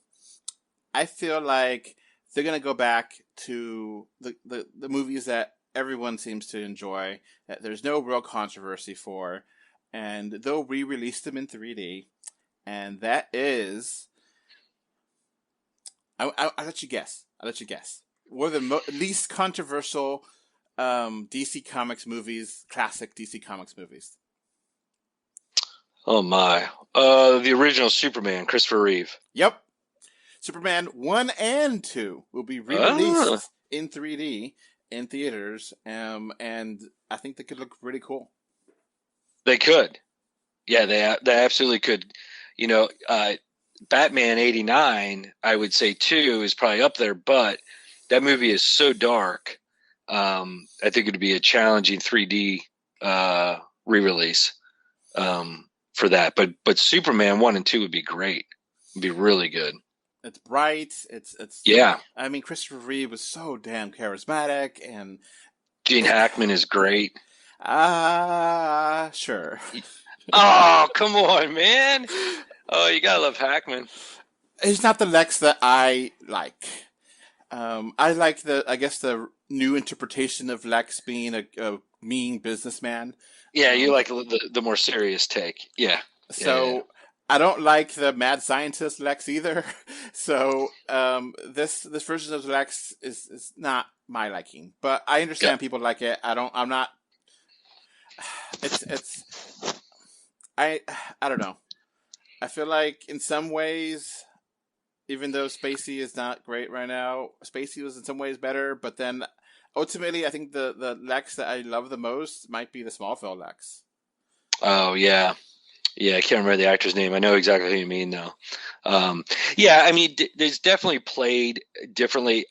I feel like they're going to go back to the movies that everyone seems to enjoy, that there's no real controversy for, and they'll re-release them in 3D. And that is, I'll let you guess. What are the least controversial DC Comics movies, classic DC Comics movies? Oh my! The original Superman, Christopher Reeve. Yep. Superman 1 and 2 will be re-released in 3D in theaters, and I think they could look really cool. They could. Yeah, they absolutely could. Batman '89, I would say 2 is probably up there, but that movie is so dark. I think it'd be a challenging 3D re-release. for that. But Superman 1 and 2 would be great. It'd be really good. It's bright. It's Yeah. I mean, Christopher Reeve was so damn charismatic, and Gene Hackman is great. Sure. Oh, come on, man. Oh, you gotta love Hackman. He's not the Lex that I like. I like the new interpretation of Lex being a mean businessman. Yeah, you like the more serious take. Yeah. So Yeah. I don't like the mad scientist Lex either. So this version of Lex is not my liking, but I understand people like it. I'm not. I don't know. I feel like in some ways, even though Spacey is not great right now, Spacey was in some ways better. But then ultimately, I think the Lex that I love the most might be the Smallville Lex. Oh, yeah. Yeah, I can't remember the actor's name. I know exactly who you mean, though. Yeah, I mean, there's definitely played differently.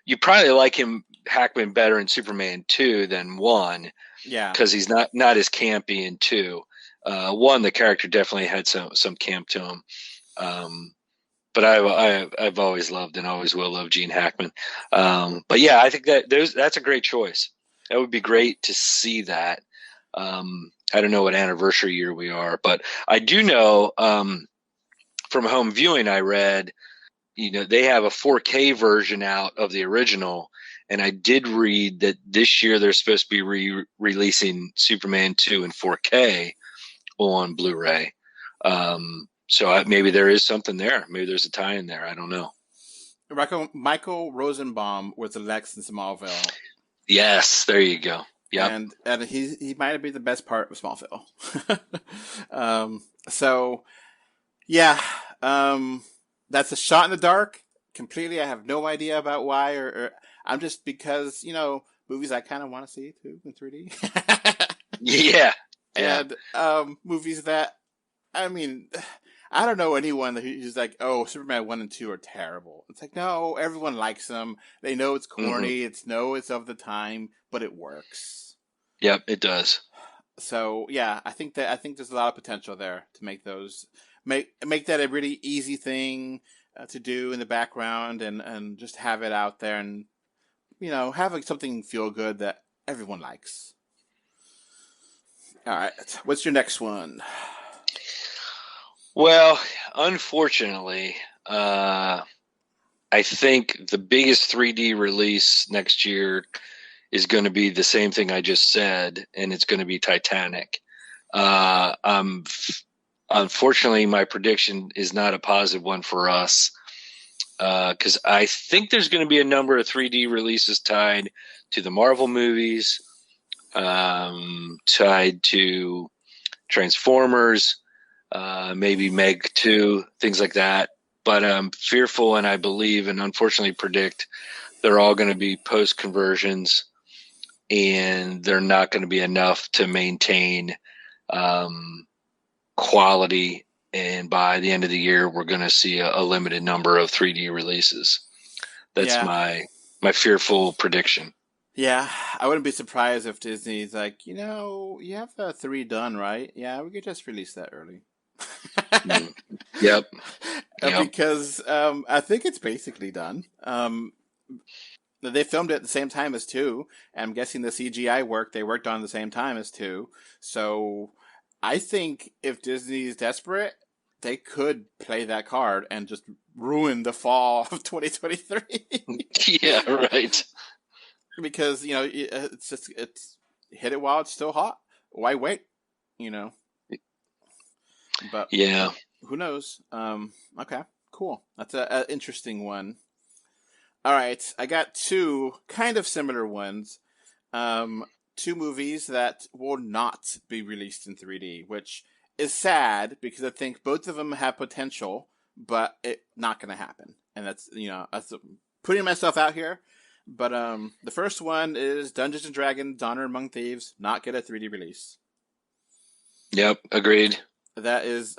You probably like Hackman better in Superman 2 than 1. Yeah. Because he's not as campy in 2. 1, the character definitely had some camp to him. But I've always loved and always will love Gene Hackman. But yeah, I think that's a great choice. That would be great to see that. I don't know what anniversary year we are, but I do know from home viewing I read, they have a 4K version out of the original, and I did read that this year they're supposed to be releasing Superman 2 in 4K on Blu-ray. So maybe there is something there. Maybe there's a tie in there. I don't know. Michael Rosenbaum was the Lex in Smallville. Yes, there you go. Yeah, and he might be the best part of Smallville. So yeah, that's a shot in the dark. Completely, I have no idea about why, or I'm just because movies I kind of want to see too in 3D. Yeah. And movies that, I mean, I don't know anyone who's like, oh, Superman 1 and 2 are terrible. It's like, no, everyone likes them. They know it's corny. Mm-hmm. It's of the time, but it works. Yep, it does. So yeah, I think there's a lot of potential there to make those make that a really easy thing to do in the background and just have it out there and have something feel good that everyone likes. All right, what's your next one? Well, unfortunately, I think the biggest 3D release next year is going to be the same thing I just said, and it's going to be Titanic. Unfortunately, my prediction is not a positive one for us because I think there's going to be a number of 3D releases tied to the Marvel movies, tied to Transformers, maybe Meg 2, things like that. But I'm fearful, and I believe and unfortunately predict they're all going to be post-conversions, and they're not going to be enough to maintain quality. And by the end of the year, we're going to see a limited number of 3D releases. That's my fearful prediction. Yeah, I wouldn't be surprised if Disney's like, you have 3 done, right? Yeah, we could just release that early. Yep. Because I think it's basically done. They filmed it at the same time as 2. And I'm guessing the CGI work they worked on at the same time as 2. So I think if Disney's desperate, they could play that card and just ruin the fall of 2023. Yeah, right. Because, it's hit it while it's still hot. Why wait? But yeah, who knows? Okay, cool. That's an interesting one. All right, I got 2 kind of similar ones. 2 movies that will not be released in 3D, which is sad because I think both of them have potential, but it's not going to happen. And that's putting myself out here. But the first one is Dungeons and Dragons: Honor Among Thieves, not get a 3D release. Yep, agreed. That is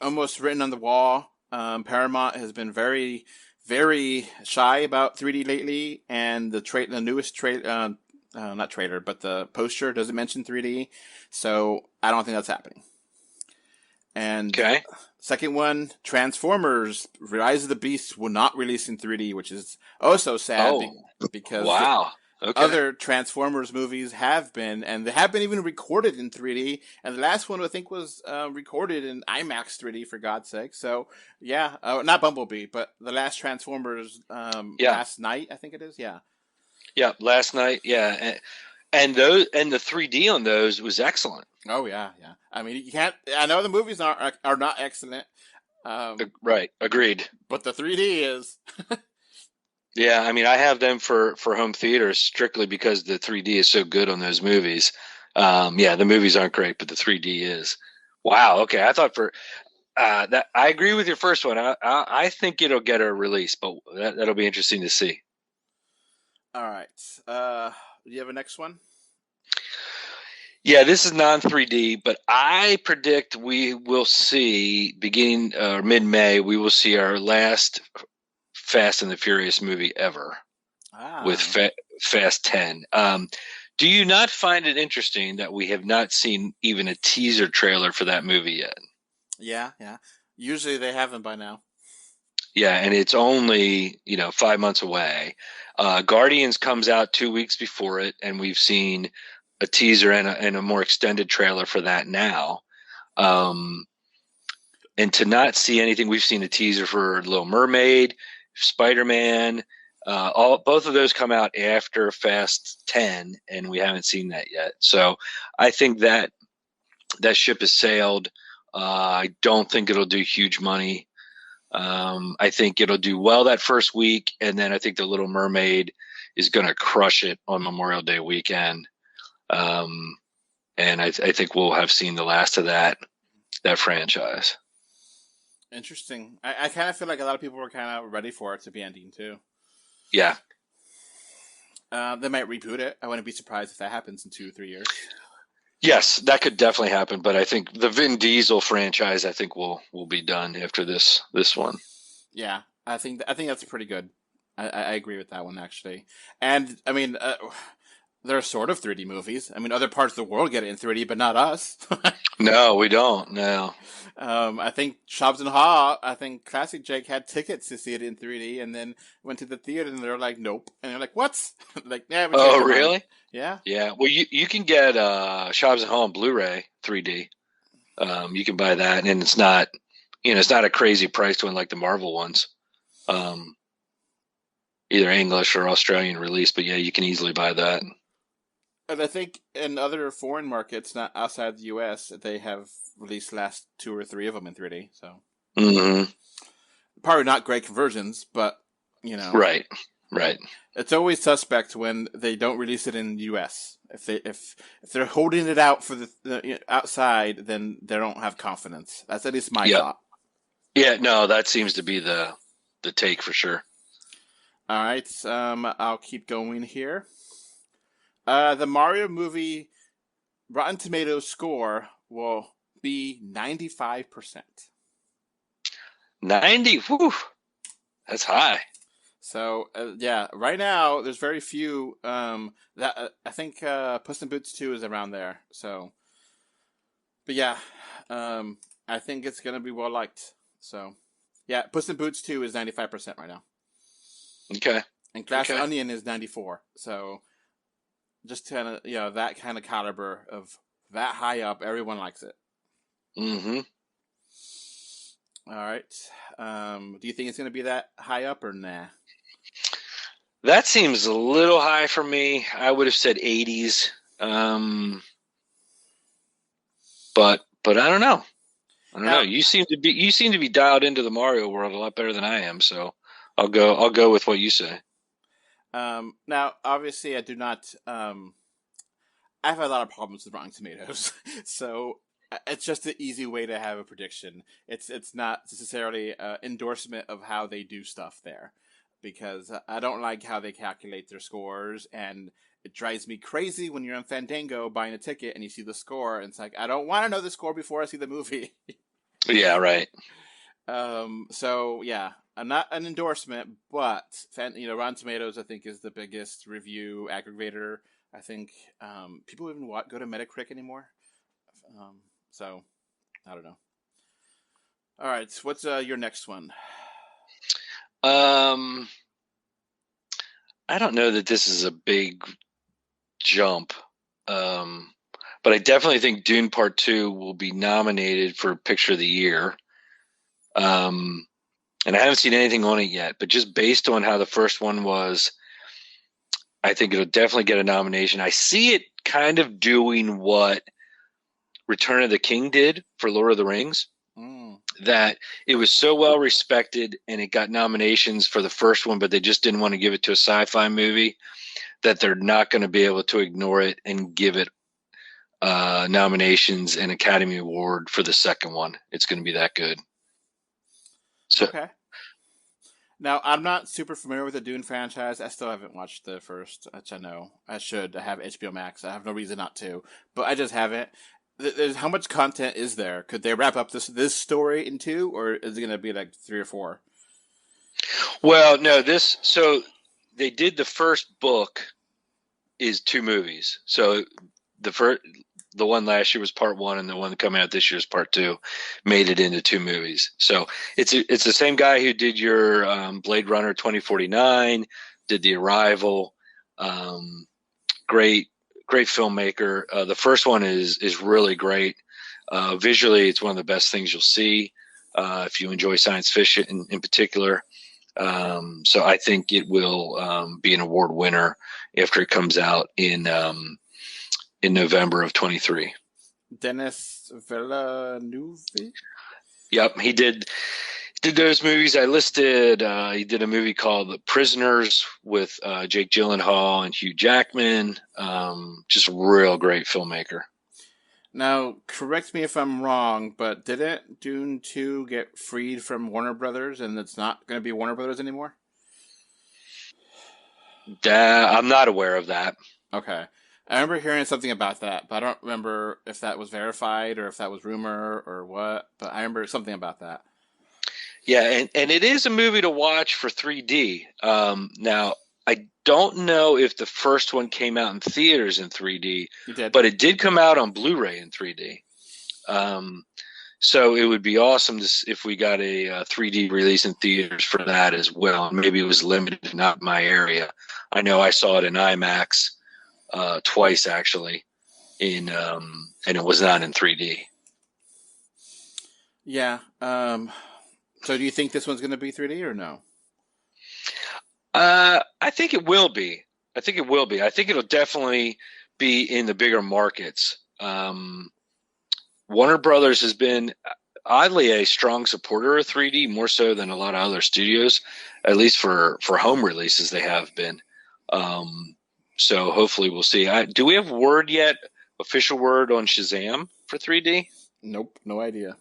almost written on the wall. Paramount has been very, very shy about 3D lately, and the newest not trailer, but the poster doesn't mention 3D, so I don't think that's happening. And Okay. second one, Transformers: Rise of the Beast will not release in 3D, which is also sad Oh, because wow. Okay. other Transformers movies have been, and they have been even recorded in 3D. And the last one I think was recorded in IMAX 3D, for God's sake. So yeah, not Bumblebee, but the last Transformers last night, I think it is. Yeah. Yeah, last night. Yeah, and the 3D on those was excellent. Oh yeah, yeah. I mean, you can't. I know the movies are not excellent, Right. Agreed. but the 3D is. Yeah, I mean, I have them for home theaters strictly because the 3D is so good on those movies. Yeah, the movies aren't great, but the 3D is. Wow. Okay, I thought that I agree with your first one. I think it'll get a release, but that'll be interesting to see. All right. Do you have a next one? Yeah, this is non 3D, but I predict we will see beginning mid-May. We will see our last Fast and the Furious movie ever with Fast 10. Do you not find it interesting that we have not seen even a teaser trailer for that movie yet? Yeah, yeah. Usually they have them by now. Yeah, and it's only 5 months away. Guardians comes out 2 weeks before it, and we've seen a teaser and a more extended trailer for that now. And to not see anything, we've seen a teaser for Little Mermaid, Spider-Man. Both of those come out after Fast 10, and we haven't seen that yet. So I think that ship has sailed. I don't think it'll do huge money. I think it'll do well that first week, and then I think The Little Mermaid is going to crush it on Memorial Day weekend. And I think we'll have seen the last of that franchise. Interesting. I kind of feel like a lot of people were kind of ready for it to be ending too. Yeah. They might reboot it. I wouldn't be surprised if that happens in 2-3 years. Yes, that could definitely happen. But I think the Vin Diesel franchise, I think will be done after this one. Yeah, I think that's pretty good. I agree with that one actually. And I mean, they're sort of 3D movies. I mean, other parts of the world get it in 3D, but not us. No, we don't. No. I think Shobbs and Haw, I think Classic Jake had tickets to see it in 3D, and then went to the theater, and they're like, "Nope," and they're like, "What?" Like, yeah. Oh, really? Yeah. Yeah. Well, you can get Shobbs and Haw on Blu-ray 3D. You can buy that, and it's not a crazy price to like the Marvel ones, either English or Australian release. But yeah, you can easily buy that. And I think in other foreign markets, not outside the U.S., they have released last 2 or 3 of them in 3D. So probably not great conversions, but Right. It's always suspect when they don't release it in the U.S. If they're holding it out for the outside, then they don't have confidence. That's at least my thought. Yeah. No, that seems to be the take for sure. All right. I'll keep going here. The Mario movie Rotten Tomatoes score will be 95%. 90? Whew. That's high. So, yeah, right now there's very few that I think Puss in Boots 2 is around there. So, but yeah, I think it's going to be well liked. So, yeah, Puss in Boots 2 is 95% right now. Okay. And Glass Onion is 94. So, just kind of, that kind of caliber of that high up, everyone likes it. Mm-hmm. All right. Do you think it's going to be that high up or nah? That seems a little high for me. I would have said 80s. But I don't know. Know. You seem to be dialed into the Mario world a lot better than I am. So I'll go with what you say. Now, obviously, I do not. I have a lot of problems with Rotten Tomatoes, so it's just an easy way to have a prediction. It's not necessarily an endorsement of how they do stuff there, because I don't like how they calculate their scores, and it drives me crazy when you're on Fandango buying a ticket and you see the score, and it's like, I don't want to know the score before I see the movie. Yeah, right. So yeah, I'm not an endorsement, but Rotten Tomatoes I think is the biggest review aggregator. I think people even go to Metacritic anymore. So I don't know. All right, so what's your next one? I don't know that this is a big jump, but I definitely think Dune Part 2 will be nominated for Picture of the Year. And I haven't seen anything on it yet, but just based on how the first one was, I think it'll definitely get a nomination. I see it kind of doing what Return of the King did for Lord of the Rings, that it was so well respected and it got nominations for the first one, but they just didn't want to give it to a sci-fi movie, that they're not going to be able to ignore it and give it nominations and Academy Award for the second one. It's going to be that good. So, Okay. Now, I'm not super familiar with the Dune franchise. I still haven't watched the first, which I know I should. I have HBO Max. I have no reason not to, but I just haven't. How much content is there? Could they wrap up this story in 2, or is it going to be like 3 or 4? well, no, so they did the first book is 2 movies. So the one last year was part 1, and the one coming out this year is part 2. Made it into 2 movies. So it's the same guy who did your Blade Runner 2049, did The Arrival. Great filmmaker. The first one is really great. Visually, it's one of the best things you'll see if you enjoy science fiction in particular. So I think it will be an award winner after it comes out in November of 23. Denis Villeneuve? Yep, he did those movies I listed. He did a movie called The Prisoners with Jake Gyllenhaal and Hugh Jackman. Just a real great filmmaker. Now, correct me if I'm wrong, but didn't Dune 2 get freed from Warner Brothers, and it's not going to be Warner Brothers anymore? I'm not aware of that. Okay. I remember hearing something about that, but I don't remember if that was verified or if that was rumor or what, but I remember something about that. Yeah, and it is a movie to watch for 3D. Now, I don't know if the first one came out in theaters in 3D, but it did come out on Blu-ray in 3D. So it would be awesome if we got a 3D release in theaters for that as well. Maybe it was limited, not in my area. I know I saw it in IMAX twice actually, and it was not in 3D. Yeah. So do you think this one's going to be 3D or no? I think it will be. I think it'll definitely be in the bigger markets. Warner Brothers has been oddly a strong supporter of 3D, more so than a lot of other studios, at least for home releases they have been. So hopefully we'll see. Do we have word yet, official word on Shazam for 3D? Nope, no idea.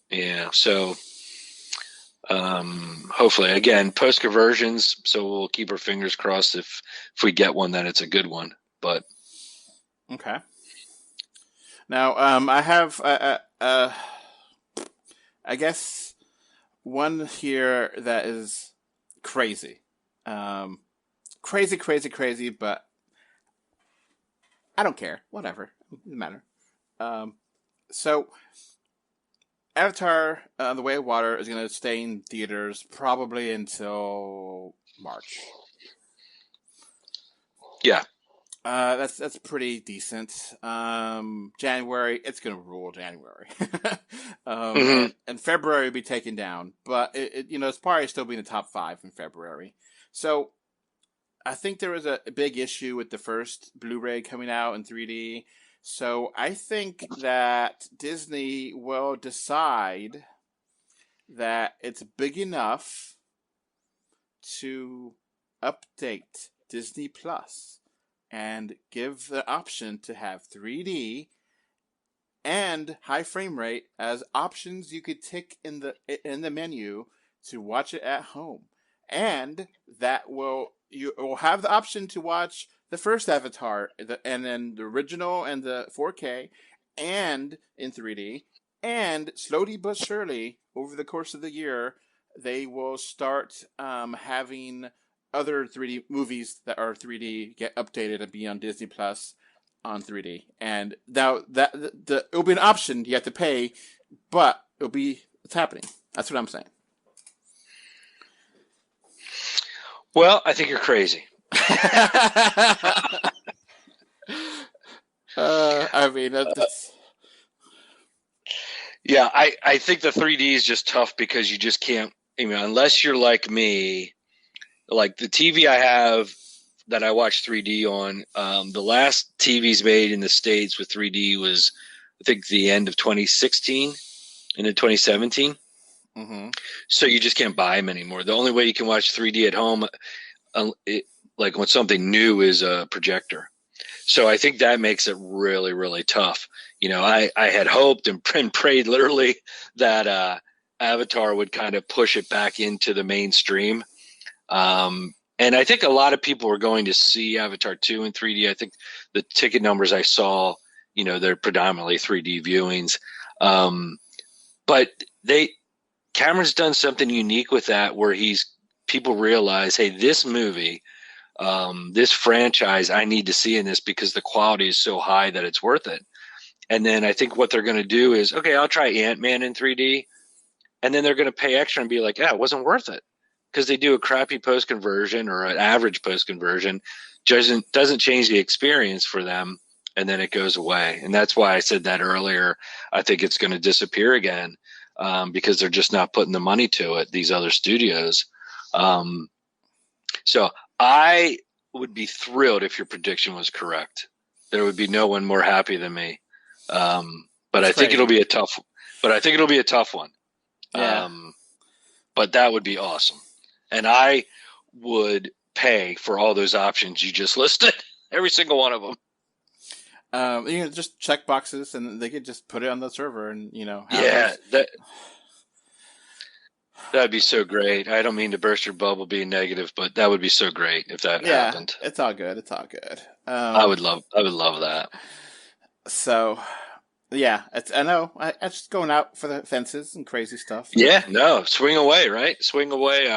Yeah, so hopefully, again, post conversions. So we'll keep our fingers crossed if we get one, then it's a good one. But okay. Now, I have I guess one here that is crazy, crazy, but I don't care. Whatever, it doesn't matter. So. Avatar: The Way of Water is going to stay in theaters probably until March. Yeah, that's pretty decent. January, it's going to rule January, and February will be taken down. But it's probably still be in the top 5 in February. So I think there was a big issue with the first Blu-ray coming out in 3D. So I think that Disney will decide that it's big enough to update Disney Plus and give the option to have 3D and high frame rate as options you could tick in the menu to watch it at home. And that you will have the option to watch the first Avatar, and then the original and the 4K, and in 3D, and slowly but surely, over the course of the year, they will start having other 3D movies that are 3D get updated and be on Disney Plus on 3D. And now it'll be an option you have to pay, but it'll be It's happening. That's what I'm saying. Well, I think you're crazy. I mean, that's... Yeah, I think the 3D is just tough because you just can't, unless you're like me, like the TV I have that I watch 3D on, the last TVs made in the States with 3D was, I think, the end of 2016 into 2017. Mm-hmm. So you just can't buy them anymore. The only way you can watch 3D at home, like when something new, is a projector. So I think that makes it really, really tough. I had hoped and prayed literally that Avatar would kind of push it back into the mainstream. And I think a lot of people are going to see Avatar 2 in 3D. I think the ticket numbers I saw, they're predominantly 3D viewings. But Cameron's done something unique with that, where people realize, hey, this movie, this franchise, I need to see in this because the quality is so high that it's worth it. And then I think what they're going to do is, okay, I'll try Ant-Man in 3D. And then they're going to pay extra and be like, yeah, it wasn't worth it. Because they do a crappy post-conversion or an average post-conversion, doesn't change the experience for them, and then it goes away. And that's why I said that earlier. I think it's going to disappear again because they're just not putting the money to it, these other studios. So I would be thrilled if your prediction was correct. There would be no one more happy than me. But I think it'll be a tough one. Yeah. But that would be awesome. And I would pay for all those options you just listed, every single one of them. You can just check boxes, and they could just put it on the server, and that'd be so great. I don't mean to burst your bubble being negative, but that would be so great if that happened. It's all good. I would love that. So, yeah, I know. I just going out for the fences and crazy stuff. Yeah, no, swing away, right? Swing away.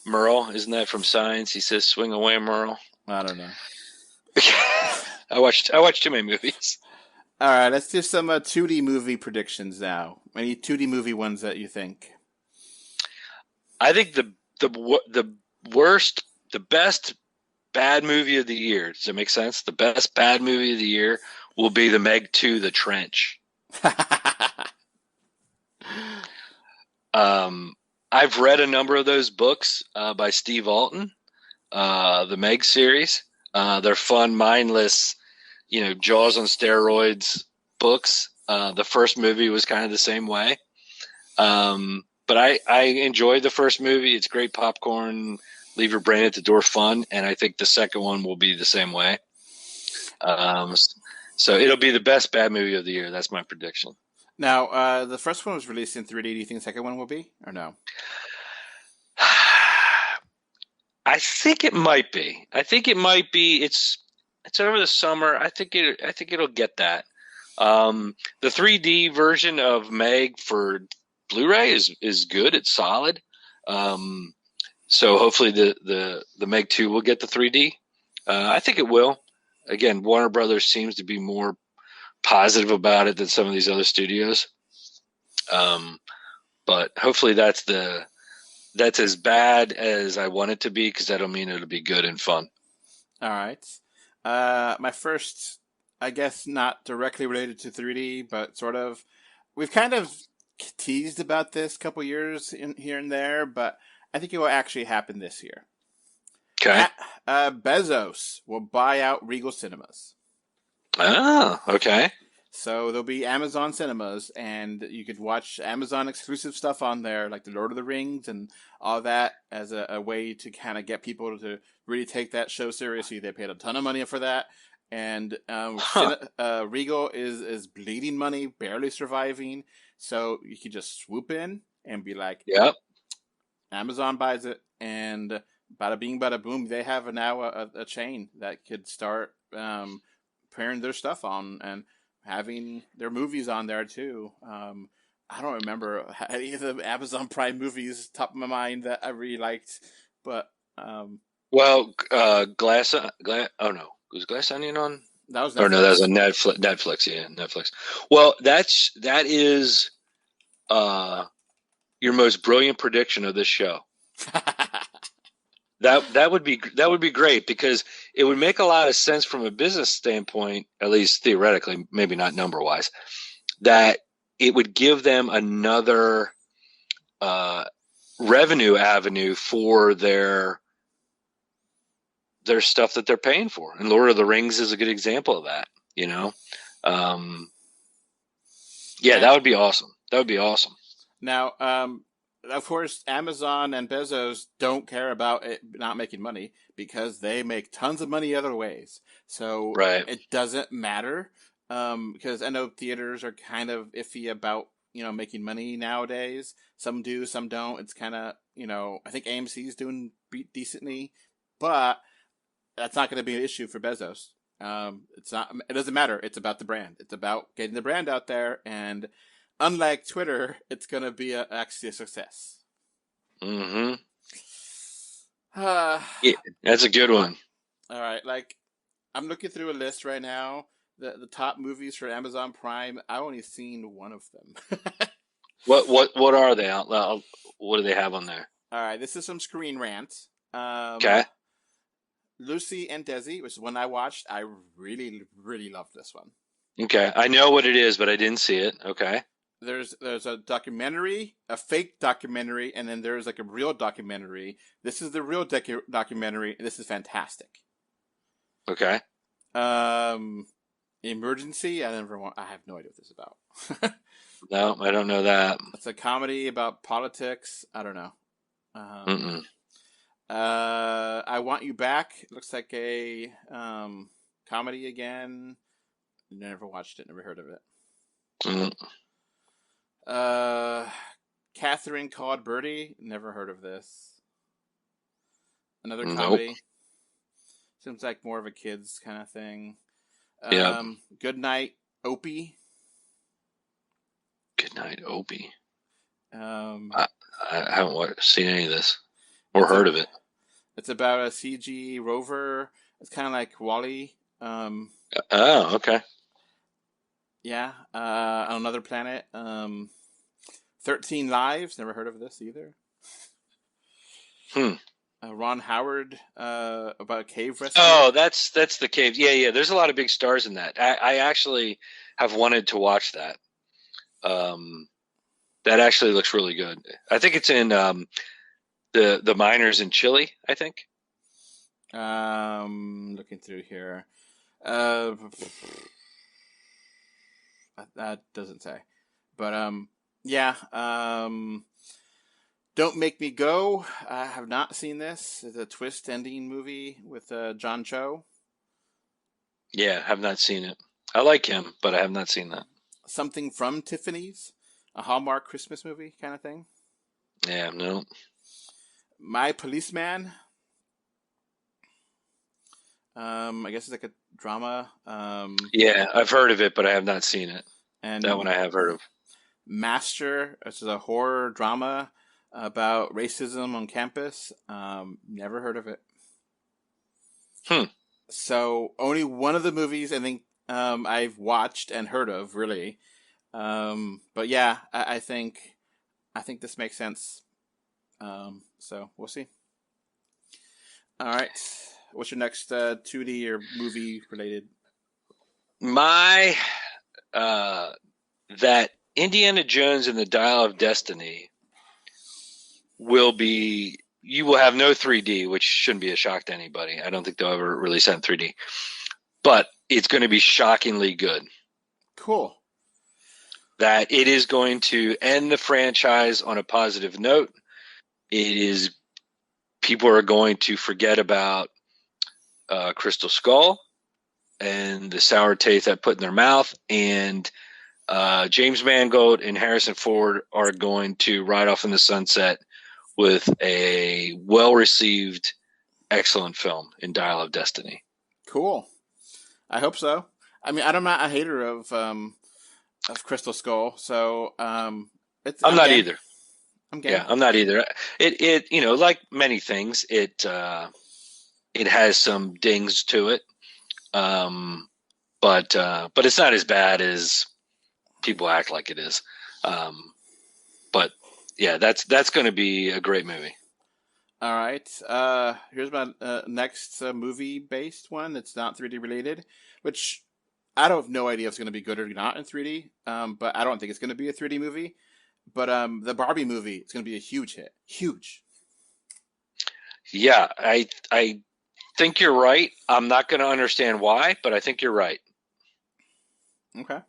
Merle, isn't that from Science? He says, "Swing away, Merle." I don't know. I watched too many movies. All right, let's do some 2D movie predictions now. Any 2D movie ones that you think? I think the worst, the best bad movie of the year. Does that make sense? The best bad movie of the year will be the Meg 2, The Trench. I've read a number of those books by Steve Alton, the Meg series. They're fun, mindless, Jaws on steroids books. The first movie was kind of the same way. But I enjoyed the first movie. It's great popcorn, leave your brain at the door fun. And I think the second one will be the same way. So it'll be the best bad movie of the year. That's my prediction. Now, the first one was released in 3D. Do you think the second one will be, or no? I think it might be. It's over the summer. I think it'll get that. The 3D version of Meg for Blu-ray is good. It's solid. So hopefully the Meg 2 will get the 3D. I think it will. Again, Warner Brothers seems to be more positive about it than some of these other studios. But hopefully that's as bad as I want it to be, because that'll mean it'll be good and fun. All right. My first, I guess not directly related to 3D, but sort of. We've kind of teased about this a couple years here and there, but I think it will actually happen this year. Okay. Bezos will buy out Regal Cinemas. Oh, okay. So there'll be Amazon Cinemas, and you could watch Amazon exclusive stuff on there, like the Lord of the Rings and all that, as a way to kind of get people to really take that show seriously. They paid a ton of money for that, and Regal is bleeding money, barely surviving. So you could just swoop in and be like, "Yep, Amazon buys it," and bada bing, bada boom. They have now a chain that could start pairing their stuff on and having their movies on there too. I don't remember any of the Amazon Prime movies top of my mind that I really liked, but Glass. Oh no, was Glass Onion on? That was Netflix. Or no, that was on Netflix. Yeah, Netflix. Well, that is your most brilliant prediction of this show. That would be great, because it would make a lot of sense from a business standpoint, at least theoretically, maybe not number wise, that it would give them another revenue avenue for their stuff that they're paying for. And Lord of the Rings is a good example of that, you know? Yeah, that would be awesome. That would be awesome. Now, of course, Amazon and Bezos don't care about it not making money because they make tons of money other ways. So it doesn't matter, because I know theaters are kind of iffy about, making money nowadays. Some do, some don't. It's kind of, I think AMC is doing decently, but that's not going to be an issue for Bezos. It's not. It doesn't matter. It's about the brand. It's about getting the brand out there, and unlike Twitter, it's going to be actually a success. Mm-hmm. Yeah, that's a good one. All right, I'm looking through a list right now. The top movies for Amazon Prime. I've only seen one of them. What are they? What do they have on there? All right, this is some Screen Rant. Okay. Lucy and Desi, which is one I watched. I really, really loved this one. Okay, I know what it is, but I didn't see it. Okay. There's a documentary, a fake documentary, and then there's a real documentary. This is the real documentary, and this is fantastic. Okay. Emergency. I have no idea what this is about. No, I don't know that. It's a comedy about politics. I don't know. I Want You Back. It looks like a comedy again. Never watched it. Never heard of it. Catherine Called Birdie. Never heard of this. Another comedy. Nope. Seems like more of a kids kind of thing. Yeah. Good Night, Opie. Good Night, Opie. I haven't seen any of this or heard of it. It's about a CG rover. It's kind of like WALL-E. Oh, okay. Yeah, on another planet. 13 Lives. Never heard of this either. Ron Howard, about a cave rescue. Oh, that's the cave. Yeah. There's a lot of big stars in that. I actually have wanted to watch that. That actually looks really good. I think it's in the miners in Chile, I think. Looking through here. That doesn't say. But yeah. Don't Make Me Go. I have not seen this. It's a twist ending movie with John Cho. Yeah, have not seen it. I like him, but I have not seen that. Something from Tiffany's, a Hallmark Christmas movie kind of thing. Yeah, no. My Policeman. I guess it's like a drama. Yeah, I've heard of it, but I have not seen it. And that one I have heard of. Master, which is a horror drama about racism on campus. Never heard of it. So only one of the movies I think I've watched and heard of, really. But yeah, I think this makes sense. So we'll see. All right. What's your next 2D or movie related? My that Indiana Jones and the Dial of Destiny you will have no 3D, which shouldn't be a shock to anybody. I don't think they'll ever release that in 3D, but it's going to be shockingly good. Cool. That it is going to end the franchise on a positive note. People are going to forget about Crystal Skull and the sour taste that put in their mouth, and James Mangold and Harrison Ford are going to ride off in the sunset with a well-received, excellent film in Dial of Destiny. Cool. I hope so. I mean, I'm not a hater of Crystal Skull, so I'm not either. I'm game. Yeah, I'm not either. It like many things, it has some dings to it, but it's not as bad as people act like it is. But yeah, that's going to be a great movie. All right. Here's my next movie-based one that's not 3D related, which I don't have no idea if it's going to be good or not in 3D. But I don't think it's going to be a 3D movie. But the Barbie movie, it's going to be a huge hit. Huge. Yeah, I think you're right. I'm not going to understand why, but I think you're right. Okay. I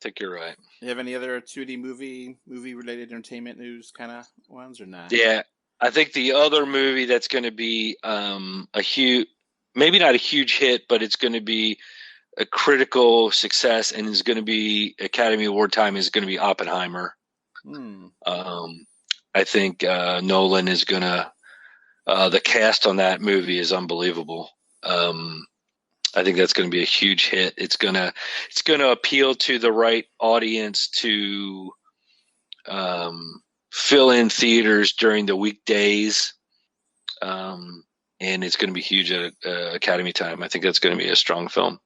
think you're right. You have any other 2D movie related entertainment news kind of ones or not? Yeah, I think the other movie that's going to be a huge, maybe not a huge hit, but it's going to be a critical success and is going to be Academy Award time is going to be Oppenheimer. I think Nolan is going to. The cast on that movie is unbelievable. I think that's going to be a huge hit. It's gonna appeal to the right audience to fill in theaters during the weekdays, and it's going to be huge at Academy time. I think that's going to be a strong film.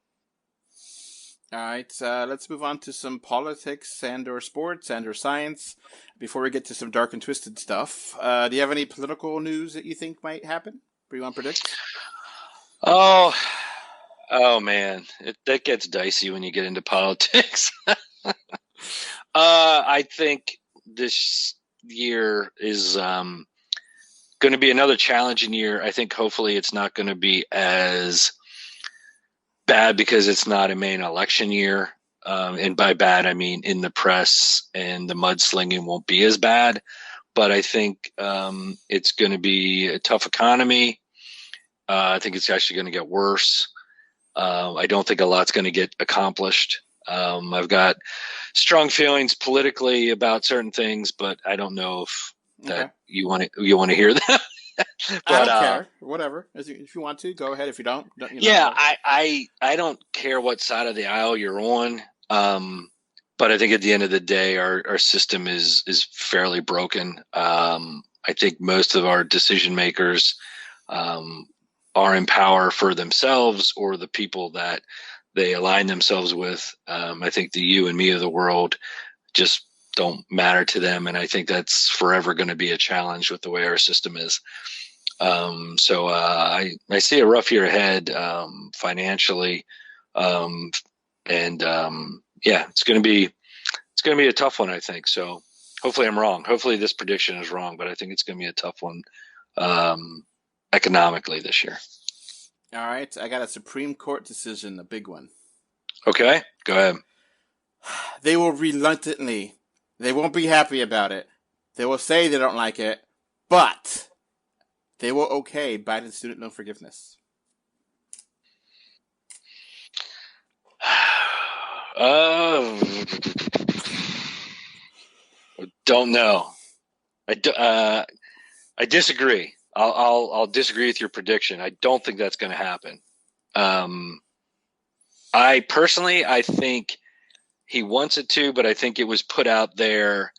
All right, let's move on to some politics and/or sports and/or science before we get to some dark and twisted stuff. Do you have any political news that you think might happen? Or you want to predict? Oh man, that gets dicey when you get into politics. I think this year is going to be another challenging year. I think hopefully it's not going to be as bad because it's not a main election year. And by bad, I mean in the press and the mudslinging won't be as bad. But I think it's going to be a tough economy. I think it's actually going to get worse. I don't think a lot's going to get accomplished. I've got strong feelings politically about certain things, but I don't know if that you want to hear that. But, I don't care. Whatever. If you want to, go ahead. If you don't, yeah, I don't care what side of the aisle you're on. But I think at the end of the day, our system is fairly broken. I think most of our decision makers are in power for themselves or the people that they align themselves with. I think the you and me of the world just don't matter to them. And I think that's forever going to be a challenge with the way our system is. So I see a rough year ahead financially. Yeah, it's going to be a tough one, I think. So hopefully I'm wrong. Hopefully this prediction is wrong, but I think it's going to be a tough one economically this year. All right. I got a Supreme Court decision, a big one. Okay, go ahead. They will reluctantly, they won't be happy about it. They will say they don't like it, but they will okay Biden's student loan forgiveness. Don't know. I disagree. I'll disagree with your prediction. I don't think that's going to happen. I think he wants it to, but I think it was put out there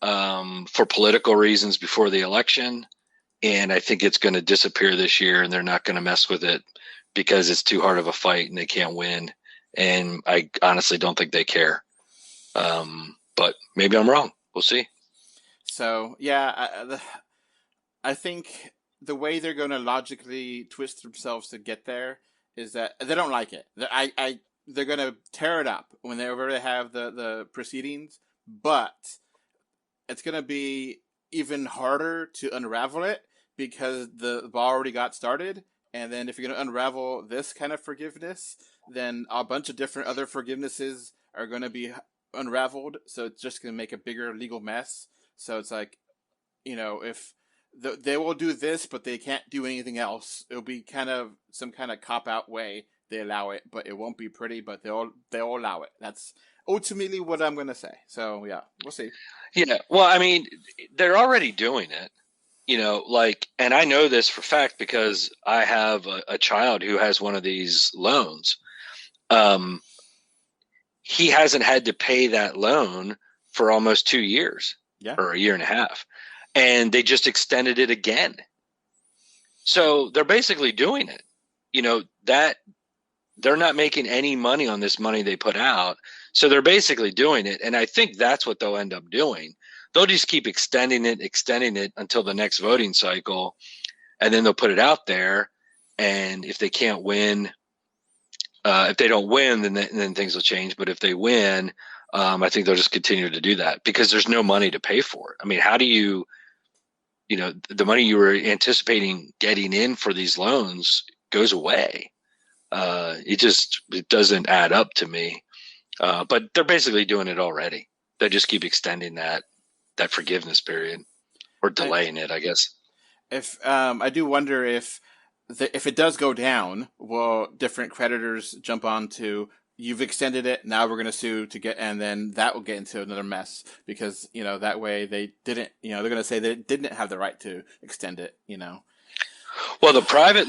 for political reasons before the election, and I think it's going to disappear this year, and they're not going to mess with it because it's too hard of a fight and they can't win. And I honestly don't think they care. But maybe I'm wrong. We'll see. So, yeah, I think the way they're going to logically twist themselves to get there is that they don't like it. They're going to tear it up when they already have the proceedings, but it's going to be even harder to unravel it because the ball already got started. And then if you're going to unravel this kind of forgiveness, then a bunch of different other forgivenesses are going to be unraveled. So it's just going to make a bigger legal mess. So it's like, if they will do this, but they can't do anything else, it'll be kind of some kind of cop-out way they allow it, but it won't be pretty, but they'll allow it. That's ultimately what I'm going to say. So, yeah, we'll see. Yeah, well, I mean, they're already doing it. And I know this for fact because I have a child who has one of these loans. He hasn't had to pay that loan for almost 2 years or a year and a half. And they just extended it again. So they're basically doing it. That they're not making any money on this money they put out. So they're basically doing it. And I think that's what they'll end up doing. they'll just keep extending it until the next voting cycle, and then they'll put it out there. And if they can't win, if they don't win, then things will change. But if they win, I think they'll just continue to do that because there's no money to pay for it. I mean, how do you know, the money you were anticipating getting in for these loans goes away. It doesn't add up to me. But they're basically doing it already. They just keep extending that forgiveness period or delaying it, I guess. If I do wonder if it does go down, will different creditors jump on to, you've extended it, now we're going to sue to get, and then that will get into another mess because, you know, that way they didn't, you know, they're going to say they didn't have the right to extend it, you know. Well, the private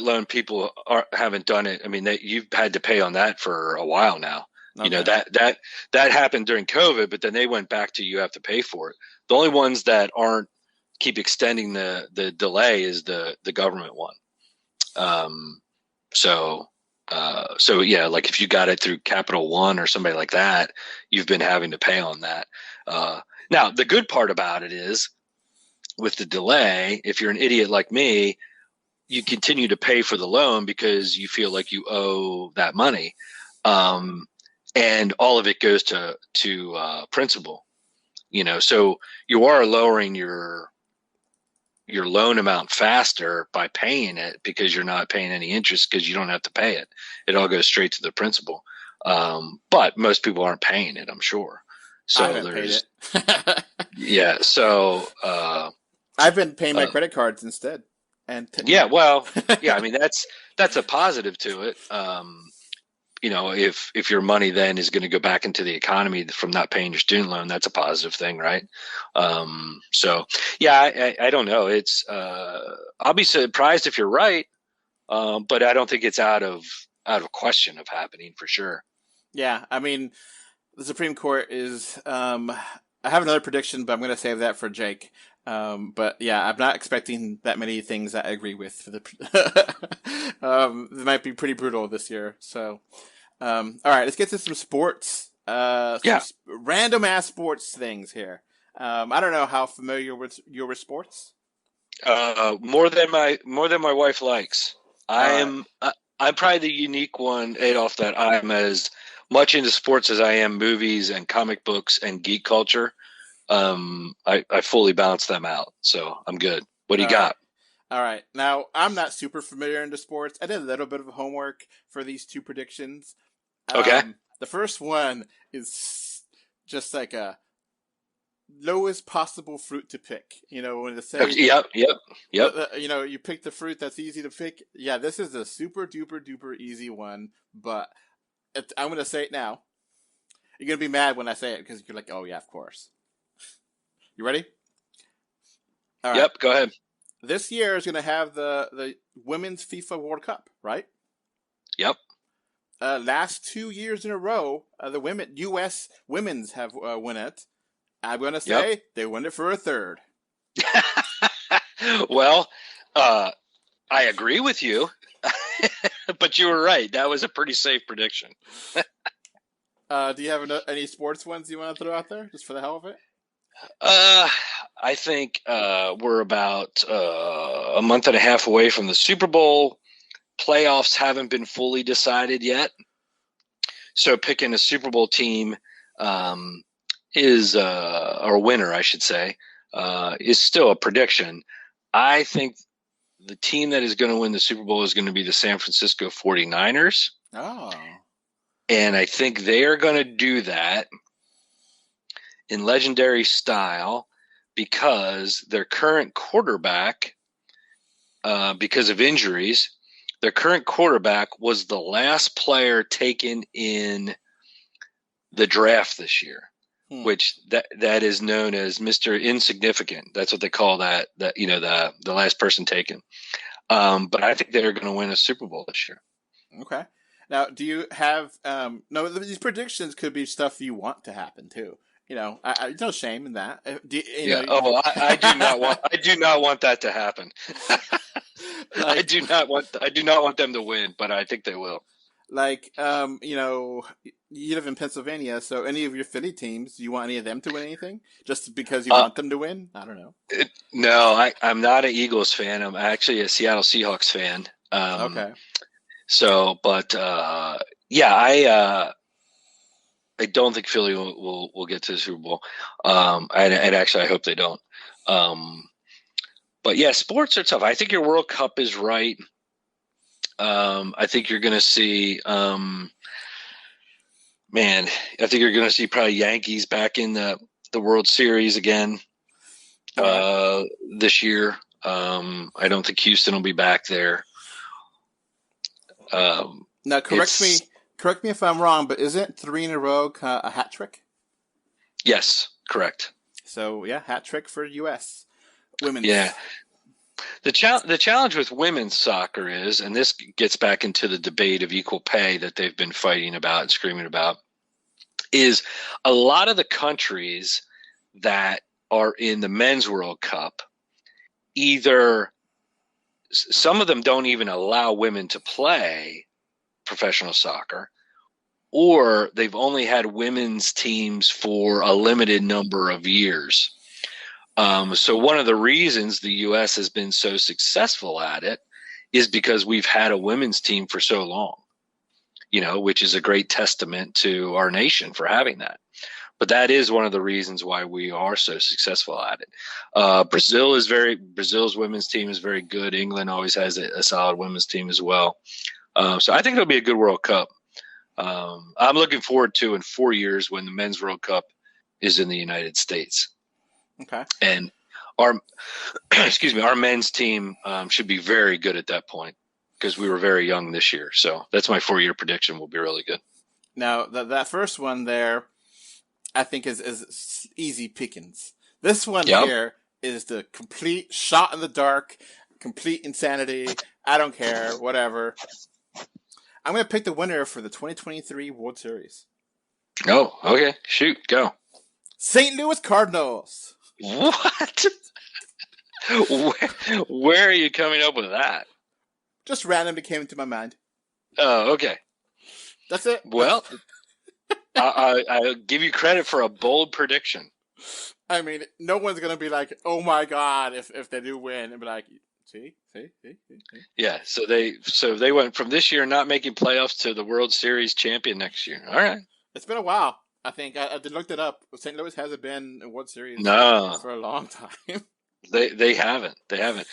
loan people haven't done it. I mean, you've had to pay on that for a while now. Okay. You know, that happened during COVID, but then they went back to, you have to pay for it. The only ones that aren't keep extending the delay is the government one. So yeah, like if you got it through Capital One or somebody like that, you've been having to pay on that. Now the good part about it is, with the delay, if you're an idiot like me, you continue to pay for the loan because you feel like you owe that money. And all of it goes to principal, you know, so you are lowering your loan amount faster by paying it because you're not paying any interest because you don't have to pay it. It all goes straight to the principal. But most people aren't paying it, I'm sure. So I haven't paid it. Yeah. So, I've been paying my credit cards instead. Yeah. Well, yeah, I mean, that's a positive to it. You know, if your money then is going to go back into the economy from not paying your student loan, that's a positive thing, right? So yeah, I don't know. It's I'll be surprised if you're right, but I don't think it's out of question of happening for sure. Yeah, I mean, the Supreme Court is. I have another prediction, but I'm going to save that for Jake. But yeah, I'm not expecting that many things that I agree with. For it might be pretty brutal this year. So, all right, let's get to some sports. Random ass sports things here. I don't know how familiar you're with sports. More than my wife likes. I'm probably the unique one, Adolph, that I'm as much into sports as I am movies and comic books and geek culture. I fully balance them out, so I'm good. What do you got? All right. Now, I'm not super familiar into sports. I did a little bit of homework for these two predictions. Okay. The first one is just like a lowest possible fruit to pick. You know, when it says, Yep. You know, you pick the fruit that's easy to pick. Yeah, this is a super duper duper easy one, but I'm going to say it now. You're going to be mad when I say it because you're like, oh, yeah, of course. You ready? All right. Yep, go ahead. This year is going to have the Women's FIFA World Cup, right? Yep. Last 2 years in a row, the U.S. women's have won it. I'm going to say they won it for a third. Well, I agree with you, but you were right. That was a pretty safe prediction. Do you have any sports ones you want to throw out there, just for the hell of it? I think we're about a month and a half away from the Super Bowl. Playoffs haven't been fully decided yet. So picking a Super Bowl team is or a winner, I should say, is still a prediction. I think the team that is going to win the Super Bowl is going to be the San Francisco 49ers. Oh. And I think they are going to do that in legendary style because their current quarterback, because of injuries, their current quarterback was the last player taken in the draft this year, which that is known as Mr. Insignificant. That's what they call that you know, the last person taken. But I think they're going to win a Super Bowl this year. Okay. Now, do you have no? These predictions could be stuff you want to happen too. You know, there's no shame in that. I do not want. I do not want that to happen. I do not want them to win, but I think they will. Like, you live in Pennsylvania, so any of your Philly teams, do you want any of them to win anything? Just because you want them to win? I don't know. No, I'm not an Eagles fan. I'm actually a Seattle Seahawks fan. Okay. So, but yeah, I don't think Philly will get to the Super Bowl. And actually, I hope they don't. But yeah, sports are tough. I think your World Cup is right. I think you're going to see, I think you're going to see probably Yankees back in the World Series again this year. I don't think Houston will be back there. Now, correct me if I'm wrong, but isn't 3 in a row a hat trick? Yes, correct. So yeah, hat trick for U.S. women's. Yeah. The challenge with women's soccer is, and this gets back into the debate of equal pay that they've been fighting about and screaming about, is a lot of the countries that are in the men's World Cup, either some of them don't even allow women to play professional soccer, or they've only had women's teams for a limited number of years. So one of the reasons the U.S. has been so successful at it is because we've had a women's team for so long, which is a great testament to our nation for having that. But that is one of the reasons why we are so successful at it. Brazil's women's team is very good. England always has a solid women's team as well. So I think it'll be a good World Cup. I'm looking forward to in 4 years when the men's World Cup is in the United States. Okay. And our men's team should be very good at that point because we were very young this year. So that's my 4-year prediction. Will be really good. Now that first one there, I think is easy pickings. This one here is the complete shot in the dark, complete insanity. I don't care, whatever. I'm going to pick the winner for the 2023 World Series. Oh, okay. Shoot, go. St. Louis Cardinals. What? Where are you coming up with that? Just randomly came into my mind. Oh, okay. That's it. Well, I'll give you credit for a bold prediction. I mean, no one's going to be like, oh my God, if they do win. And be like, see. Yeah, so they went from this year not making playoffs to the World Series champion next year. All right. It's been a while. I think I looked it up. St. Louis hasn't been in World Series for a long time. They haven't. Now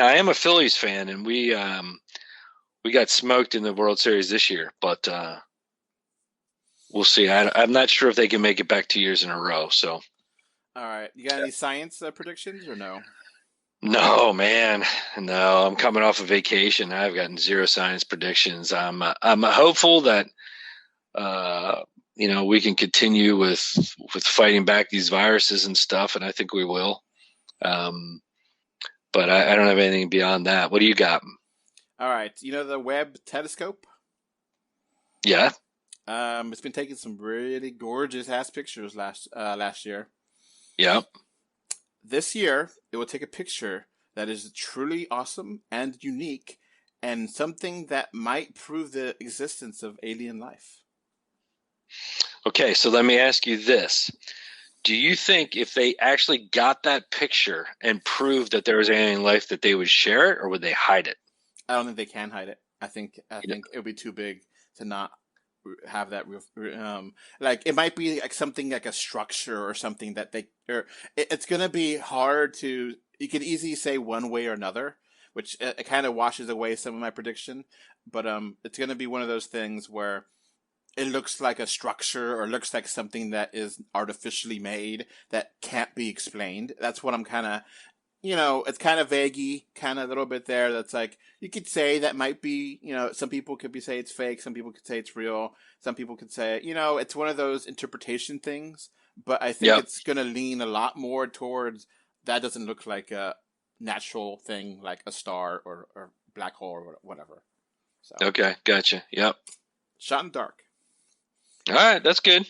I am a Phillies fan, and we got smoked in the World Series this year, but we'll see. I'm not sure if they can make it back 2 years in a row. So, all right, you got any science predictions or no? No, man. No, I'm coming off a vacation. I've gotten zero science predictions. I'm hopeful that we can continue with fighting back these viruses and stuff, and I think we will. But I don't have anything beyond that. What do you got? All right, the Webb telescope? Yeah. It's been taking some really gorgeous ass pictures last year. Yeah. This year, it will take a picture that is truly awesome and unique, and something that might prove the existence of alien life. Okay, so let me ask you this. Do you think if they actually got that picture and proved that there was alien life that they would share it, or would they hide it? I don't think they can hide it. I think it would be too big to not have that. Like it might be like something like a structure or something that it's going to be hard to. You could easily say one way or another, which it kind of washes away some of my prediction. But it's going to be one of those things where it looks like a structure or looks like something that is artificially made that can't be explained. That's what I'm kind of, it's kind of vaguey, kind of a little bit there. That's like, you could say that might be, some people could say it's fake. Some people could say it's real. Some people could say, it's one of those interpretation things. But I think it's going to lean a lot more towards that doesn't look like a natural thing, like a star or black hole or whatever. So. Okay, gotcha. Yep. Shot in the dark. All right, that's good.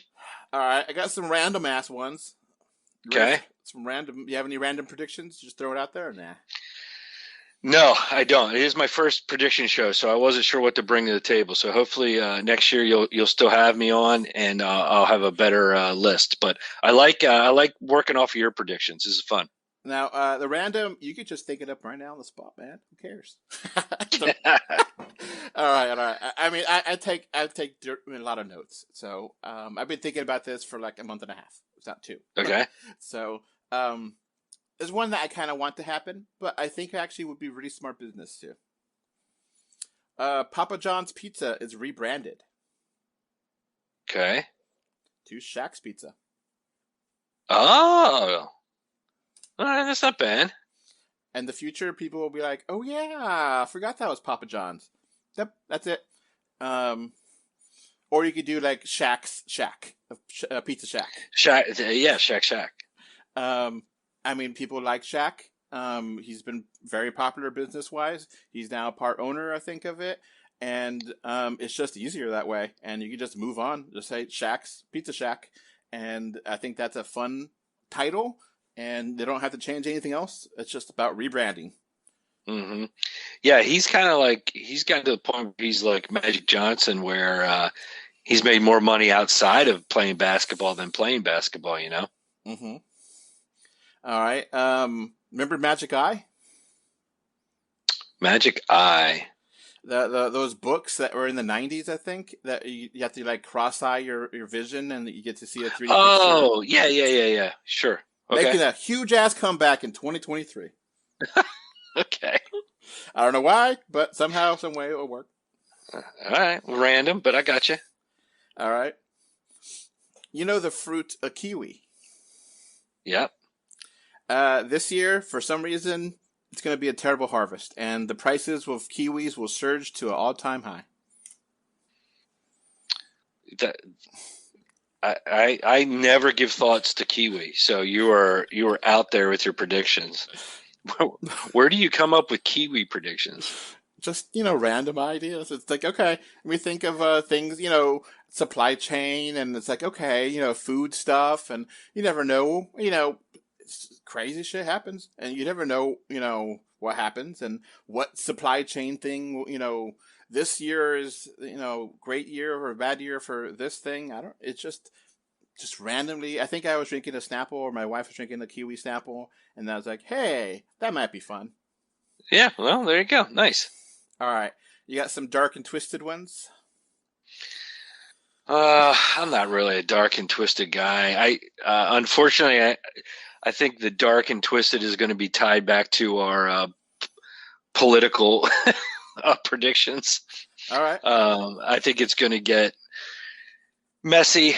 All right, I got some random ass ones. Okay. Some random. You have any random predictions? Just throw it out there or nah? No, I don't. It is my first prediction show, so I wasn't sure what to bring to the table. So hopefully next year you'll still have me on, and I'll have a better list. But I like working off of your predictions. This is fun. Now, the random, you could just think it up right now on the spot, man. Who cares? All right. I mean, I take a lot of notes. So I've been thinking about this for like a month and a half. It's not two. Okay. So there's one that I kind of want to happen, but I think actually would be really smart business too. Papa John's Pizza is rebranded Okay. to Shaq's Pizza. Oh, that's not bad. And the future, people will be like, "Oh yeah, I forgot that was Papa John's." Yep, that's it. Or you could do like Shaq's Shack, Pizza Shack. Shack. I mean, people like Shaq. He's been very popular business wise. He's now part owner, I think, of it, and it's just easier that way. And you can just move on, just say Shaq's Pizza Shack, and I think that's a fun title. And they don't have to change anything else. It's just about rebranding. Mm-hmm. Yeah, he's kind of like, he's gotten to the point where he's like Magic Johnson, where he's made more money outside of playing basketball than playing basketball, you know? Mm-hmm. All right. Remember Magic Eye? Magic Eye. Those books that were in the 90s, I think, that you have to like cross-eye your vision and you get to see a 3D Oh, picture. yeah. Sure. Okay. Making a huge ass comeback in 2023. Okay. I don't know why, but somehow, some way, it'll work. All right. Random, but I got you. All right. You know the fruit a kiwi? Yep. This year, for some reason, it's going to be a terrible harvest, and the prices of kiwis will surge to an all-time high. I never give thoughts to kiwi, so you are out there with your predictions. Where do you come up with kiwi predictions? Just, random ideas. It's like, okay, we think of things, supply chain, and it's like, okay, food stuff, and you never know, crazy shit happens, and you never know, what happens, and what supply chain thing, this year is, great year or a bad year for this thing. It's just randomly. I think I was drinking a Snapple, or my wife was drinking a kiwi Snapple, and I was like, hey, that might be fun. Yeah, well, there you go. Nice. All right. You got some dark and twisted ones? I'm not really a dark and twisted guy. Unfortunately, I think the dark and twisted is going to be tied back to our political predictions. All right. I think it's going to get messy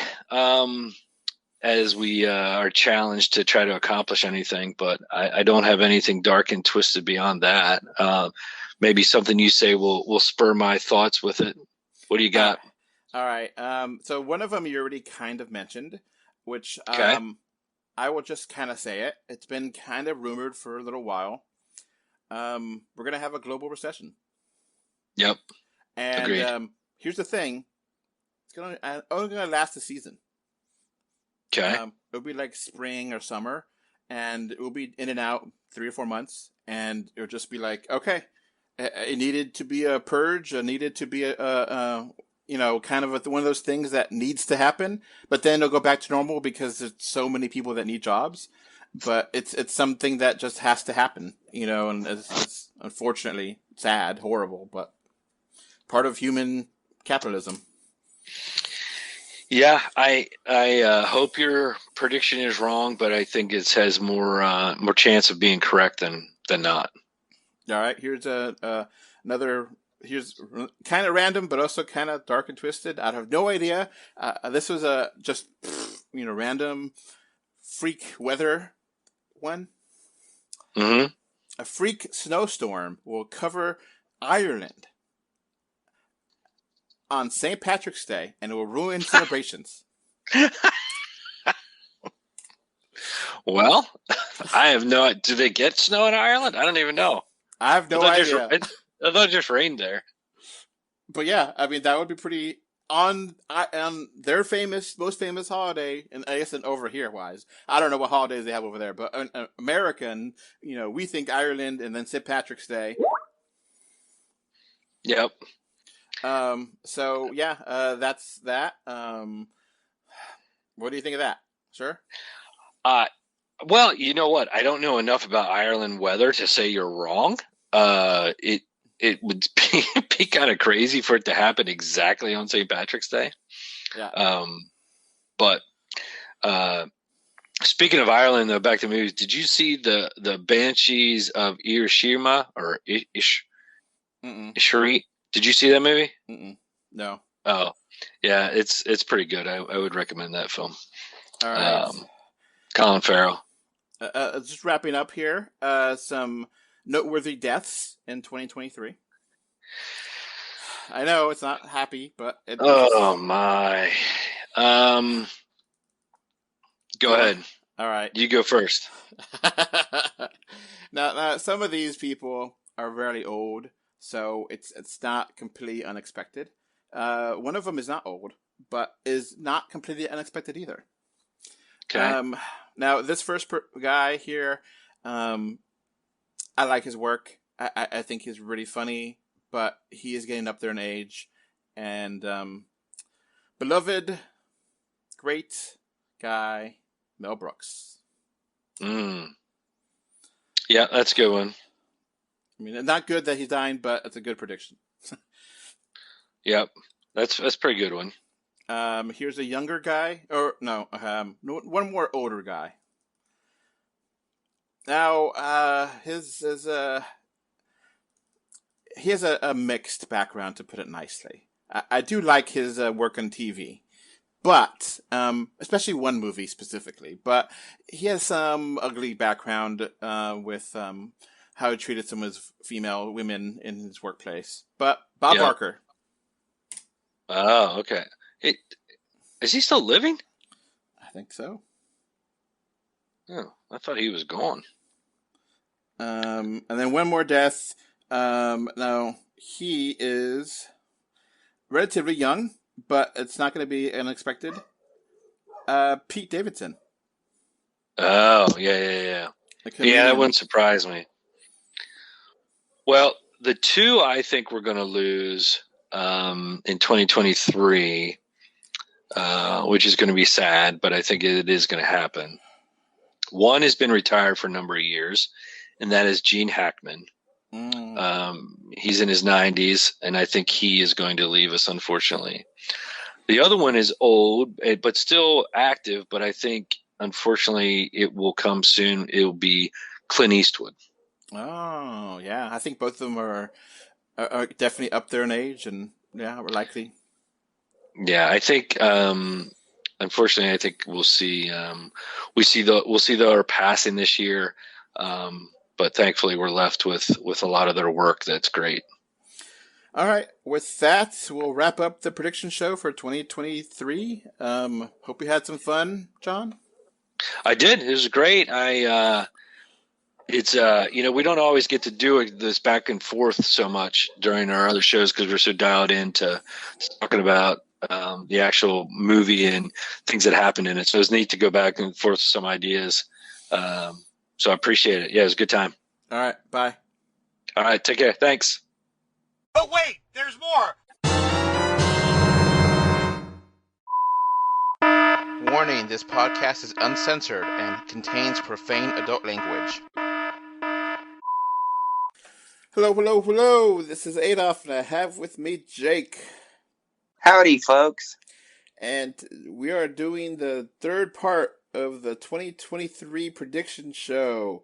as we are challenged to try to accomplish anything, but I don't have anything dark and twisted beyond that. Maybe something you say will spur my thoughts with it. What do you got? All right. So one of them you already kind of mentioned, which Okay. I will just kind of say it. It's been kind of rumored for a little while. We're going to have a global recession. Yep. And Agreed. Here's the thing. It's only going to last a season. Okay. It'll be like spring or summer, and it will be in and out 3 or 4 months, and it'll just be like, okay, it needed to be a purge, it needed to be kind of one of those things that needs to happen, but then it'll go back to normal because there's so many people that need jobs. But it's something that just has to happen, and it's unfortunately sad, horrible, but part of human capitalism. Yeah, I hope your prediction is wrong, but I think it has more chance of being correct than not. All right, here's another. Here's kind of random, but also kind of dark and twisted. I have no idea. This was a just random freak weather one. Mm-hmm. A freak snowstorm will cover Ireland on St. Patrick's Day, and it will ruin celebrations. Well, I have no. Do they get snow in Ireland? I don't even know. I have no idea. I thought it just rained there. But yeah, I mean that would be pretty on their most famous holiday, and I guess over here wise, I don't know what holidays they have over there, but American, we think Ireland and then St. Patrick's Day. Yep. So yeah, that's that. What do you think of that? Sure. Well, you know what? I don't know enough about Ireland weather to say you're wrong. It would be kind of crazy for it to happen exactly on St. Patrick's Day. Yeah. But speaking of Ireland, though, back to movies. Did you see the Banshees of Inisherin or Ishari? Did you see that movie? No. Oh, yeah, it's pretty good. I would recommend that film. All right. Colin Farrell. Just wrapping up here. Some noteworthy deaths in 2023. I know it's not happy, but my. Go ahead. All right. You go first. Now, some of these people are very old, so it's not completely unexpected. One of them is not old, but is not completely unexpected either. Okay. Now, this first guy here, I like his work. I think he's really funny, but he is getting up there in age. And beloved, great guy, Mel Brooks. Yeah, that's a good one. I mean, not good that he's dying, but it's a good prediction. Yep, that's a pretty good one. Here's a younger guy, or no, one more older guy. Now, he has a mixed background, to put it nicely. I do like his work on TV, but especially one movie specifically. But he has some ugly background with how he treated some of his female women in his workplace. But Bob Barker. Oh, okay. Is he still living? I think so. Oh, I thought he was gone. And then one more death. Now, he is relatively young, but it's not going to be unexpected. Pete Davidson. Oh, yeah. Yeah, that wouldn't surprise me. Well, the two I think we're going to lose in 2023, which is going to be sad, but I think it is going to happen. One has been retired for a number of years, and that is Gene Hackman. He's in his 90s, and I think he is going to leave us, unfortunately. The other one is old, but still active, but I think, unfortunately, it will come soon. It will be Clint Eastwood. Oh, yeah. I think both of them are definitely up there in age, and yeah, we're likely. Yeah, I think, unfortunately, I think we'll see their passing this year. But thankfully, we're left with a lot of their work that's great. All right. With that, we'll wrap up the prediction show for 2023. Hope you had some fun, John. I did. It was great. It's we don't always get to do this back and forth so much during our other shows because we're so dialed into talking about the actual movie and things that happened in it. So it's neat to go back and forth with some ideas. So I appreciate it. Yeah, it was a good time. All right. Bye. All right. Take care. Thanks. But wait, there's more. Warning, this podcast is uncensored and contains profane adult language. Hello. This is Adolph, and I have with me Jake. Howdy, folks. And we are doing the third part of the 2023 prediction show.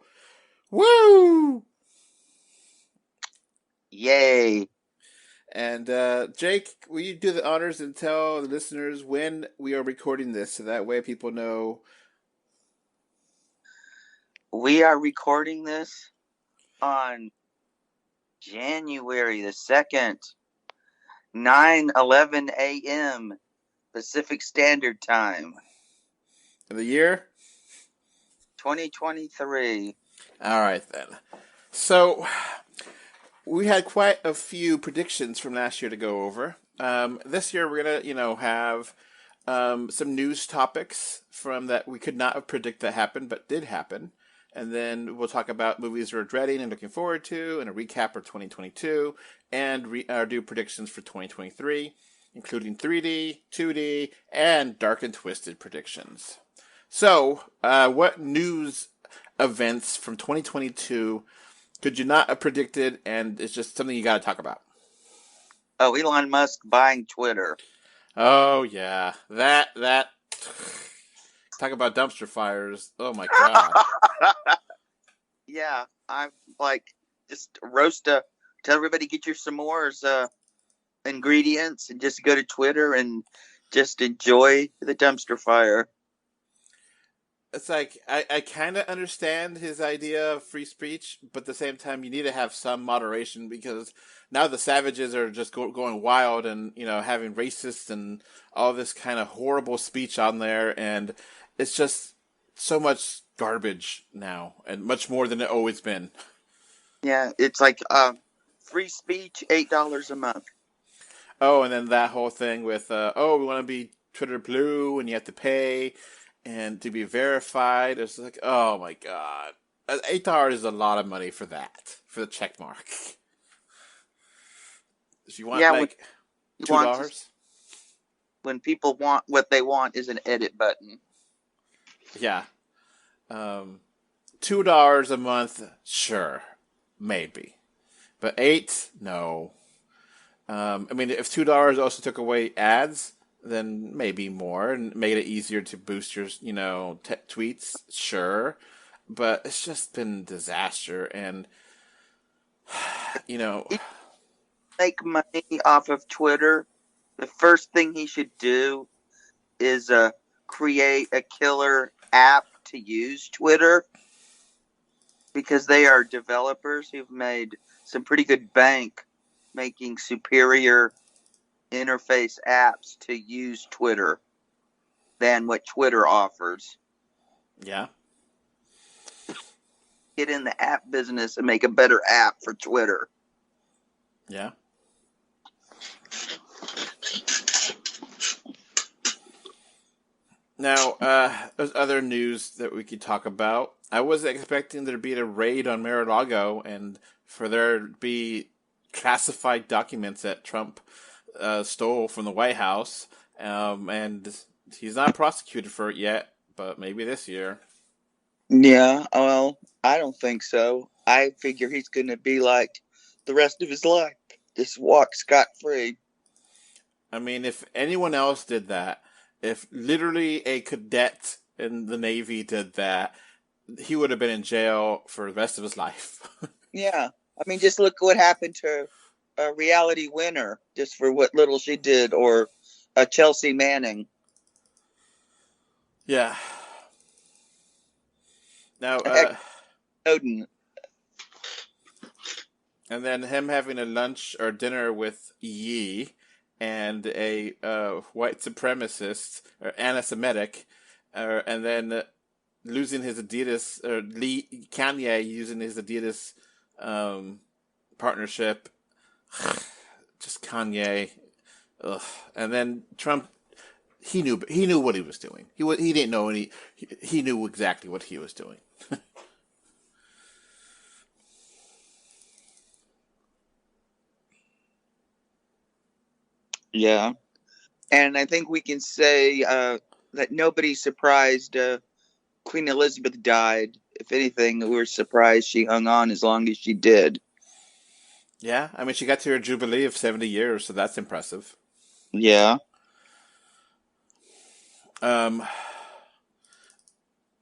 Woo! Yay. And Jake, will you do the honors and tell the listeners when we are recording this so that way people know? We are recording this on January the 2nd, 9:11 a.m. Pacific Standard Time. And the year? 2023. All right, then. So, we had quite a few predictions from last year to go over. This year we're gonna, have some news topics from that we could not have predicted that happened, but did happen. And then we'll talk about movies we're dreading and looking forward to, and a recap of 2022, and do predictions for 2023, including 3D, 2D, and dark and twisted predictions. So, what news events from 2022 could you not have predicted, and it's just something you got to talk about? Oh, Elon Musk buying Twitter. Oh yeah, that talk about dumpster fires. Oh my god. Yeah, I'm like just tell everybody get your s'mores ingredients and just go to Twitter and just enjoy the dumpster fire. It's like I kind of understand his idea of free speech, but at the same time, you need to have some moderation because now the savages are just going wild and having racist and all this kind of horrible speech on there, and it's just so much garbage now, and much more than it always been. Yeah, it's like free speech, $8 a month. Oh, and then that whole thing with we want to be Twitter Blue, and you have to pay. And to be verified, it's like, oh my god, $8 is a lot of money for that, for the check mark. If you want $2, when people want what they want is an edit button. Yeah, $2 a month, sure, maybe, but $8, no. I mean, if $2 also took away ads, then maybe more and made it easier to boost your, tweets, sure. But it's just been disaster, and make money off of Twitter. The first thing he should do is create a killer app to use Twitter, because they are developers who've made some pretty good bank making superior interface apps to use Twitter than what Twitter offers. Yeah. Get in the app business and make a better app for Twitter. Yeah. Now, there's other news that we could talk about. I wasn't expecting there to be a raid on Mar-a-Lago and for there to be classified documents that Trump stole from the White House, and he's not prosecuted for it yet, but maybe this year. Yeah, well, I don't think so. I figure he's going to be like the rest of his life, just walk scot-free. I mean, if anyone else did that, if literally a cadet in the Navy did that, he would have been in jail for the rest of his life. Yeah, I mean, just look what happened to a reality winner just for what little she did, or Chelsea Manning. Yeah. Now, Odin. And then him having a lunch or dinner with Yi and a white supremacist or anti-Semitic, and then losing his Adidas, or Kanye using his Adidas partnership. Just Kanye. Ugh. And then Trump, he knew what he was doing. He didn't know he knew exactly what he was doing. Yeah. And I think we can say that nobody's surprised Queen Elizabeth died. If anything, we were surprised she hung on as long as she did. Yeah, I mean, she got to her jubilee of 70 years, so that's impressive. Yeah. Now,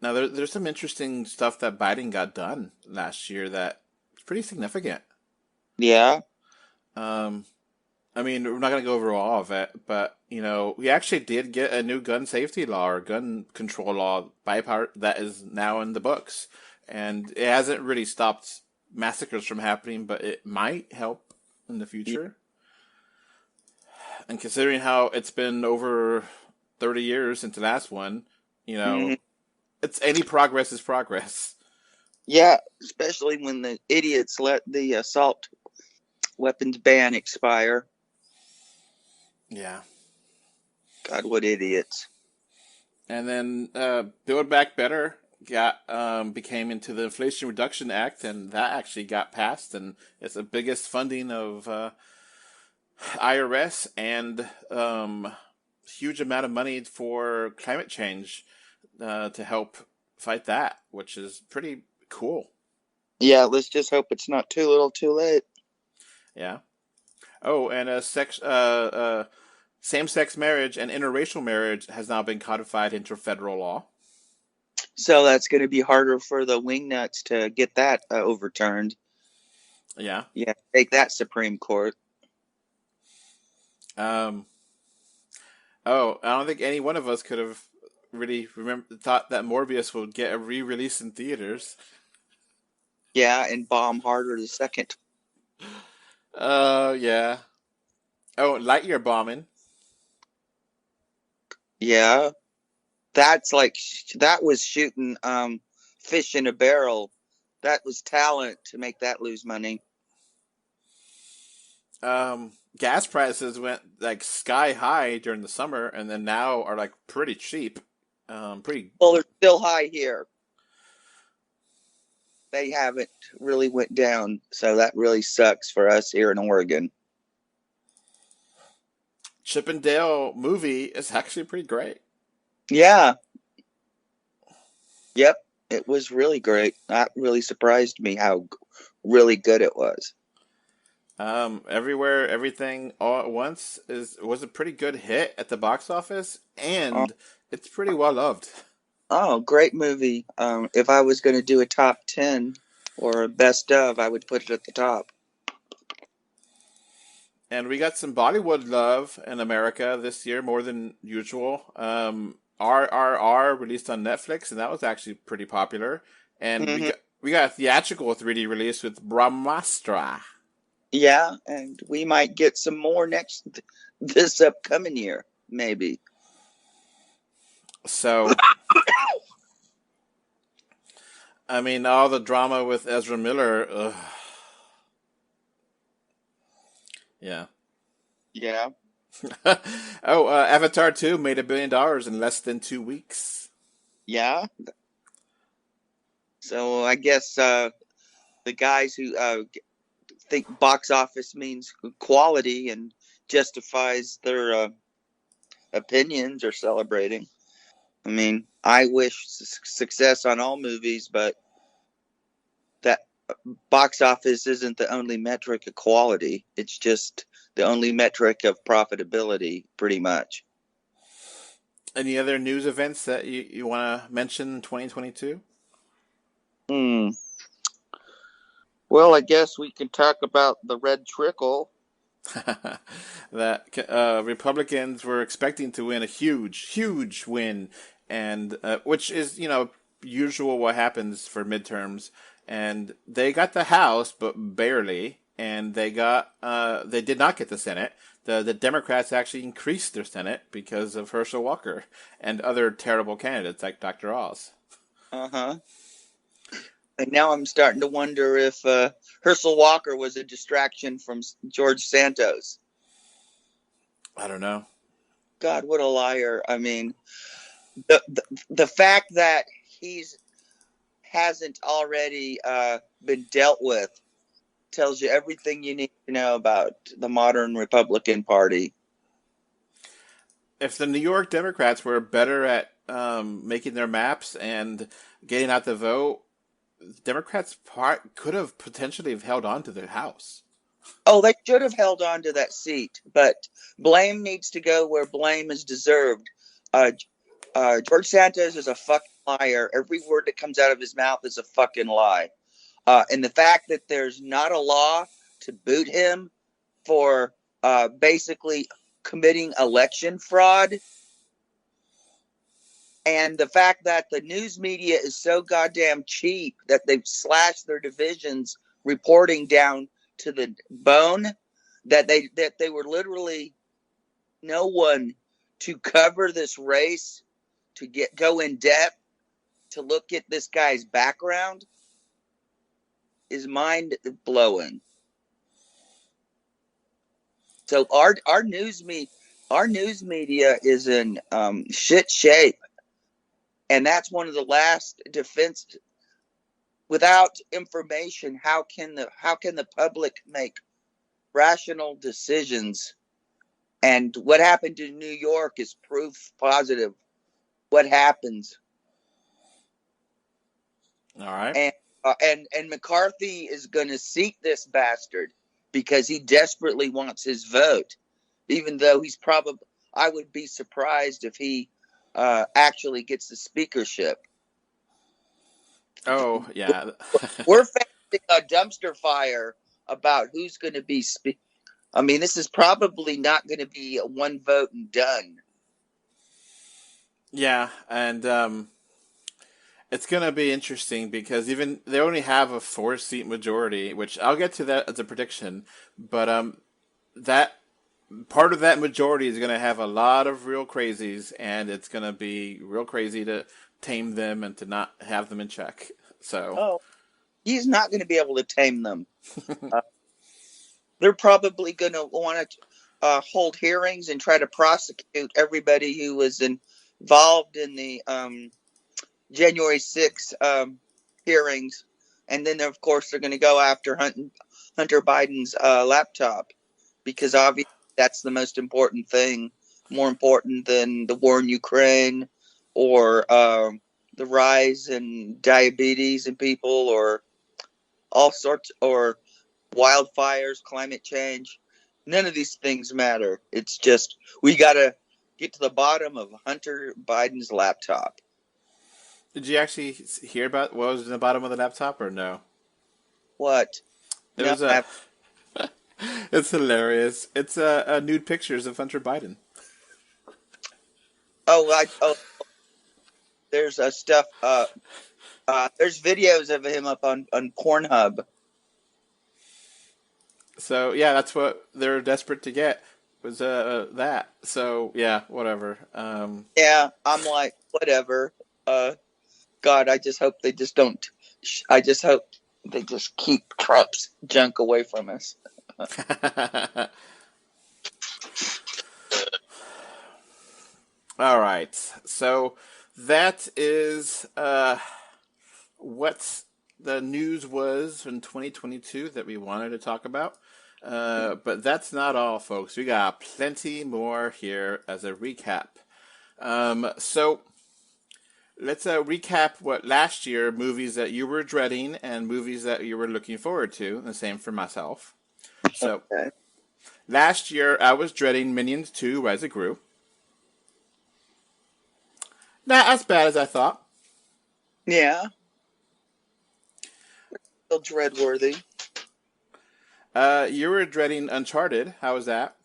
there's some interesting stuff that Biden got done last year that's pretty significant. Yeah. I mean, we're not going to go over all of it, but, we actually did get a new gun safety law or gun control law that is now in the books. And it hasn't really stopped massacres from happening, but it might help in the future. Yeah. And considering how it's been over 30 years since the last one, it's any progress is progress. Yeah, especially when the idiots let the assault weapons ban expire. Yeah. God, what idiots. And then Build Back Better became into the Inflation Reduction Act, and that actually got passed, and it's the biggest funding of IRS and huge amount of money for climate change to help fight that, which is pretty cool. Yeah, let's just hope it's not too little too late. Yeah. Oh, and same-sex marriage and interracial marriage has now been codified into federal law. So that's going to be harder for the wingnuts to get that overturned. Yeah. Yeah, take that, Supreme Court. Oh, I don't think any one of us could have really thought that Morbius would get a re-release in theaters. Yeah, and bomb harder the second. Yeah. Oh, Lightyear bombing. Yeah. That was shooting fish in a barrel. That was talent to make that lose money. Gas prices went like sky high during the summer, and then now are like pretty cheap. Well, they're still high here. They haven't really went down, so that really sucks for us here in Oregon. Chip and Dale movie is actually pretty great. Yeah. Yep, it was really great. That really surprised me how really good it was. Everywhere, Everything, All at Once was a pretty good hit at the box office, and it's pretty well loved. Oh, great movie. If I was going to do a top 10 or a best of, I would put it at the top. And we got some Bollywood love in America this year, more than usual. RRR released on Netflix, and that was actually pretty popular. And we got a theatrical 3D release with Brahmastra. Yeah, and we might get some more this upcoming year, maybe. So, I mean, all the drama with Ezra Miller. Ugh. Yeah. Yeah. Avatar 2 made $1 billion in less than 2 weeks. Yeah. So I guess the guys who think box office means quality and justifies their opinions are celebrating. I mean, I wish success on all movies, but that box office isn't the only metric of quality. It's just the only metric of profitability, pretty much. Any other news events that you want to mention in 2022? Well, I guess we can talk about the red trickle. That Republicans were expecting to win a huge win, and which is, usual what happens for midterms. And they got the House, but barely, and they did not get the Senate. The Democrats actually increased their Senate because of Herschel Walker and other terrible candidates like Dr. Oz. And now I'm starting to wonder if Herschel Walker was a distraction from George Santos. I don't know. God, what a liar. I mean, the fact that he's hasn't already been dealt with tells you everything you need to know about the modern Republican Party. If the New York Democrats were better at making their maps and getting out the vote, Democrats could have potentially held on to the House. Oh, they should have held on to that seat, but blame needs to go where blame is deserved. George Santos is a fucking liar. Every word that comes out of his mouth is a fucking lie. And the fact that there's not a law to boot him for basically committing election fraud, and the fact that the news media is so goddamn cheap that they've slashed their divisions reporting down to the bone, that they were literally no one to cover this race, to go in depth, to look at this guy's background, is mind blowing. So our news media is in shit shape, and that's one of the last defense. Without information, how can the public make rational decisions? And what happened in New York is proof positive what happens. All right. And McCarthy is going to seat this bastard because he desperately wants his vote, even though he's probably. I would be surprised if he actually gets the speakership. Oh yeah. We're facing a dumpster fire about who's going to be. I mean, this is probably not going to be a one vote and done. Yeah, and it's going to be interesting because even they only have a 4-seat majority, which I'll get to that as a prediction. But that part of that majority is going to have a lot of real crazies, and it's going to be real crazy to tame them and to not have them in check. So, he's not going to be able to tame them. They're probably going to want to hold hearings and try to prosecute everybody who was involved in the January 6th hearings. And then, of course, they're going to go after Hunter Biden's laptop because obviously that's the most important thing, more important than the war in Ukraine or the rise in diabetes in people or all sorts, or wildfires, climate change. None of these things matter. It's just we got to get to the bottom of Hunter Biden's laptop. did you actually hear about what was in the bottom of the laptop or no? What? It was It's hilarious. It's nude pictures of Hunter Biden. There's stuff. There's videos of him up on Pornhub. So yeah, that's what they're desperate to get was that. So yeah, whatever. Yeah, I'm like whatever. God, I just hope they just don't. I just hope they just keep Trump's junk away from us. All right. So that is what the news was in 2022 that we wanted to talk about. But that's not all, folks. We got plenty more here as a recap. So let's recap what last year movies that you were dreading and movies that you were looking forward to. The same for myself. So last year I was dreading Minions 2: Rise of Gru. Not as bad as I thought. Yeah. Still dreadworthy. You were dreading Uncharted. How was that?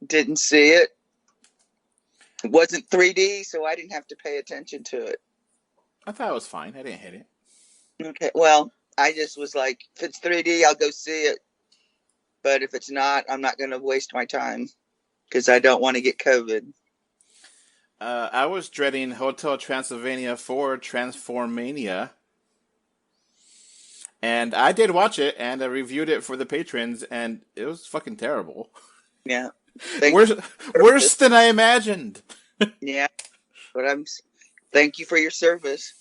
Didn't see it. It wasn't 3D, so I didn't have to pay attention to it. I thought it was fine. I didn't hate it. Okay, well, I just was like, if it's 3D, I'll go see it. But if it's not, I'm not going to waste my time because I don't want to get COVID. I was dreading Hotel Transylvania 4 Transformania. And I did watch it, and I reviewed it for the patrons, and it was fucking terrible. Yeah. Worse than I imagined. Yeah. But thank you for your service.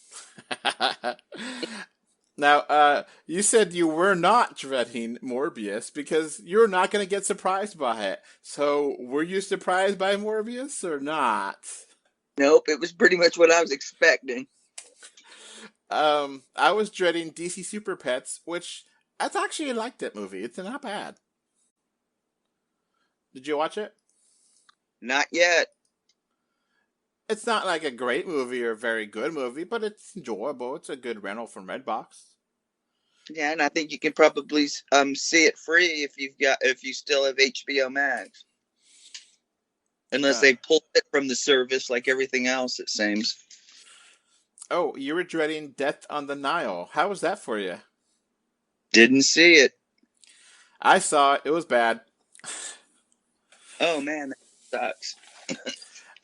Now, you said you were not dreading Morbius because you're not going to get surprised by it. So, were you surprised by Morbius or not? Nope, it was pretty much what I was expecting. I was dreading DC Super Pets, which I actually liked that movie. It's not bad. Did you watch it? Not yet. It's not like a great movie or a very good movie, but it's enjoyable. It's a good rental from Redbox. Yeah, and I think you can probably see it free if you still have HBO Max. Unless they pulled it from the service like everything else, it seems. Oh, you were dreading Death on the Nile. How was that for you? Didn't see it. I saw it. It was bad. Oh, man, that sucks.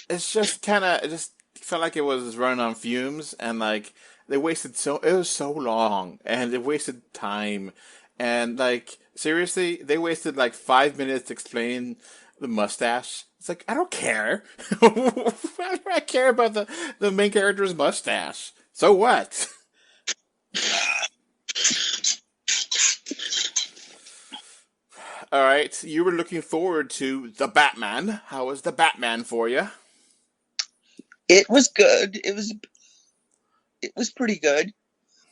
It's just it just felt like it was running on fumes, and like they wasted it was so long, and it wasted time, And like seriously, they wasted like 5 minutes to explain the mustache. It's like I don't care. Why do I care about the main character's mustache? So what? All right, you were looking forward to the Batman. How was the Batman for you? It was good. It was pretty good.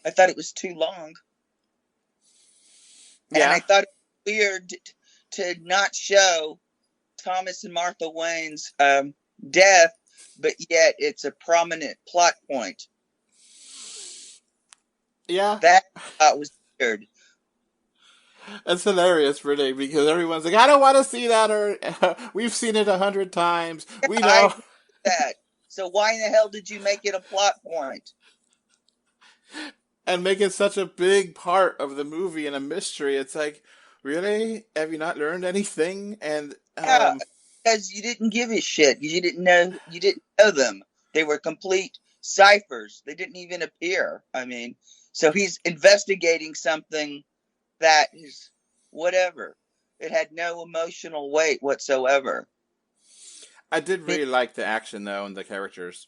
I thought it was too long. Yeah. And I thought it was weird to not show Thomas and Martha Wayne's death, but yet it's a prominent plot point. Yeah. That was weird. That's hilarious, really, because everyone's like, I don't want to see that, or we've seen it 100 times. We know. I that. So why in the hell did you make it a plot point? And make it such a big part of the movie and a mystery. It's like, really? Have you not learned anything? And yeah, because you didn't give a shit. You didn't know them. They were complete ciphers. They didn't even appear. I mean, so he's investigating something that is whatever. It had no emotional weight whatsoever. I did really like the action though and the characters.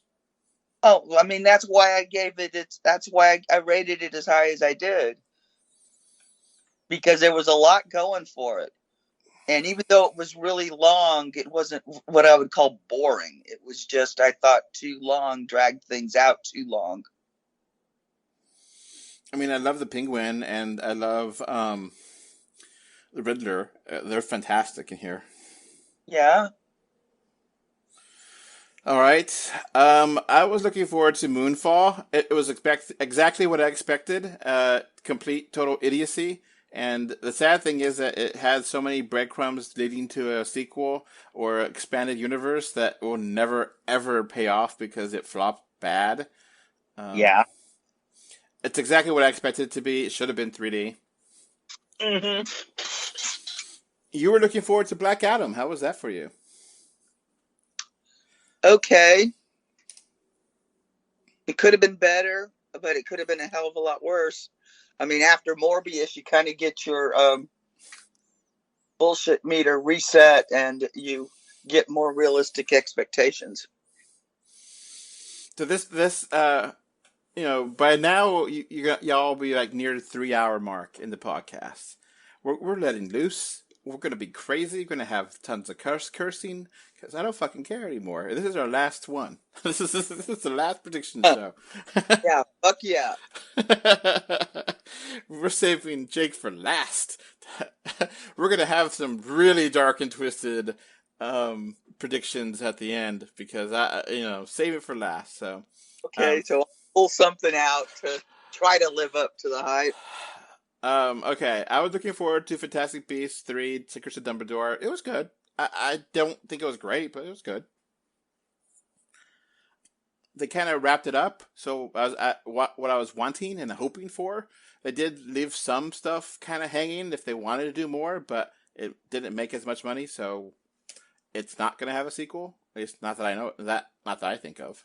Oh, I mean, that's why I gave it. That's why I rated it as high as I did, because there was a lot going for it, and even though it was really long, it wasn't what I would call boring. It was just I thought too long, dragged things out too long. I mean, I love the Penguin and I love the Riddler. They're fantastic in here. Yeah. All right. I was looking forward to Moonfall. It was exactly what I expected. Complete, total idiocy. And the sad thing is that it had so many breadcrumbs leading to a sequel or expanded universe that will never, ever pay off because it flopped bad. Yeah. It's exactly what I expected it to be. It should have been 3D. Mm-hmm. You were looking forward to Black Adam. How was that for you? Okay. It could have been better, but it could have been a hell of a lot worse. I mean, after Morbius, you kind of get your bullshit meter reset and you get more realistic expectations. So this by now y'all be like near the 3 hour mark in the podcast. We're letting loose. We're gonna be crazy. We're gonna have tons of cursing because I don't fucking care anymore. This is our last one. This is the last prediction show. Yeah, fuck yeah. We're saving Jake for last. We're gonna have some really dark and twisted predictions at the end because save it for last. So okay, so I'll pull something out to try to live up to the hype. Okay, I was looking forward to Fantastic Beasts 3: Secrets of Dumbledore. It was good. I don't think it was great, but it was good. They kind of wrapped it up, so I was at what I was wanting and hoping for. They did leave some stuff kind of hanging if they wanted to do more, but it didn't make as much money, so it's not going to have a sequel. At least not that I know, not that I think of.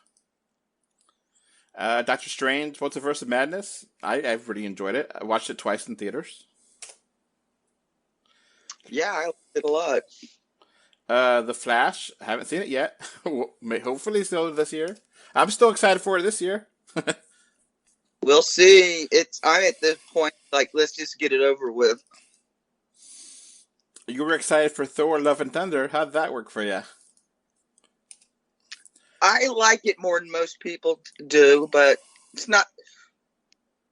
Doctor Strange, Multiverse of Madness. I've really enjoyed it. I watched it twice in theaters. Yeah, I liked it a lot. The Flash. I haven't seen it yet. Hopefully still this year. I'm still excited for it this year. We'll see. I'm at this point, like, let's just get it over with. You were excited for Thor: Love and Thunder. How'd that work for you? I like it more than most people do, but it's not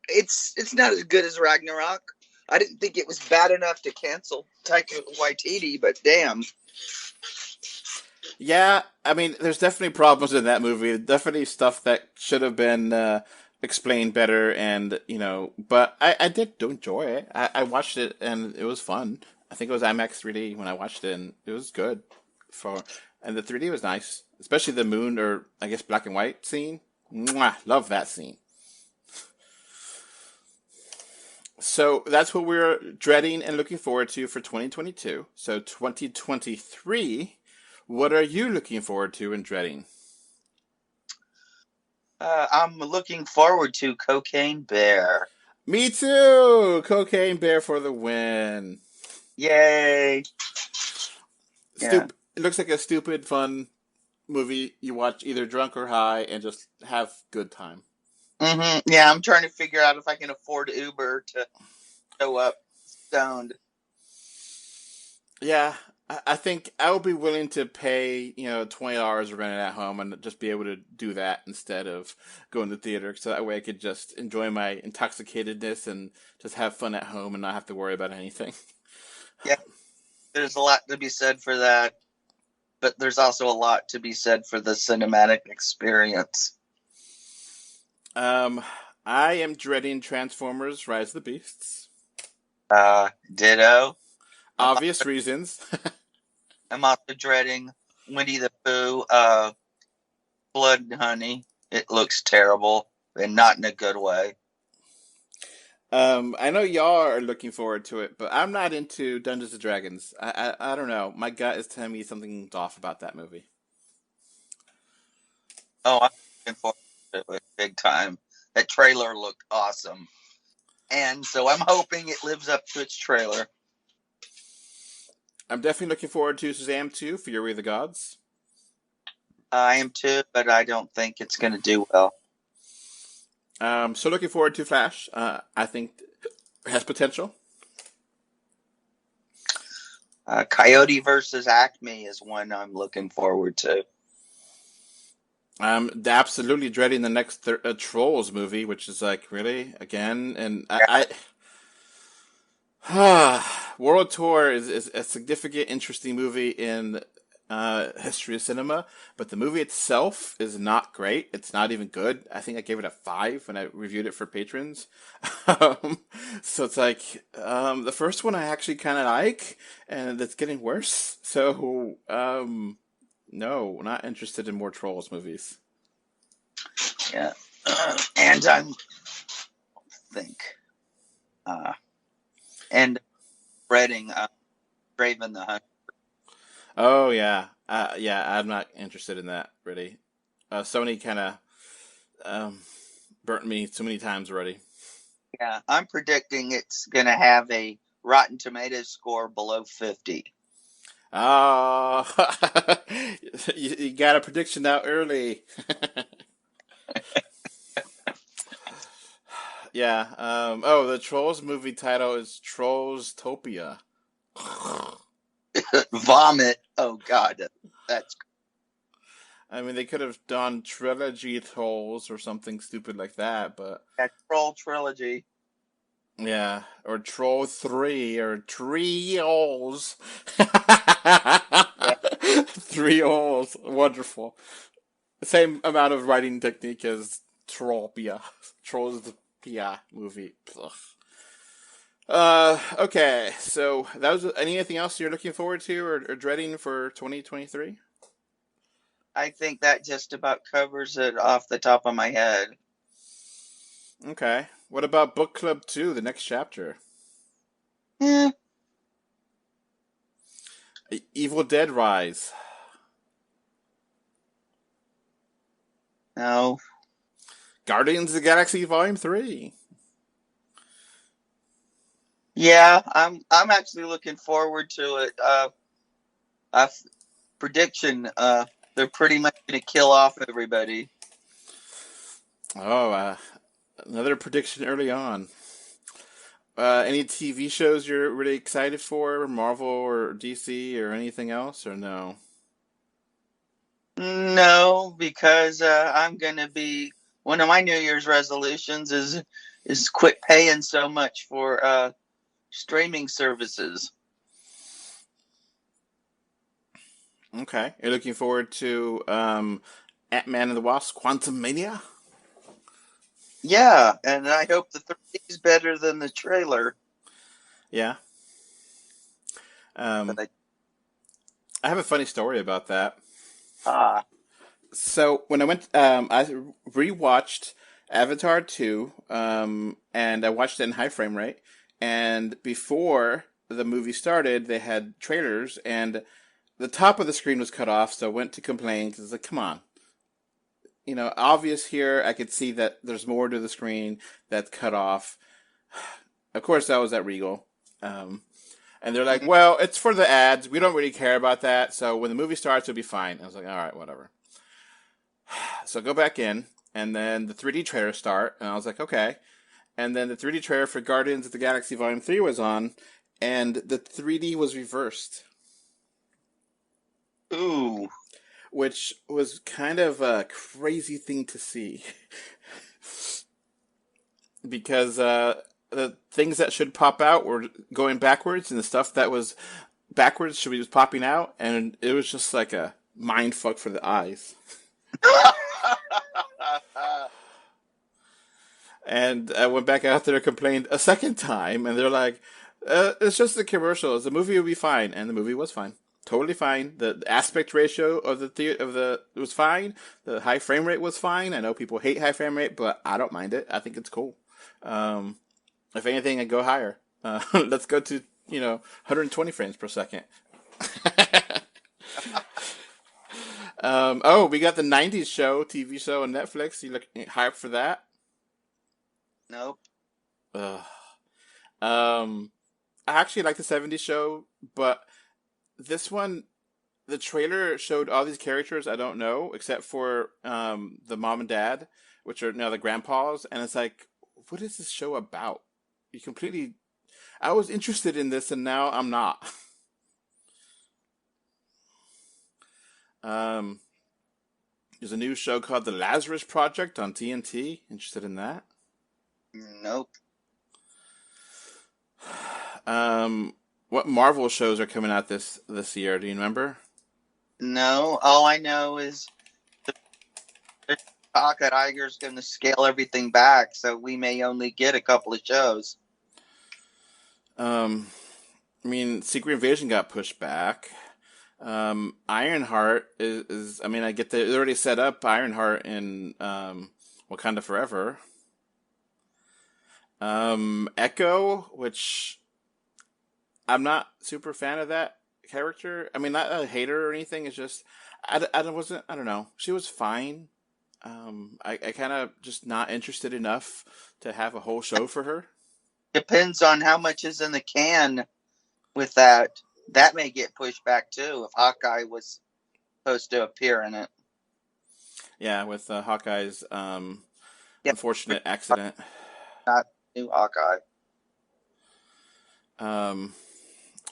as good as Ragnarok. I didn't think it was bad enough to cancel Taika Waititi, but damn. Yeah, I mean, there's definitely problems in that movie. Definitely stuff that should have been explained better, and but I did enjoy it. I watched it and it was fun. I think it was IMAX 3D when I watched it, and it was good. And the 3D was nice, especially the moon or I guess black and white scene. Mwah, love that scene. So that's what we're dreading and looking forward to for 2022. So 2023, what are you looking forward to and dreading? I'm looking forward to Cocaine Bear. Me too! Cocaine Bear for the win. Yay! Yeah. It looks like a stupid, fun movie you watch either drunk or high and just have good time. Yeah, I'm trying to figure out if I can afford Uber to show up stoned. Yeah, I think I would be willing to pay, $20 to rent it at home and just be able to do that instead of going to the theater. So that way I could just enjoy my intoxicatedness and just have fun at home and not have to worry about anything. Yeah, there's a lot to be said for that. But there's also a lot to be said for the cinematic experience. I am dreading Transformers: Rise of the Beasts. Ditto. Obvious reasons. I'm also dreading Winnie the Pooh, Blood and Honey. It looks terrible, and not in a good way. I know y'all are looking forward to it, but I'm not into Dungeons and Dragons. I don't know. My gut is telling me something's off about that movie. Oh, I'm looking forward to it big time. That trailer looked awesome. And so I'm hoping it lives up to its trailer. I'm definitely looking forward to Shazam 2, Fury of the Gods. I am too, but I don't think it's going to do well. So looking forward to Flash. I think it has potential. Coyote versus Acme is one I'm looking forward to. I'm absolutely dreading the next Trolls movie, which is like, really? Again? And World Tour is a significant, interesting movie in history of cinema, but the movie itself is not great. It's not even good. I think I gave it a 5 when I reviewed it for patrons. So it's like, the first one I actually kind of like, and it's getting worse. So, no, not interested in more Trolls movies. Yeah. And I'm and Reading, Raven the Hunter. Oh yeah, I'm not interested in that really. Sony kind of burnt me so many times already. Yeah, I'm predicting it's gonna have a Rotten Tomatoes score below 50. Oh, you got a prediction out early. Yeah. The Trolls movie title is Trollstopia. Vomit. Oh God, that's. I mean, they could have done Trilogy Trolls or something stupid like that, but Troll Trilogy. Yeah, or Troll 3 or Trolls. Yeah. 3 holes. Wonderful. Same amount of writing technique as Trollpia. Trollspia movie. Okay, so that was anything else you're looking forward to or dreading for 2023? I think that just about covers it off the top of my head. Okay. What about Book Club 2, the next chapter? Evil Dead Rise. No. Guardians of the Galaxy Volume 3. Yeah, I'm actually looking forward to it. Prediction, they're pretty much going to kill off everybody. Oh, another prediction early on. Any TV shows you're really excited for? Marvel or DC or anything else, or no? No, because I'm going to be... One of my New Year's resolutions is quit paying so much for streaming services. Okay. You're looking forward to Ant-Man and the Wasp: Quantumania? Yeah, and I hope the 3D is better than the trailer. Yeah. I have a funny story about that. So when I went, I rewatched Avatar 2, and I watched it in high frame rate. And before the movie started, they had trailers, and the top of the screen was cut off, so I went to complain, because I was like, come on. Obvious here, I could see that there's more to the screen that's cut off. Of course, that was at Regal. And they're like, well, it's for the ads. We don't really care about that. So when the movie starts, it'll be fine. I was like, all right, whatever. So I go back in, and then the 3D trailers start, and I was like, okay. And then the 3D trailer for Guardians of the Galaxy Volume 3 was on, and the 3D was reversed. Ooh. Which was kind of a crazy thing to see. Because the things that should pop out were going backwards, and the stuff that was backwards should be just popping out, and it was just like a mind fuck for the eyes. And I went back out there and complained a second time, and they're like, it's just the commercials. The movie will be fine, and the movie was fine. Totally fine. The aspect ratio of it was fine. The high frame rate was fine. I know people hate high frame rate, but I don't mind it. I think it's cool. If anything, I'd go higher. Let's go to 120 frames per second. We got the '90s show, TV show on Netflix. You look hyped for that? Nope. I actually like the '70s show, but this one, the trailer showed all these characters I don't know, except for the mom and dad, which are now the grandpas, and it's like, what is this show about? I was interested in this, and now I'm not. There's a new show called The Lazarus Project on TNT. Interested in that? Nope. What Marvel shows are coming out this year? Do you remember? No. All I know is the talk that Iger's going to scale everything back, so we may only get a couple of shows. Secret Invasion got pushed back. Ironheart is I get they already set up Ironheart in Wakanda Forever. Echo, which I'm not super fan of that character. Not a hater or anything. It's just I don't know. She was fine. I kind of just not interested enough to have a whole show for her. Depends on how much is in the can with that. That may get pushed back too if Hawkeye was supposed to appear in it. Yeah, with Hawkeye's unfortunate accident. Not new Hawkeye.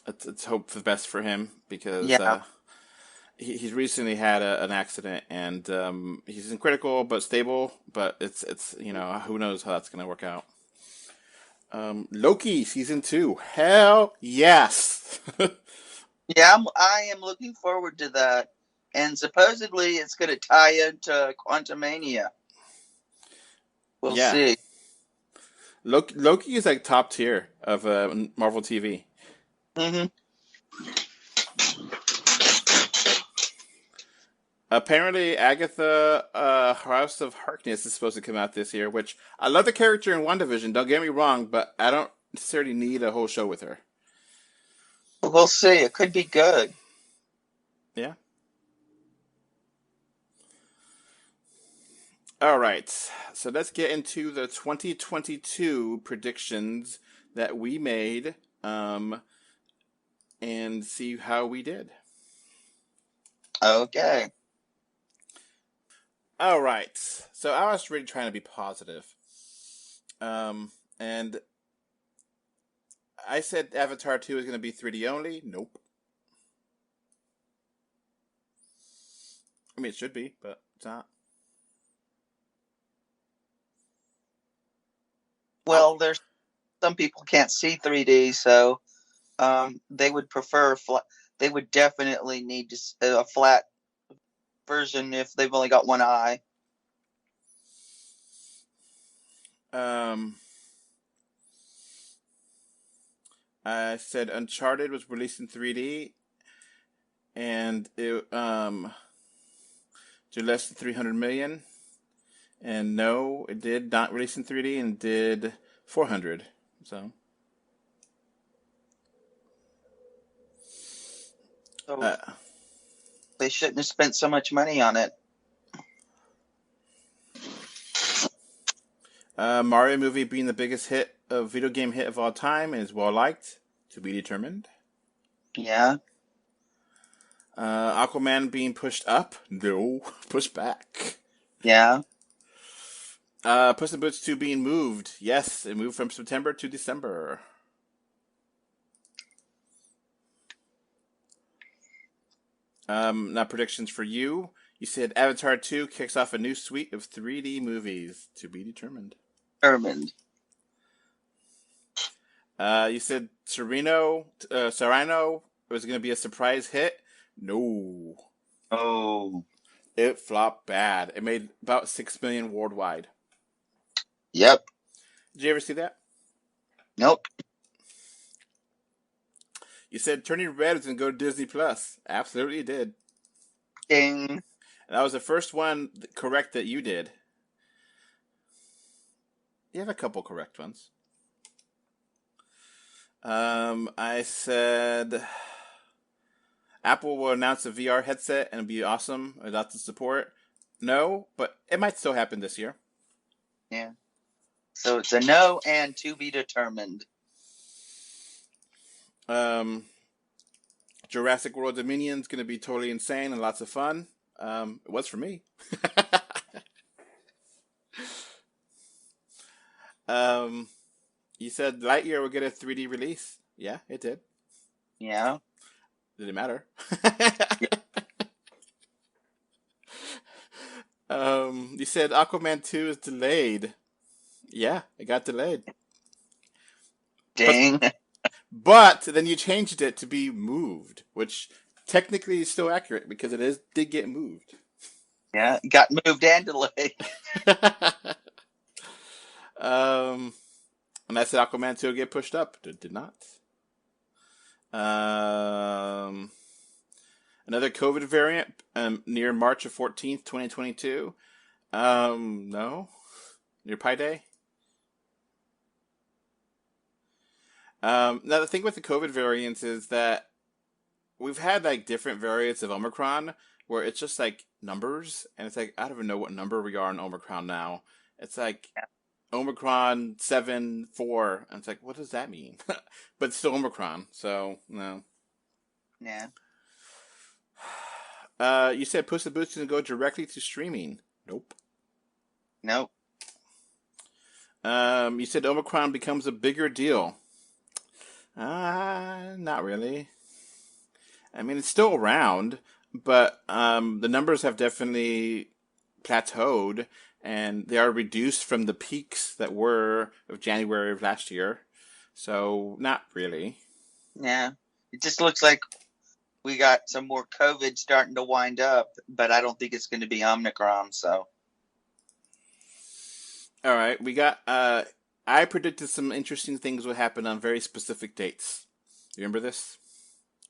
Let's hope for the best for him because he's recently had an accident and he's in critical but stable. But it's who knows how that's gonna work out. Loki season 2, hell yes. Yeah, I am looking forward to that, and supposedly it's going to tie into Quantumania. We'll see. Loki is like top tier of Marvel TV. Mm-hmm. Apparently, Agatha House of Harkness is supposed to come out this year, which I love the character in WandaVision, don't get me wrong, but I don't necessarily need a whole show with her. We'll see. It could be good. Yeah. All right. So let's get into the 2022 predictions that we made and see how we did. Okay. All right. So I was really trying to be positive. And I said Avatar 2 is going to be 3D only. Nope. It should be, but it's not. Well, there's some people can't see 3D, so they would prefer they would definitely need a flat version if they've only got one eye. I said Uncharted was released in 3D, and it did less than 300 million. And no, it did not release in 3D and did 400. So they shouldn't have spent so much money on it. Mario movie being the biggest hit a video game hit of all time and is well liked, to be determined. Yeah. Aquaman being pushed up? No, pushed back. Yeah. Puss in Boots 2 being moved? Yes, it moved from September to December. Now predictions for you. You said Avatar 2 kicks off a new suite of 3D movies, to be determined. You said Sereno was going to be a surprise hit. No. Oh. It flopped bad. It made about $6 million worldwide. Yep. Did you ever see that? Nope. You said Turning Red was going to go to Disney Plus. Absolutely did. Ding. And that was the first one correct that you did. You have a couple correct ones. I said Apple will announce a VR headset and it'll be awesome. Lots of support. No, but it might still happen this year. Yeah. So it's a no and to be determined. Jurassic World Dominion's going to be totally insane and lots of fun. It was for me. You said Lightyear will get a 3D release. Yeah, it did. Yeah. Did it matter? You said Aquaman 2 is delayed. Yeah, it got delayed. Dang. But then you changed it to be moved, which technically is still accurate because it did get moved. Yeah, it got moved and delayed. And I said Aquaman 2 will get pushed up. It did not. Another COVID variant near March of 14th, 2022. No. Near Pi Day. Now the thing with the COVID variants is that we've had like different variants of Omicron where it's just like numbers, and it's like I don't even know what number we are in Omicron now. It's like Omicron 7.4, and it's like, what does that mean? But it's still Omicron, so no. Yeah. You said Puss in Boots is gonna go directly to streaming. Nope. Nope. You said Omicron becomes a bigger deal. Not really. I mean, it's still around, but the numbers have definitely plateaued, and they are reduced from the peaks that were of January of last year. So, not really. Yeah. It just looks like we got some more COVID starting to wind up, but I don't think it's going to be Omicron, so. All right, we got, I predicted some interesting things would happen on very specific dates. You remember this?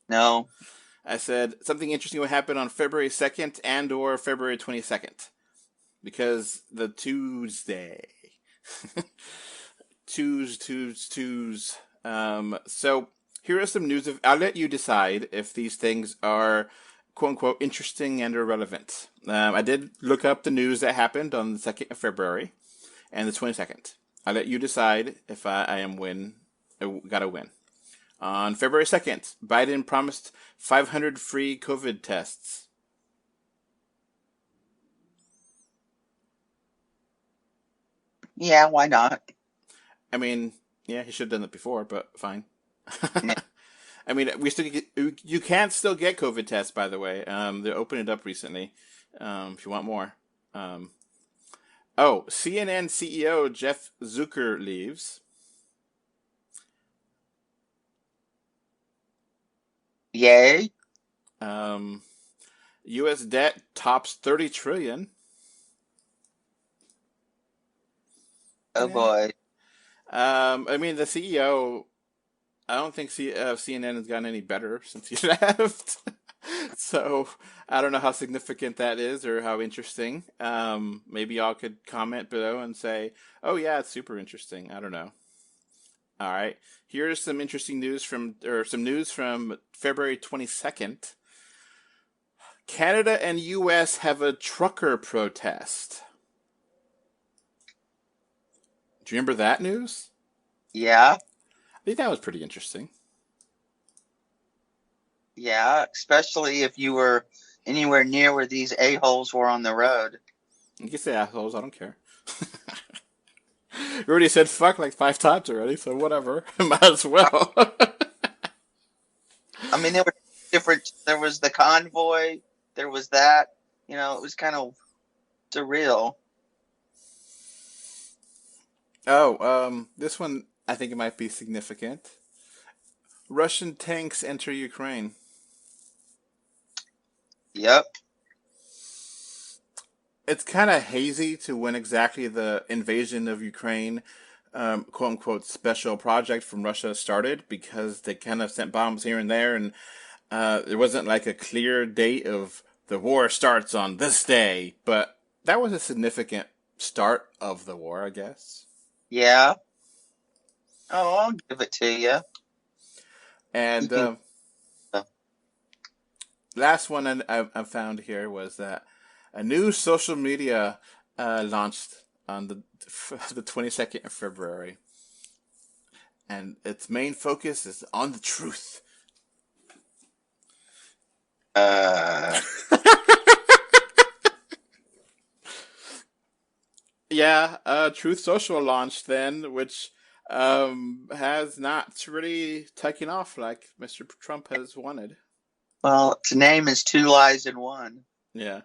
No. I said something interesting would happen on February 2nd and or February 22nd. Because the Tuesday. Twos. So here are some news. I'll let you decide if these things are quote unquote interesting and irrelevant. I did look up the news that happened on the 2nd of February and the 22nd. I'll let you decide if I gotta win. On February 2nd, Biden promised 500 free COVID tests. Yeah, why not? I mean, yeah, he should have done it before, but fine. I mean, you can still get COVID tests, by the way. They opened it up recently. If you want more. CNN CEO Jeff Zucker leaves. Yay. U.S. debt tops $30 trillion. Oh boy. I mean, the CEO, I don't think CNN has gotten any better since he left. So I don't know how significant that is or how interesting. Maybe y'all could comment below and say, oh yeah, it's super interesting. I don't know. All right. Here's some interesting news from February 22nd. Canada and U.S. have a trucker protest. Do you remember that news? Yeah. I think that was pretty interesting. Yeah, especially if you were anywhere near where these a-holes were on the road. You can say assholes, I don't care. You already said fuck like 5 times already, so whatever. Might as well. I mean, there were different. There was the convoy. There was that. You know, it was kind of surreal. Oh, this one I think it might be significant. Russian tanks enter Ukraine. Yep. It's kind of hazy to when exactly the invasion of Ukraine, quote unquote, special project from Russia started, because they kind of sent bombs here and there, and there wasn't like a clear date of the war starts on this day, but that was a significant start of the war, I guess. Yeah. Oh, I'll give it to you. And last one I found here was that a new social media launched on the 22nd of February, and its main focus is on the truth. Yeah, Truth Social launched then, which has not really taken off like Mr. Trump has wanted. Well, its name is Two Lies in One. Yeah.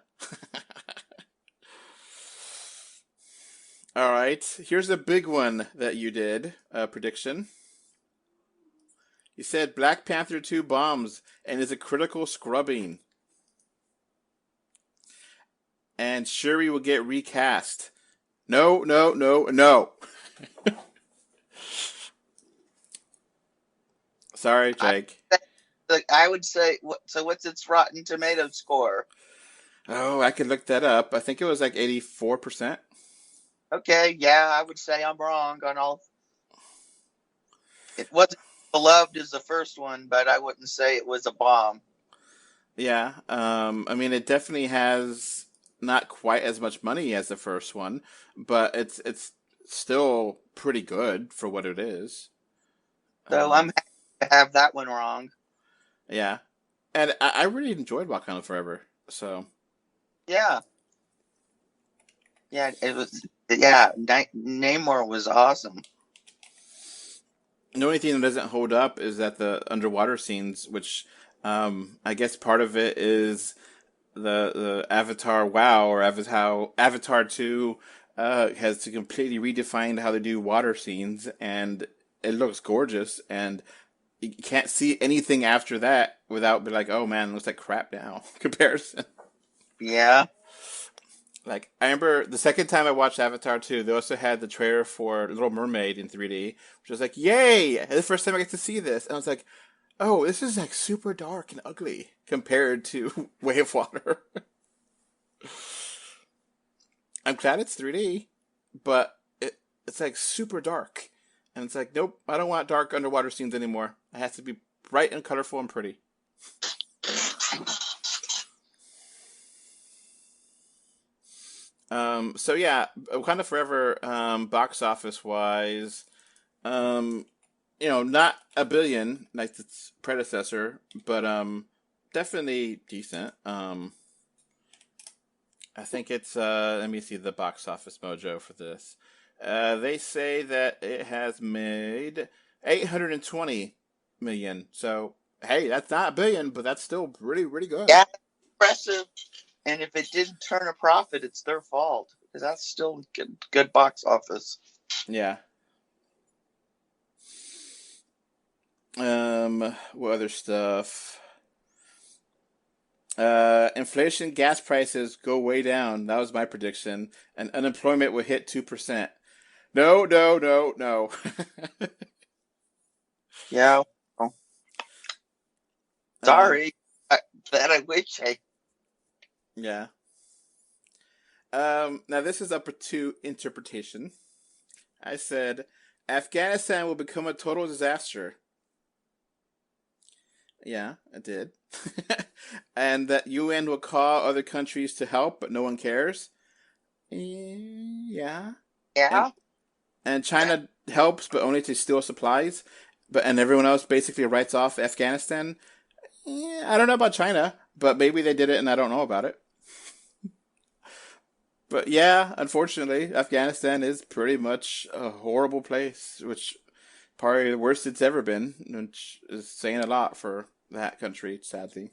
All right, here's a big one that you did, prediction. You said Black Panther 2 bombs and is a critical scrubbing. And Shuri will get recast. No. Sorry, Jake. I would say, so what's its Rotten Tomato score? Oh, I could look that up. I think it was like 84%. Okay, yeah, I would say I'm wrong on all. It wasn't beloved as the first one, but I wouldn't say it was a bomb. Yeah, I mean, it definitely has not quite as much money as the first one, but it's still pretty good for what it is. So I'm happy to have that one wrong. Yeah, and I really enjoyed Wakanda Forever. So yeah, it was. Yeah, Namor was awesome. The only thing that doesn't hold up is that the underwater scenes, which I guess part of it is the Avatar WoW or Avatar 2 has to completely redefine how they do water scenes, and it looks gorgeous, and you can't see anything after that without being like, oh man, it looks like crap now. Comparison. Yeah. Like, I remember the second time I watched Avatar 2, they also had the trailer for Little Mermaid in 3D, which was like, yay! The first time I get to see this. And I was like, oh, this is like super dark and ugly compared to Way of Water. I'm glad it's 3D, but it's like super dark. And it's like, nope, I don't want dark underwater scenes anymore. It has to be bright and colorful and pretty. So yeah, Wakanda Forever, box office wise, not $1 billion like its predecessor, but definitely decent. I think it's let me see the box office mojo for this. They say that it has made $820 million. So hey, that's not $1 billion, but that's still really, really good. Yeah, impressive. And if it didn't turn a profit, it's their fault, because that's still good box office. Yeah. What other stuff? Inflation, gas prices go way down. That was my prediction. And unemployment will hit 2%. No. Yeah. Oh. Sorry. I wish I. Yeah. Now this is up to interpretation. I said Afghanistan will become a total disaster. Yeah, it did. And that UN will call other countries to help, but no one cares. Yeah. Yeah. And China helps, but only to steal supplies. And everyone else basically writes off Afghanistan. Yeah, I don't know about China, but maybe they did it and I don't know about it. But yeah, unfortunately, Afghanistan is pretty much a horrible place, which probably the worst it's ever been, which is saying a lot for that country, sadly.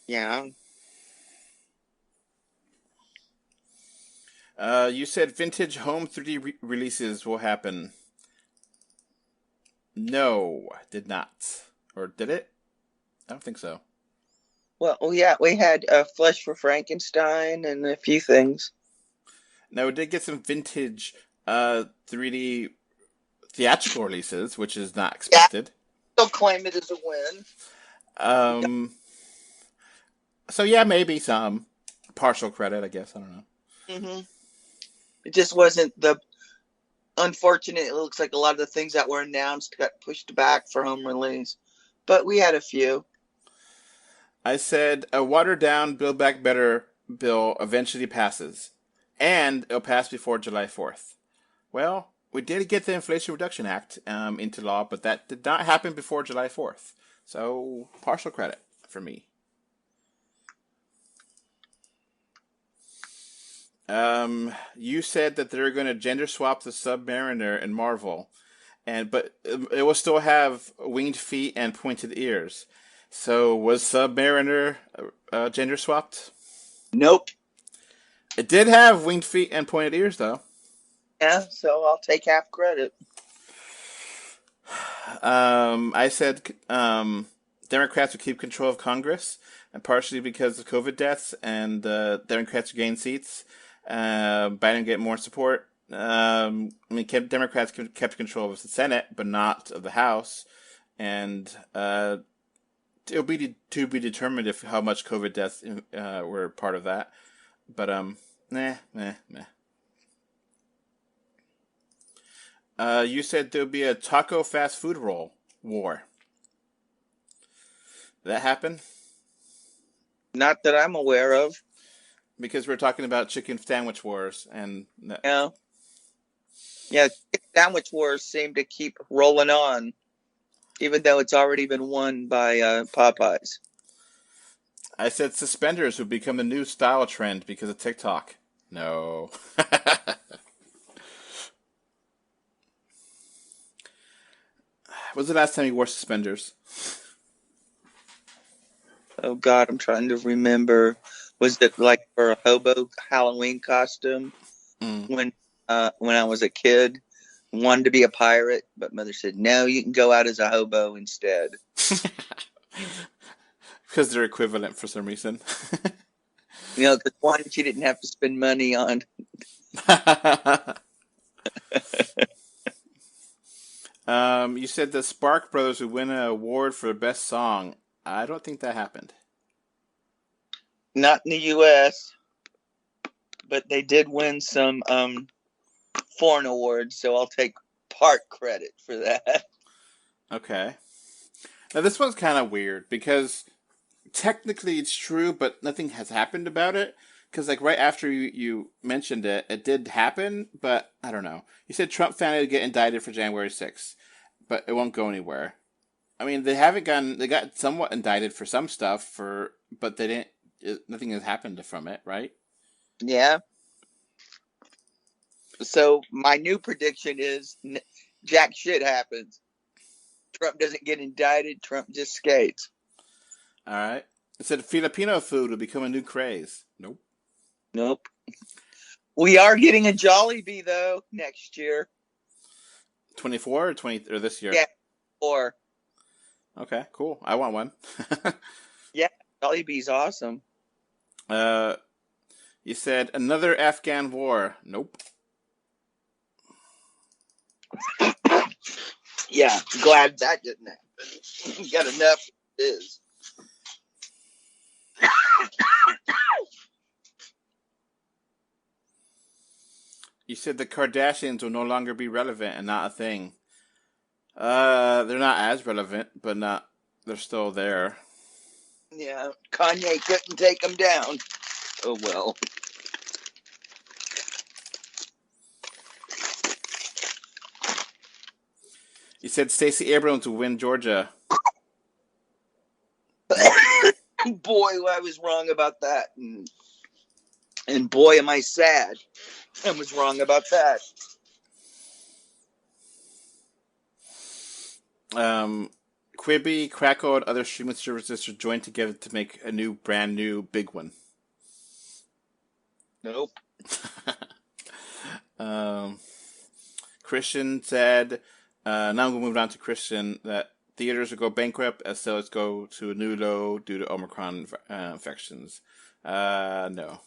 Yeah. You said vintage home 3D releases will happen. No, did not. Or did it? I don't think so. Well, yeah, we had Flesh for Frankenstein and a few things. Now, we did get some vintage 3D theatrical releases, which is not expected. Yeah, still claim it as a win. So yeah, maybe some partial credit, I guess. I don't know. Mm-hmm. It just wasn't unfortunate. It looks like a lot of the things that were announced got pushed back for home release. But we had a few. I said a watered-down Build Back Better bill eventually passes. And it'll pass before July 4th. Well, we did get the Inflation Reduction Act into law, but that did not happen before July 4th. So, partial credit for me. You said that they're going to gender swap the Submariner in Marvel, but it will still have winged feet and pointed ears. So was Submariner gender swapped? Nope. It did have winged feet and pointed ears, though. Yeah, so I'll take half credit. I said Democrats would keep control of Congress, and partially because of COVID deaths, and Democrats would gain seats. Biden get more support. Democrats kept control of the Senate, but not of the House, and it'll be to be determined if how much COVID deaths were part of that. But meh. You said there'll be a taco fast food roll war. Did that happen? Not that I'm aware of. Because we're talking about chicken sandwich wars, and yeah, sandwich wars seem to keep rolling on, even though it's already been won by Popeyes. I said suspenders would become a new style trend because of TikTok. No. When's the last time you wore suspenders? Oh God, I'm trying to remember. Was it like for a hobo Halloween costume when I was a kid? Wanted to be a pirate, but mother said, no, you can go out as a hobo instead. Because they're equivalent for some reason. The one she didn't have to spend money on. You said the Spark Brothers would win an award for best song. I don't think that happened. Not in the U.S., but they did win some foreign awards, so I'll take part credit for that. Okay. Now this one's kind of weird because technically it's true, but nothing has happened about it. Because like right after you mentioned it, it did happen, but I don't know. You said Trump family would get indicted for January 6th, but it won't go anywhere. I mean, they got somewhat indicted for some stuff, but they didn't. Nothing has happened from it, right? Yeah. So my new prediction is jack shit happens. Trump doesn't get indicted. Trump just skates. All right. It said Filipino food will become a new craze. Nope. We are getting a Jollibee though next year. 24 or this year? Yeah, 4. Okay, cool. I want one. Yeah, Jollibee's awesome. You said another Afghan war. Nope. Yeah, glad that didn't happen. You got enough it is. You said the Kardashians will no longer be relevant and not a thing. They're not as relevant, but they're still there. Yeah, Kanye couldn't take them down. Oh well. You said Stacey Abrams will win Georgia. Boy, I was wrong about that. And boy, am I sad. I was wrong about that. Quibi, Crackle, and other streaming services are joined together to make a brand new big one. Nope. Christian said, now I'm going to move on to Christian, that theaters will go bankrupt as sales go to a new low due to Omicron infections. No.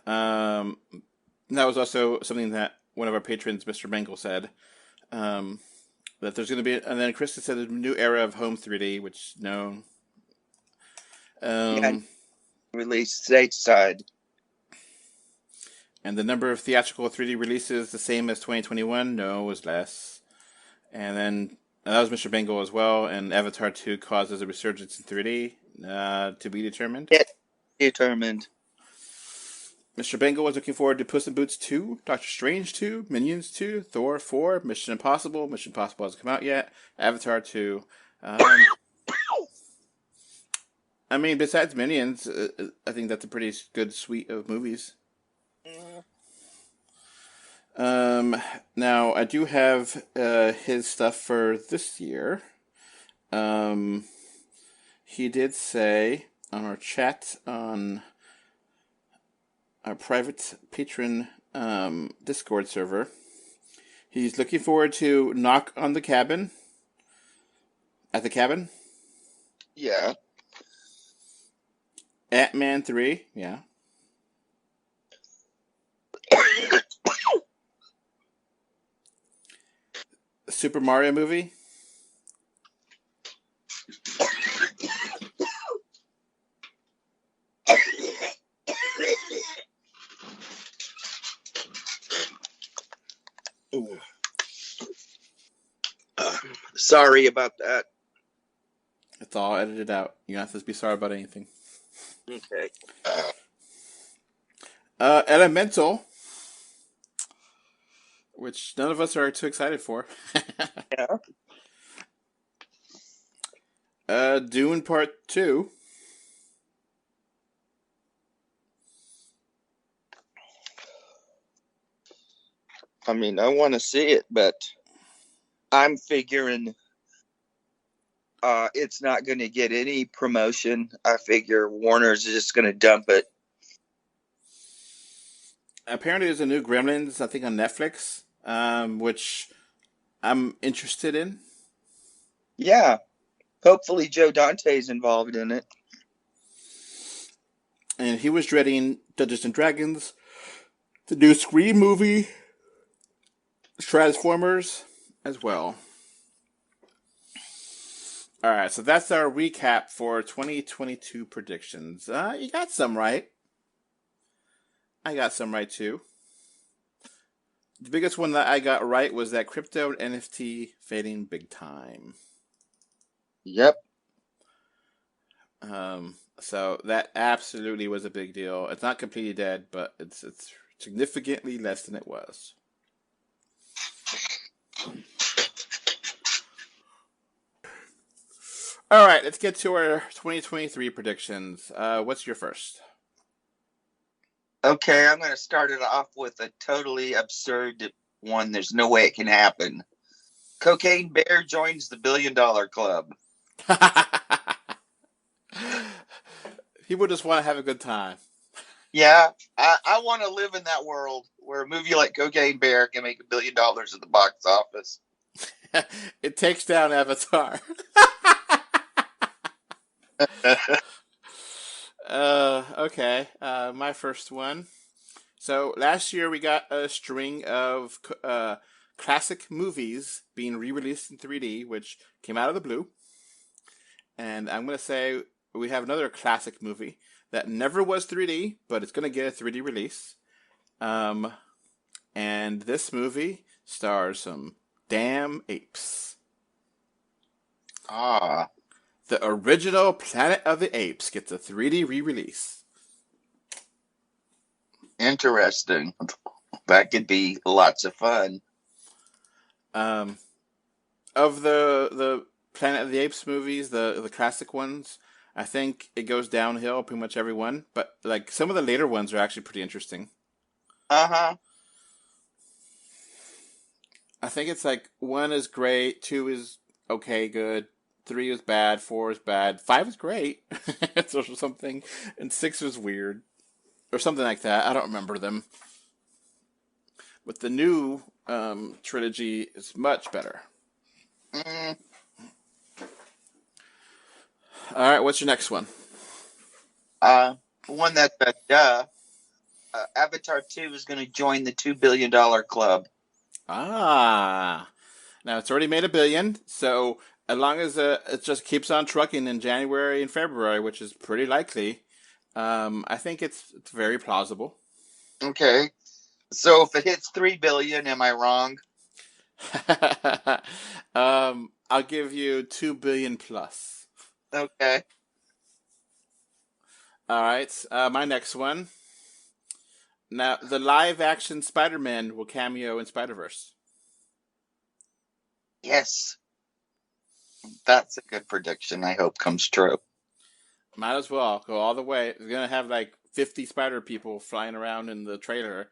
That was also something that one of our patrons, Mr. Bengal, said. That there's going to be, and then Krista said there's a new era of home 3D, which no. Released stateside. And the number of theatrical 3D releases the same as 2021? No, it was less. And then that was Mr. Bengal as well. And Avatar 2 causes a resurgence in 3D to be determined. Yeah, determined. Mr. Bengal was looking forward to Puss in Boots 2, Doctor Strange 2, Minions 2, Thor 4, Mission Impossible. Mission Impossible hasn't come out yet. Avatar 2. I mean, besides Minions, I think that's a pretty good suite of movies. Now, I do have his stuff for this year. He did say on our chat on our private patron Discord server, he's looking forward to Knock on the Cabin. At the Cabin? Yeah. Ant-Man 3, yeah. Super Mario movie? Sorry about that. It's all edited out. You don't have to be sorry about anything. Okay. Elemental, which none of us are too excited for. Yeah. Dune Part 2. I mean, I want to see it, but I'm figuring it's not going to get any promotion. I figure Warner's just going to dump it. Apparently there's a new Gremlins, I think, on Netflix, which I'm interested in. Yeah. Hopefully Joe Dante's involved in it. And he was dreading Dungeons and Dragons, the new Scream movie, Transformers as well. All right, so that's our recap for 2022 predictions. You got some right. I got some right too. The biggest one that I got right was that crypto and NFT fading big time. Yep. So that absolutely was a big deal. It's not completely dead, but it's significantly less than it was. All right, let's get to our 2023 predictions. What's your first? Okay, I'm going to start it off with a totally absurd one. There's no way it can happen. Cocaine Bear joins the $1 billion club. People just want to have a good time. Yeah, I want to live in that world where a movie like Cocaine Bear can make $1 billion at the box office. It takes down Avatar. Okay. My first one. So last year we got a string of classic movies being re-released in 3D, which came out of the blue. And I'm going to say we have another classic movie that never was 3D, but it's going to get a 3D release. And this movie stars some damn apes. Ah. The original Planet of the Apes gets a 3D re-release. Interesting. That could be lots of fun. Um, of the Planet of the Apes movies, the classic ones, I think it goes downhill pretty much every one. But like some of the later ones are actually pretty interesting. Uh-huh. I think it's like 1 is great, 2 is okay, good, 3 is bad, 4 is bad, 5 is great, or something, and 6 was weird, or something like that. I don't remember them. But the new trilogy is much better. Mm. All right, what's your next one? One that's Avatar 2 is going to join the $2 billion club. Ah, now it's already made $1 billion, so as long as it just keeps on trucking in January and February, which is pretty likely, I think it's very plausible. Okay. So if it hits $3 billion, am I wrong? I'll give you $2 billion plus. Okay. All right, my next one. Now, the live-action Spider-Man will cameo in Spider-Verse. Yes. That's a good prediction. I hope comes true. Might as well go all the way. It's gonna have like 50 Spider people flying around in the trailer.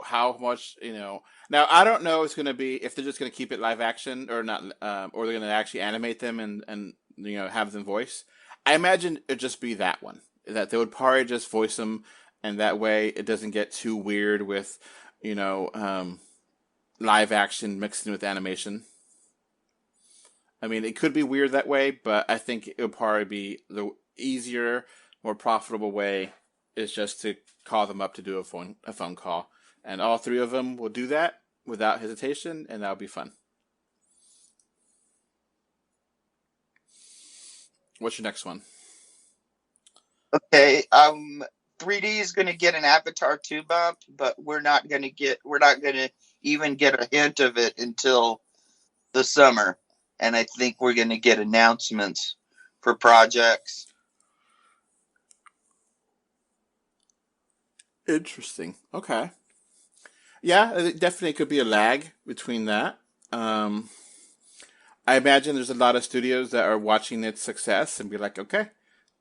How much, Now I don't know. It's gonna be if they're just gonna keep it live action or not, or they're gonna actually animate them and have them voice. I imagine it'd just be that one. That they would probably just voice them, and that way it doesn't get too weird with, live action mixed in with animation. I mean, it could be weird that way, but I think it would probably be the easier, more profitable way is just to call them up to do a phone call, and all 3 of them will do that without hesitation, and that'll be fun. What's your next one? Okay. 3D is going to get an Avatar 2 bump, but we're not going to even get a hint of it until the summer. And I think we're going to get announcements for projects. Interesting. Okay. Yeah, it definitely could be a lag between that. I imagine there's a lot of studios that are watching its success and be like, okay,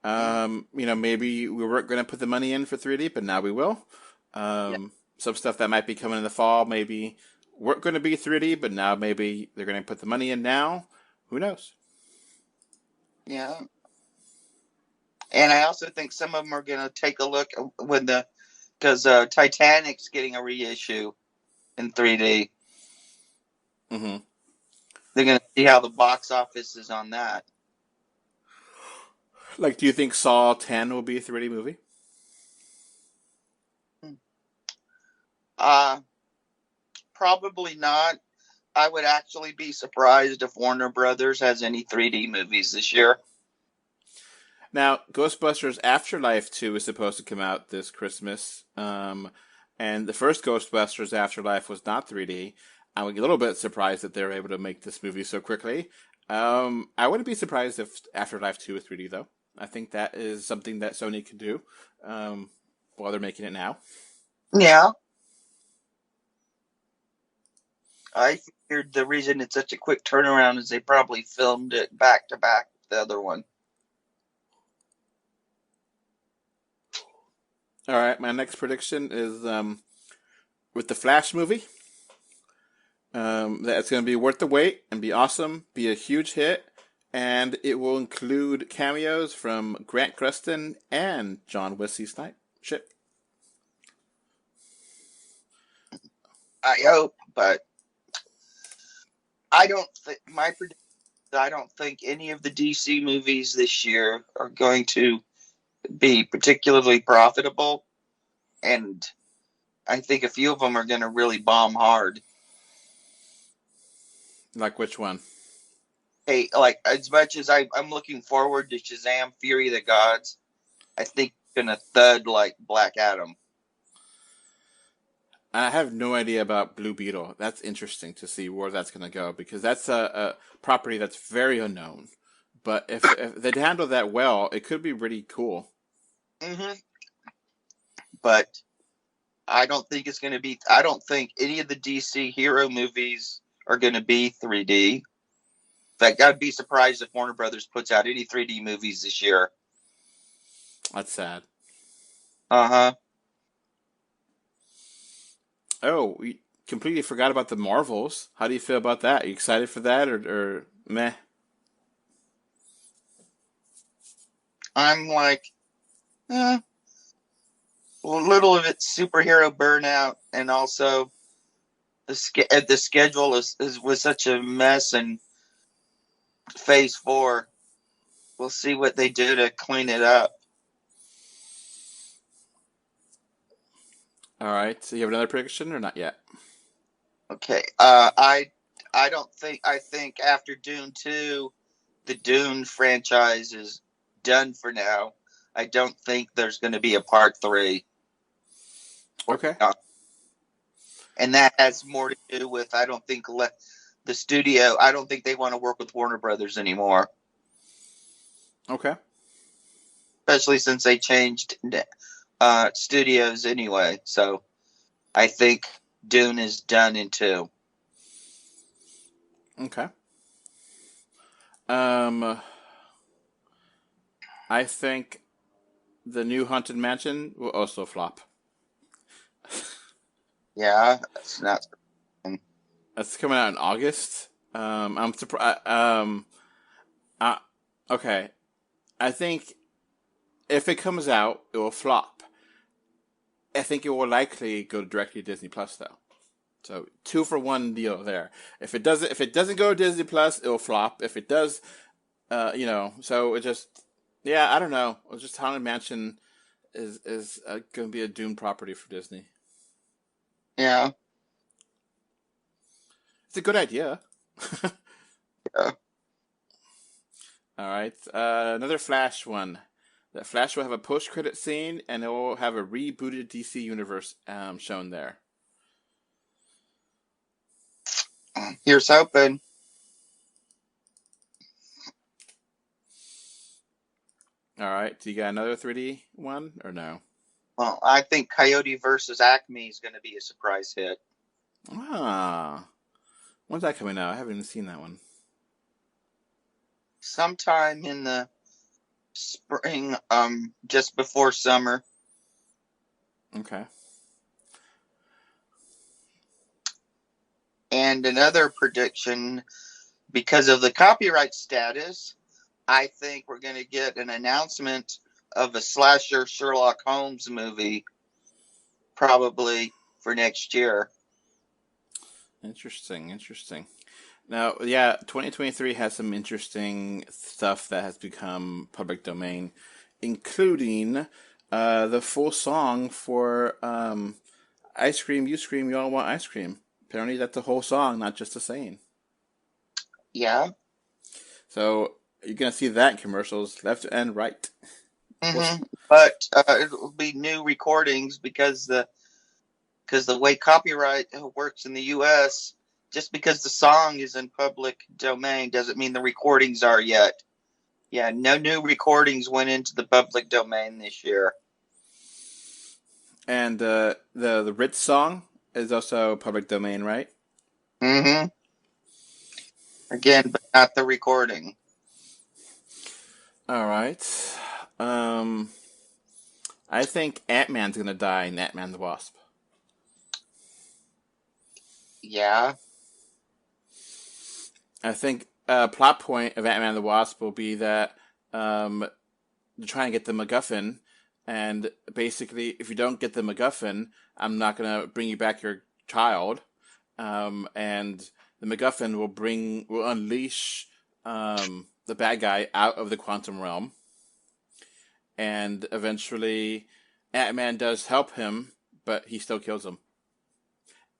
maybe we weren't going to put the money in for 3D, but now we will. Some stuff that might be coming in the fall, maybe weren't going to be 3D, but now maybe they're going to put the money in now. Who knows? Yeah. And I also think some of them are going to take a look because Titanic's getting a reissue in 3D. Mm-hmm. They're going to see how the box office is on that. Like, do you think Saw 10 will be a 3D movie? Probably not. I would actually be surprised if Warner Brothers has any 3D movies this year. Now, Ghostbusters Afterlife 2 is supposed to come out this Christmas. And the first Ghostbusters Afterlife was not 3D. I'm a little bit surprised that they were able to make this movie so quickly. I wouldn't be surprised if Afterlife 2 is 3D, though. I think that is something that Sony could do while they're making it now. Yeah. I figured the reason it's such a quick turnaround is they probably filmed it back to back with the other one. All right, my next prediction is with the Flash movie. That it's going to be worth the wait and be awesome, be a huge hit, and it will include cameos from Grant Gustin and John Wesley Snipes. I hope, but I don't think any of the DC movies this year are going to be particularly profitable, and I think a few of them are going to really bomb hard. Like which one? Hey, like as much as I'm looking forward to Shazam: Fury of the Gods, I think it's going to thud like Black Adam. I have no idea about Blue Beetle. That's interesting to see where that's going to go because that's a property that's very unknown. But if they handle that well, it could be really cool. Mm-hmm. But I don't think it's going to be. I don't think any of the DC hero movies are going to be 3D. In fact, I'd be surprised if Warner Brothers puts out any 3D movies this year. That's sad. Uh-huh. Oh, we completely forgot about the Marvels. How do you feel about that? Are you excited for that or meh? I'm like, a little of it's superhero burnout, and also the schedule was such a mess in Phase 4. We'll see what they do to clean it up. All right. So you have another prediction or not yet? Okay. I think after Dune 2, the Dune franchise is done for now. I don't think there's going to be a part 3. Okay. And that has more to do with I don't think the studio. I don't think they want to work with Warner Brothers anymore. Okay. Especially since they changed studios anyway. So I think Dune is done in 2. Okay. I think the new Haunted Mansion will also flop. Yeah, that's not. That's coming out in August. I'm surprised. Okay. I think if it comes out, it will flop. I think it will likely go directly to Disney Plus, though. So 2-for-1 deal there. If it doesn't go to Disney Plus, it will flop. If it does, so it just, I don't know. It's just Haunted Mansion is going to be a doomed property for Disney. Yeah. It's a good idea. Yeah. All right. Another Flash one. The Flash will have a post-credit scene, and it will have a rebooted DC universe shown there. Here's hoping. All right. Do you got another 3D one or no? Well, I think Coyote versus Acme is going to be a surprise hit. When's that coming out? I haven't even seen that one. Sometime in the spring, just before summer. Okay. And another prediction, because of the copyright status, I think we're going to get an announcement of a slasher Sherlock Holmes movie probably for next year. Interesting. Now, 2023 has some interesting stuff that has become public domain, including the full song for Ice Cream, You Scream, You All Want Ice Cream. Apparently that's the whole song, not just a saying. Yeah. So you're going to see that in commercials left and right. Mm-hmm. But it'll be new recordings because the way copyright works in the U.S., just because the song is in public domain doesn't mean the recordings are yet. Yeah, no new recordings went into the public domain this year. And the Ritz song is also public domain, right? Mm-hmm. Again, but not the recording. All right. I think Ant-Man's going to die in Ant-Man the Wasp. Yeah. I think a plot point of Ant-Man the Wasp will be that they're trying to get the MacGuffin, and basically, if you don't get the MacGuffin, I'm not going to bring you back your child, and the MacGuffin will unleash the bad guy out of the quantum realm, and eventually Ant-Man does help him, but he still kills him,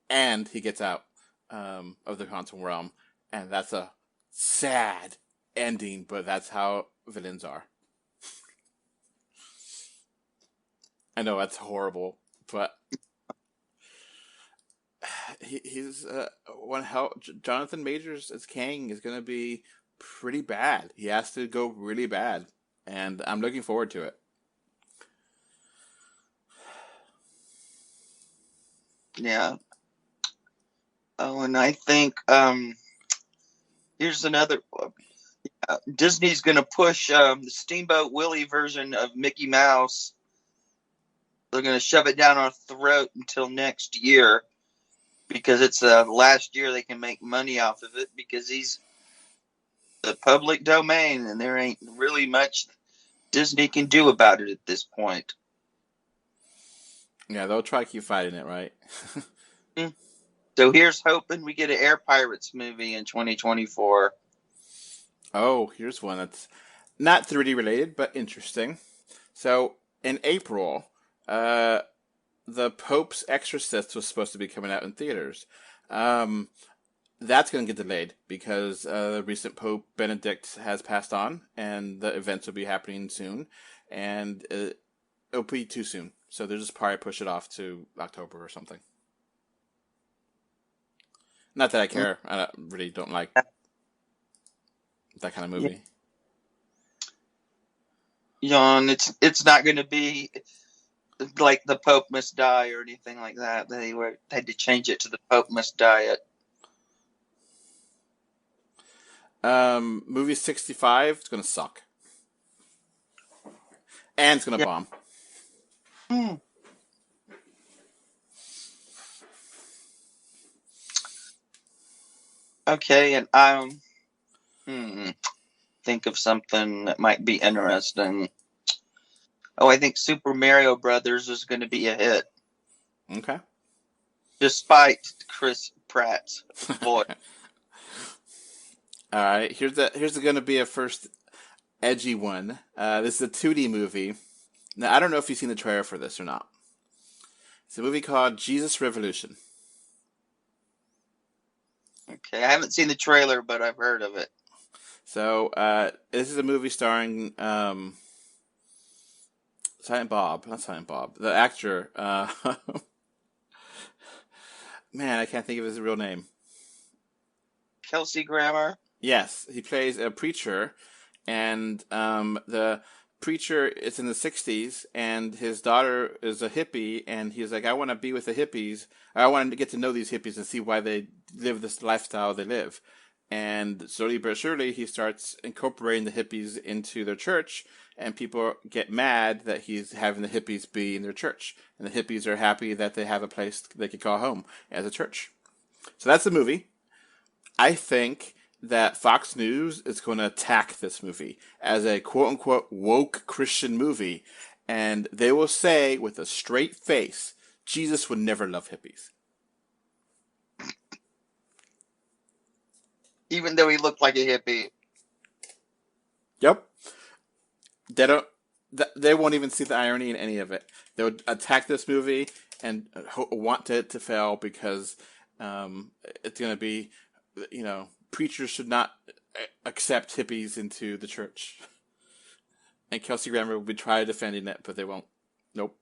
and he gets out of the quantum realm, and that's a sad ending, but that's how villains are. I know that's horrible, but he's Jonathan Majors as Kang is going to be pretty bad. He has to go really bad, and I'm looking forward to it. Yeah. Oh, and I think here's another. Disney's going to push the Steamboat Willie version of Mickey Mouse. They're going to shove it down our throat until next year because it's the last year they can make money off of it because he's the public domain and there ain't really much Disney can do about it at this point. Yeah, they'll try to keep fighting it, right? So here's hoping we get an Air Pirates movie in 2024. Oh, here's one that's not 3D related, but interesting. So, in April, The Pope's Exorcist was supposed to be coming out in theaters. That's going to get delayed because the recent Pope Benedict has passed on, and the events will be happening soon, and it'll be too soon. So they'll just probably push it off to October or something. Not that I care. I really don't like that kind of movie. And it's not going to be like The Pope Must Die or anything like that. They had to change it to The Pope Must Diet. Movie 65 is going to suck. And it's going to bomb. Okay, and think of something that might be interesting. Oh, I think Super Mario Brothers is going to be a hit. Okay. Despite Chris Pratt's voice. All right, here's going to be a first edgy one. This is a 2D movie. Now, I don't know if you've seen the trailer for this or not. It's a movie called Jesus Revolution. Okay, I haven't seen the trailer, but I've heard of it. So, this is a movie starring Silent Bob. Not Silent Bob. The actor. Man, I can't think of his real name. Kelsey Grammer? Yes, he plays a preacher, and the preacher is in the 60s, and his daughter is a hippie, and he's like, I want to be with the hippies. I want to get to know these hippies and see why they live this lifestyle they live. And slowly but surely, he starts incorporating the hippies into their church, and people get mad that he's having the hippies be in their church. And the hippies are happy that they have a place they could call home as a church. So that's the movie. I think that Fox News is going to attack this movie as a quote-unquote woke Christian movie, and they will say with a straight face, Jesus would never love hippies. Even though he looked like a hippie. Yep. They won't even see the irony in any of it. They would attack this movie and want it to fail because it's going to be, preachers should not accept hippies into the church. And Kelsey Grammer will be trying defending it, but they won't. Nope.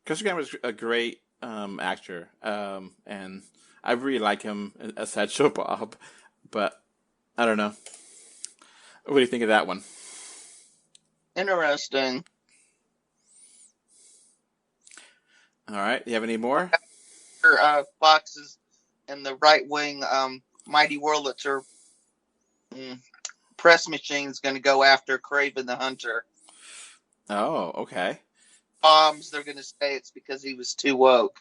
Kelsey Grammer is a great actor, and I really like him as Sideshow Bob, but I don't know. What do you think of that one? Interesting. All right. You have any more? Fox's and the right-wing Mighty Wurlitzer press machine's going to go after Kraven the Hunter. Oh, okay. They're going to say it's because he was too woke.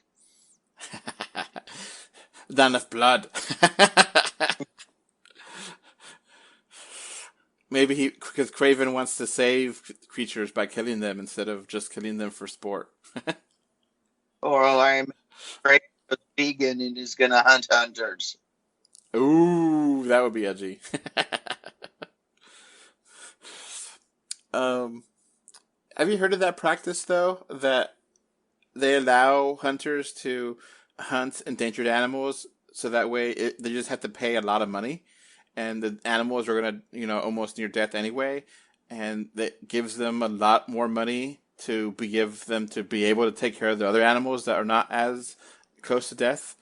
Not enough blood. Maybe because Kraven wants to save creatures by killing them instead of just killing them for sport. Or I'm vegan and is going to hunt hunters. Ooh, that would be edgy. Have you heard of that practice, though? That they allow hunters to hunt endangered animals, so that way they just have to pay a lot of money, and the animals are going to, almost near death anyway, and that gives them a lot more money to give them to be able to take care of the other animals that are not as close to death.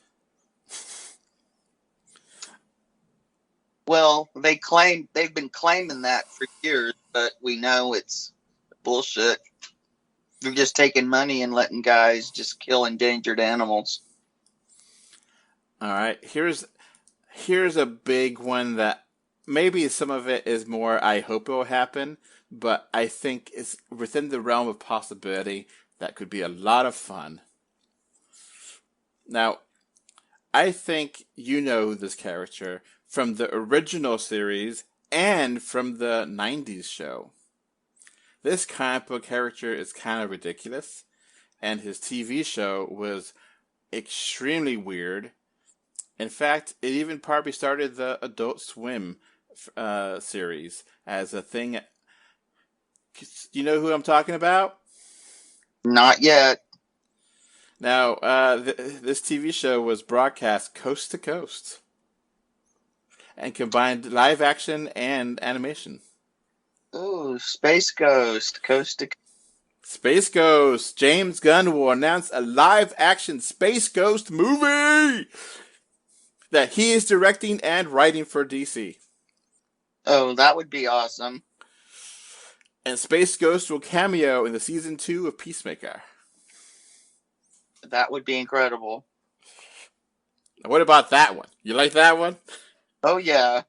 Well, they've been claiming that for years, but we know it's bullshit. They're just taking money and letting guys just kill endangered animals. All right. Here's a big one that maybe some of it is more I hope it will happen, but I think it's within the realm of possibility that could be a lot of fun. Now, I think you know this character from the original series and from the 90s show. This comic book character is kind of ridiculous, and his TV show was extremely weird. In fact, it even partly started the Adult Swim series as a thing. Do you know who I'm talking about? Not yet. Now, this TV show was broadcast coast to coast and combined live action and animation. Ooh, Space Ghost, coast to coast. Space Ghost. James Gunn will announce a live-action Space Ghost movie that he is directing and writing for DC. Oh, that would be awesome. And Space Ghost will cameo in the season 2 of Peacemaker. That would be incredible. What about that one? You like that one? Oh, yeah.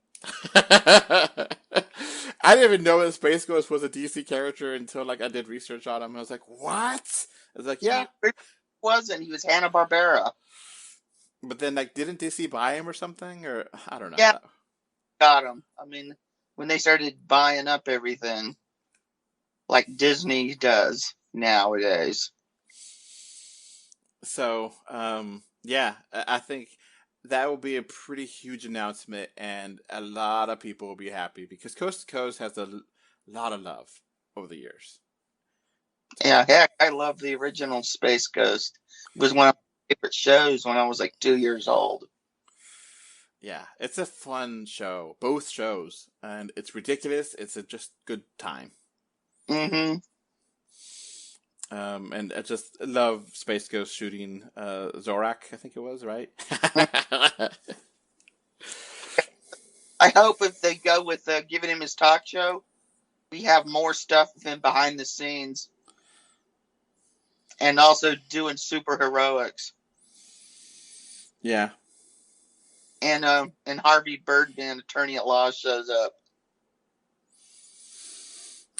I didn't even know that Space Ghost was a DC character until I did research on him. I was like, what? I was like, yeah. He wasn't. He was Hanna-Barbera. But then, didn't DC buy him or something? Or, I don't know. Yeah, got him. I mean, when they started buying up everything, like Disney does nowadays. So, yeah, I think that will be a pretty huge announcement, and a lot of people will be happy because Coast to Coast has a lot of love over the years. Yeah, heck, I love the original Space Ghost. It was one of my favorite shows when I was 2 years old. Yeah, it's a fun show, both shows, and it's ridiculous. It's a just good time. Mm-hmm. And I just love Space Ghost shooting Zorak, I think it was, right? I hope if they go with giving him his talk show, we have more stuff with him behind the scenes. And also doing super heroics. Yeah. And Harvey Birdman, attorney at law, shows up.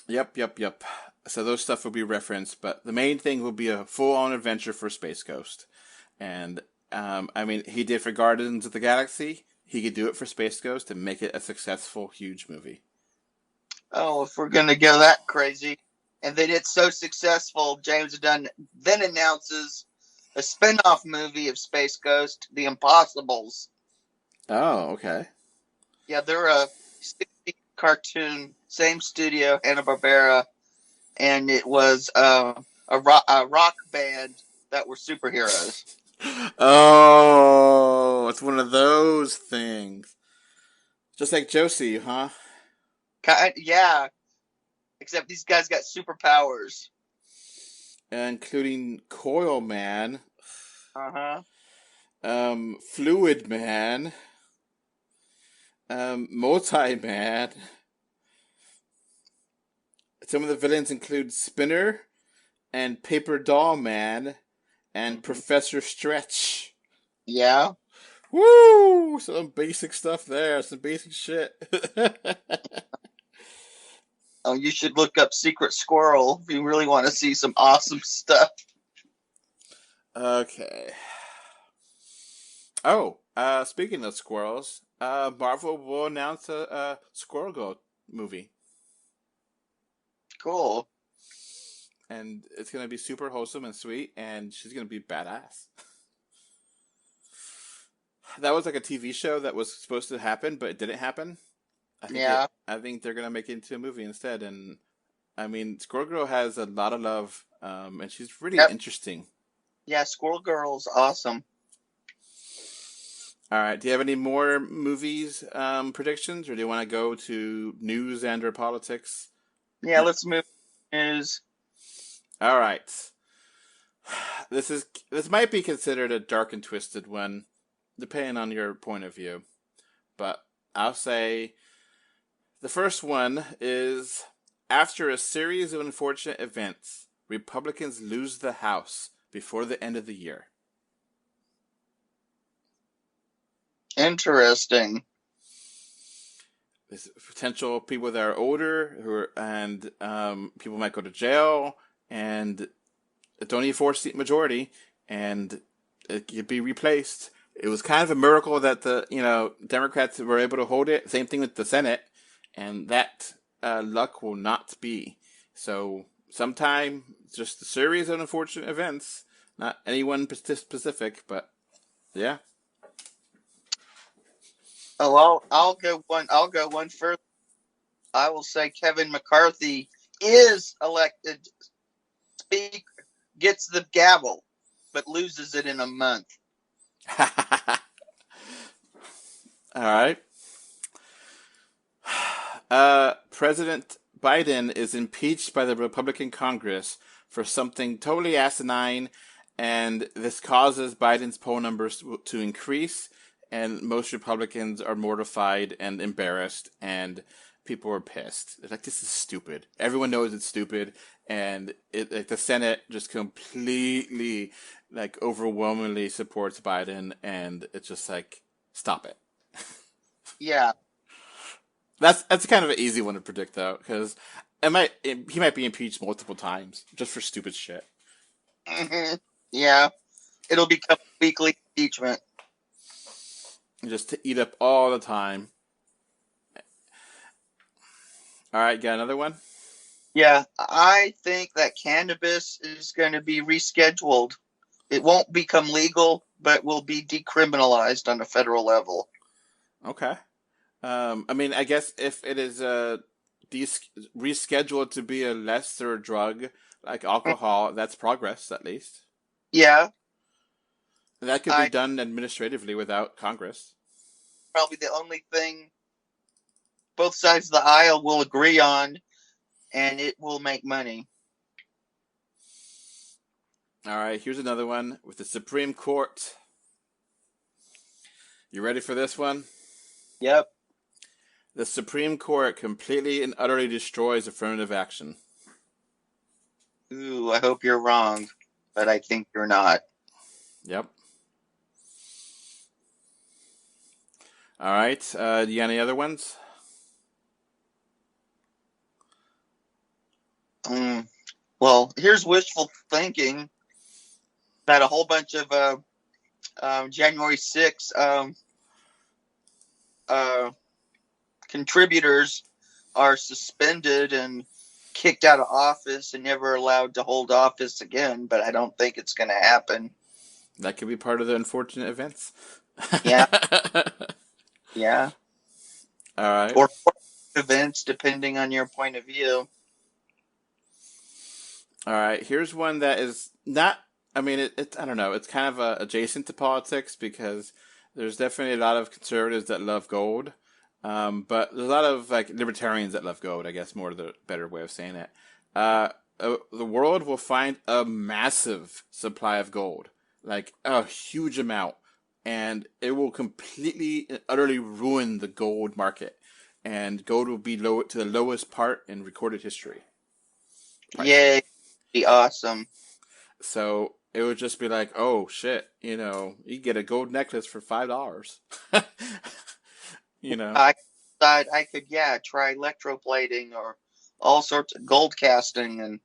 Yep. So those stuff will be referenced, but the main thing will be a full-on adventure for Space Ghost. And, he did for Guardians of the Galaxy. He could do it for Space Ghost and make it a successful, huge movie. Oh, if we're going to go that crazy. And then it's so successful, James Gunn then announces a spin-off movie of Space Ghost, The Impossibles. Oh, okay. Yeah, they're a 60 cartoon, same studio, Hanna-Barbera. And it was a rock band that were superheroes. Oh, it's one of those things. Just like Josie, huh? Yeah. Except these guys got superpowers. Including Coil Man. Uh-huh. Fluid Man. Multi-Man. Some of the villains include Spinner and Paper Doll Man and Professor Stretch. Yeah. Woo! Some basic stuff there. Some basic shit. Oh, you should look up Secret Squirrel if you really want to see some awesome stuff. Okay. Oh, speaking of squirrels, Marvel will announce a Squirrel Girl movie. Cool. And it's going to be super wholesome and sweet, and she's going to be badass. That was a TV show that was supposed to happen, but it didn't happen. I think they're going to make it into a movie instead. And, Squirrel Girl has a lot of love, and she's really interesting. Yeah, Squirrel Girl's awesome. All right. Do you have any more movies predictions, or do you want to go to news and or politics? Yeah, let's move to news. All right. This might be considered a dark and twisted one, depending on your point of view. But I'll say the first one is, after a series of unfortunate events, Republicans lose the House before the end of the year. Interesting. There's potential people that are older and people might go to jail, and it's only a 4-seat majority, and it could be replaced. It was kind of a miracle that the Democrats were able to hold it. Same thing with the Senate, and that luck will not be. So sometime just a series of unfortunate events, not anyone specific, but yeah. Oh, I'll go one further. I will say Kevin McCarthy is elected speaker, gets the gavel, but loses it in a month. All right. President Biden is impeached by the Republican Congress for something totally asinine, and this causes Biden's poll numbers to increase, and most Republicans are mortified and embarrassed, and people are pissed. They're like, this is stupid. Everyone knows it's stupid, and the Senate just completely, overwhelmingly supports Biden, and it's just like, stop it. Yeah. That's kind of an easy one to predict, though, because he might be impeached multiple times just for stupid shit. Mm-hmm. Yeah, it'll become weekly impeachment. Just to eat up all the time. All right, got another one? Yeah, I think that cannabis is going to be rescheduled. It won't become legal, but will be decriminalized on a federal level. Okay. I guess if it is rescheduled to be a lesser drug, like alcohol, that's progress, at least. Yeah. That could be done administratively without Congress. Probably the only thing both sides of the aisle will agree on, and it will make money. All right, here's another one with the Supreme Court. You ready for this one? Yep. The Supreme Court completely and utterly destroys affirmative action. Ooh, I hope you're wrong, but I think you're not. Yep. All right. Do you got any other ones? Well, here's wishful thinking that a whole bunch of January 6th contributors are suspended and kicked out of office and never allowed to hold office again, but I don't think it's going to happen. That could be part of the unfortunate events. Yeah. Yeah. All right. Or events, depending on your point of view. All right. Here's one that is not, I don't know. It's kind of adjacent to politics because there's definitely a lot of conservatives that love gold. But there's a lot of libertarians that love gold, I guess, more the better way of saying it. The world will find a massive supply of gold, like a huge amount, and it will completely and utterly ruin the gold market, and gold will be low to the lowest part in recorded history. Yay, be awesome. So it would just be like, oh shit, you can get a gold necklace for $5. I could try electroplating or all sorts of gold casting and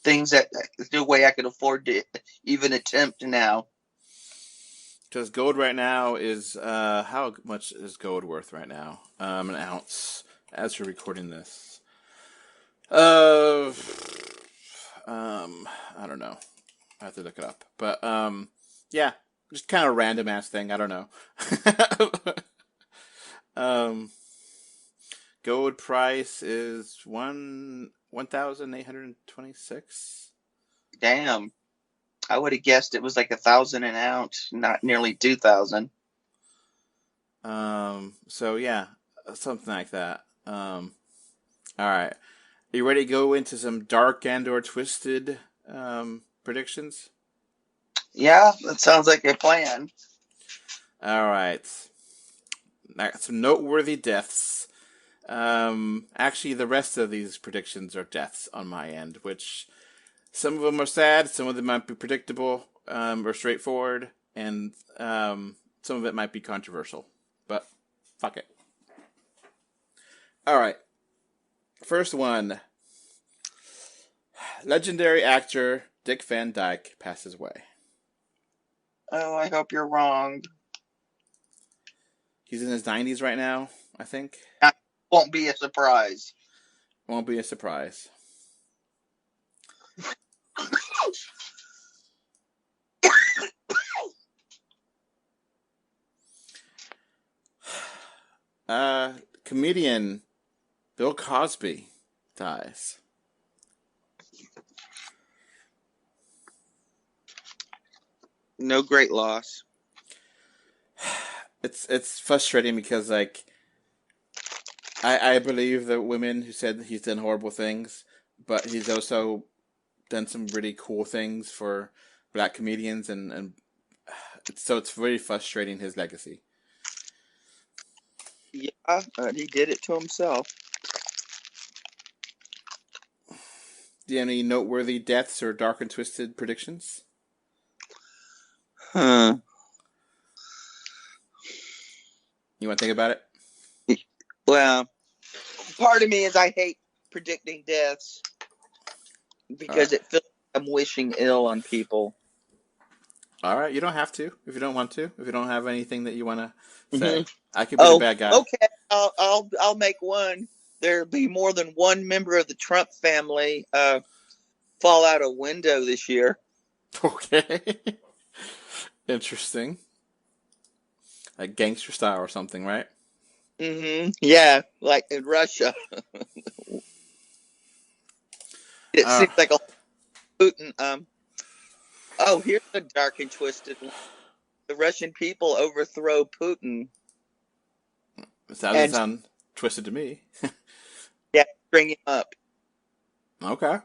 things that there's no way I could afford to even attempt now. Because gold right now is how much is gold worth right now? An ounce as we're recording this. I don't know. I have to look it up. But yeah, just kind of a random ass thing. I don't know. Gold price is $1,826. Damn, I would have guessed it was like 1,000 an ounce, not nearly 2,000. So yeah, something like that. All right, are you ready to go into some dark and/or twisted predictions? Yeah, that sounds like a plan. All right, some noteworthy deaths. Actually, the rest of these predictions are deaths on my end, which some of them are sad, some of them might be predictable or straightforward, and some of it might be controversial. but fuck it. All right. First one. Legendary actor Dick Van Dyke passes away. Oh, I hope you're wrong. He's in his 90s right now, I think. Won't be a surprise. Won't be a surprise. Comedian Bill Cosby dies. No great loss. It's frustrating because, like, I believe the women who said he's done horrible things, but he's also done some really cool things for black comedians, and so it's very frustrating, his legacy. Yeah, he did it to himself. Do you have any noteworthy deaths or dark and twisted predictions? Huh. You want to think about it? Well, part of me is I hate predicting deaths because it feels like I'm wishing ill on people. All right, you don't have to if you don't want to. If you don't have anything that you want to say, I could be the bad guy. Okay, I'll make one. There'll be more than one member of the Trump family fall out a window this year. Okay, interesting. Like gangster style or something, right? Mm-hmm. Yeah, like in Russia. It seems like a Putin. Oh, here's a dark and twisted one. The Russian people overthrow Putin. It doesn't sound twisted to me. Yeah, bring him up. Okay.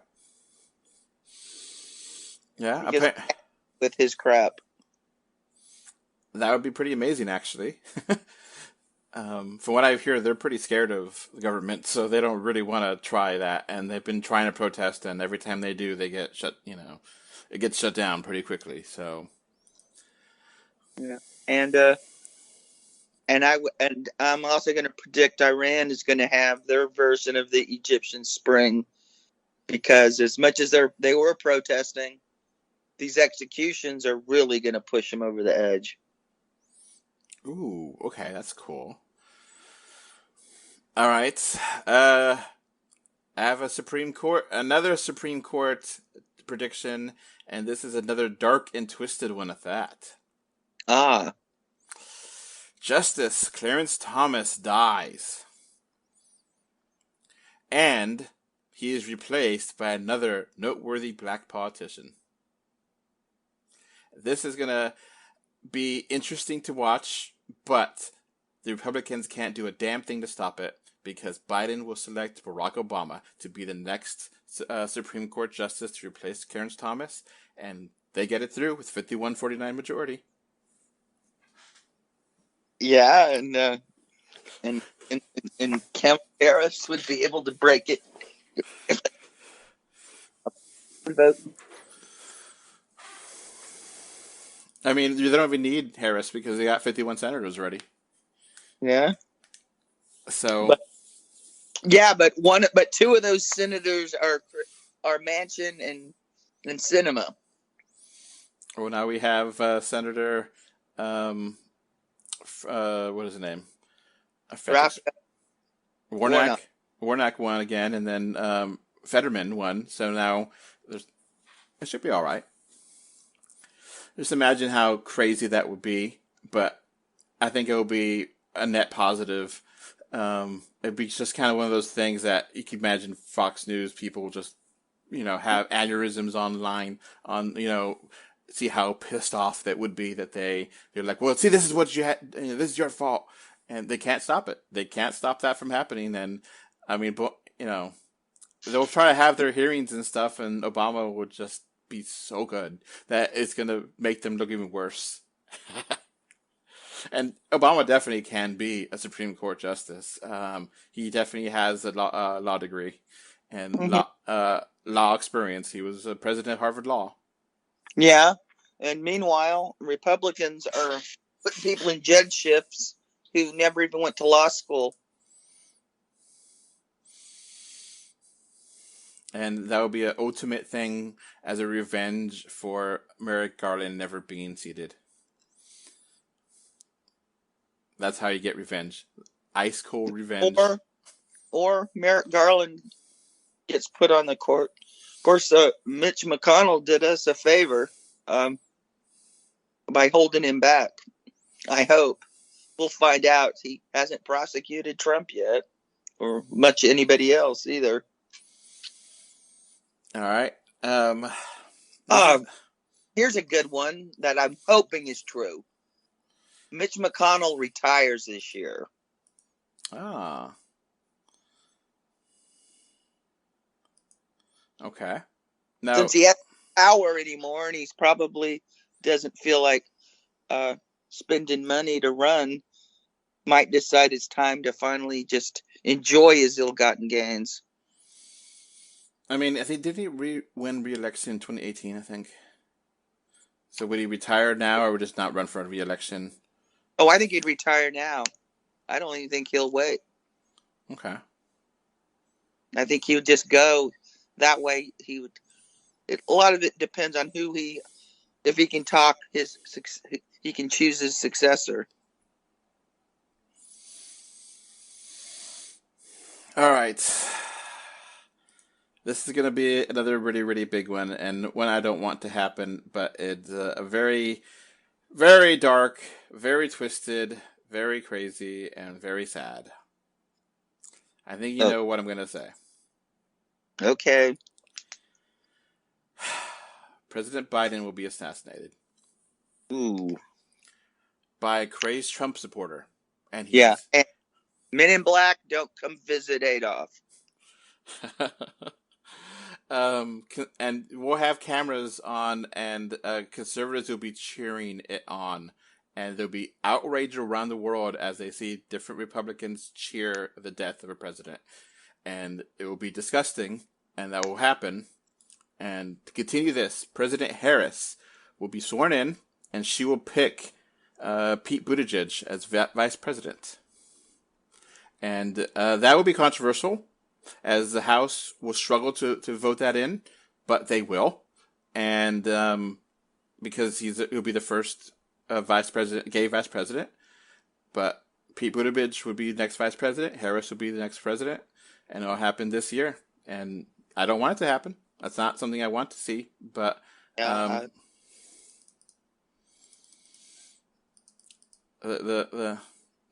Yeah, with his crap. That would be pretty amazing, actually. From what I hear, they're pretty scared of the government, so they don't really want to try that. And they've been trying to protest, and every time they do, they get shut. It gets shut down pretty quickly. So, yeah, and I'm also going to predict Iran is going to have their version of the Egyptian Spring, because as much as they were protesting, these executions are really going to push them over the edge. Ooh, okay, that's cool. All right, I have another Supreme Court prediction, and this is another dark and twisted one at that. Justice Clarence Thomas dies, and he is replaced by another noteworthy black politician. This is gonna be interesting to watch, but the Republicans can't do a damn thing to stop it, because Biden will select Barack Obama to be the next Supreme Court justice to replace Clarence Thomas, and they get it through with 51-49 majority. Yeah, and Kamala Harris would be able to break it. I mean, they don't even need Harris because they got 51 senators already. Yeah. So. But two of those senators are Manchin and Sinema. Well, now we have Senator, what is his name? Warnock won again, and then Fetterman won. So now it should be all right. Just imagine how crazy that would be, but I think it will be a net positive. It'd be just kind of one of those things that you can imagine Fox News people just, have aneurysms online see how pissed off that would be that they're like, well, see, this is what you had, this is your fault. And they can't stop it. They can't stop that from happening. And I mean, they'll try to have their hearings and stuff, and Obama would just be so good that it's going to make them look even worse. And Obama definitely can be a Supreme Court justice. He definitely has a law degree and law experience. He was a president of Harvard Law. Yeah, and meanwhile, Republicans are putting people in judgeships who never even went to law school. And that would be an ultimate thing as a revenge for Merrick Garland never being seated. That's how you get revenge. Ice cold revenge. Or Merrick Garland gets put on the court. Of course, Mitch McConnell did us a favor by holding him back. I hope. We'll find out. He hasn't prosecuted Trump yet, or much anybody else either. All right. Here's a good one that I'm hoping is true. Mitch McConnell retires this year. Ah. Okay. Now, since he has power anymore, and he's probably doesn't feel like spending money to run, might decide it's time to finally just enjoy his ill-gotten gains. I mean, did he win re-election in 2018, I think? So would he retire now, or would just not run for a re-election? Oh, I think he'd retire now. I don't even think he'll wait. Okay. I think he would just go. That way, he would. A lot of it depends on if he can talk he can choose his successor. All right. This is going to be another really, really big one, and one I don't want to happen, but it's a very, very dark, very twisted, very crazy, and very sad. I think you know what I'm going to say. Okay. President Biden will be assassinated. Ooh. By a crazed Trump supporter. And and Men in Black, don't come visit Adolph. And we'll have cameras on, and conservatives will be cheering it on. And there'll be outrage around the world as they see different Republicans cheer the death of a president. And it will be disgusting, and that will happen. And to continue this, President Harris will be sworn in, and she will pick Pete Buttigieg as vice president. And that will be controversial, as the House will struggle to vote that in, but they will. And because he'll be the first gay vice president. But Pete Buttigieg would be the next vice president. Harris would be the next president. And it'll happen this year. And I don't want it to happen. That's not something I want to see. But a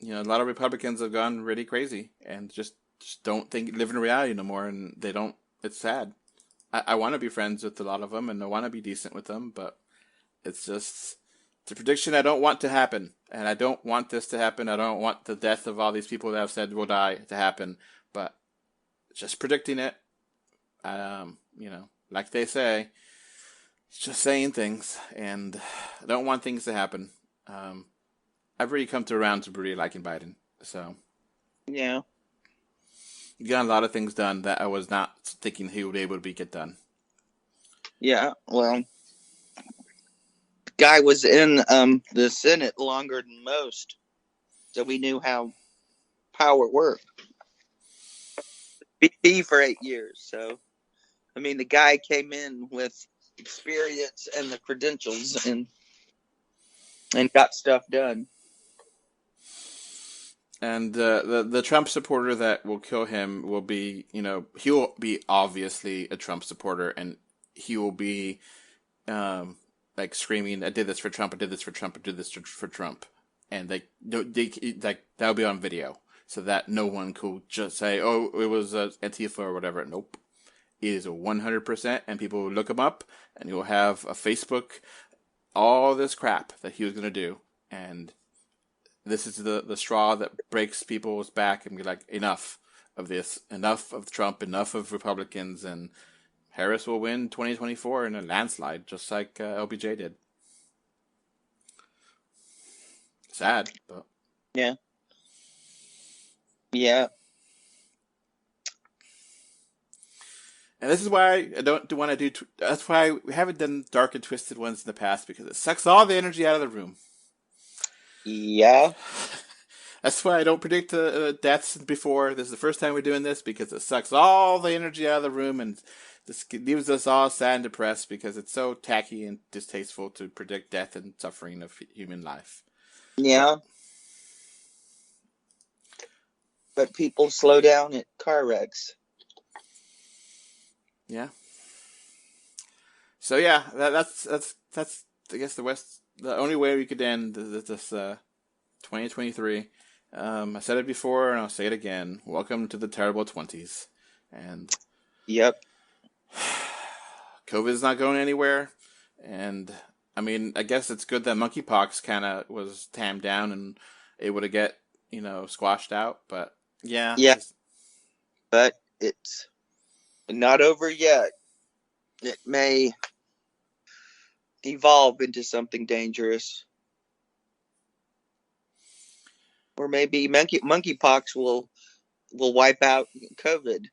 lot of Republicans have gone really crazy and just don't live in reality no more. And they don't. It's sad. I want to be friends with a lot of them, and I want to be decent with them. But it's a prediction I don't want to happen. And I don't want this to happen. I don't want the death of all these people that have said will die to happen. But just predicting it, like they say, it's just saying things, and I don't want things to happen. I've really come around to really liking Biden, so yeah, he got a lot of things done that I was not thinking he would be able to get done. Yeah, well, the guy was in the Senate longer than most, so we knew how power worked. BP for 8 years, so I mean, the guy came in with experience and the credentials and got stuff done. And the Trump supporter that will kill him will be, he will be obviously a Trump supporter, and he will be like screaming, "I did this for Trump! I did this for Trump! I did this for Trump!" And that'll be on video, so that no one could just say, "Oh, it was Antifa or whatever." Nope. It is 100%, and people will look him up, and you'll have a Facebook, all this crap that he was going to do, and this is the straw that breaks people's back, and be like, enough of this, enough of Trump, enough of Republicans, and Harris will win 2024 in a landslide, just like LBJ did. Sad, but yeah. Yeah. And this is why I don't want to do. That's why we haven't done dark and twisted ones in the past, because it sucks all the energy out of the room. Yeah. That's why I don't predict deaths before. This is the first time we're doing this because it sucks all the energy out of the room and this leaves us all sad and depressed because it's so tacky and distasteful to predict death and suffering of human life. Yeah. But people slow down at car wrecks. Yeah. So yeah, that's I guess the only way we could end this 2023. I said it before and I'll say it again. Welcome to the terrible 20s. And yep. COVID is not going anywhere. And I mean, I guess it's good that monkeypox kind of was tamped down and able to get, squashed out. But yeah. Yeah. But it's not over yet. It may evolve into something dangerous. Or maybe monkeypox will wipe out COVID.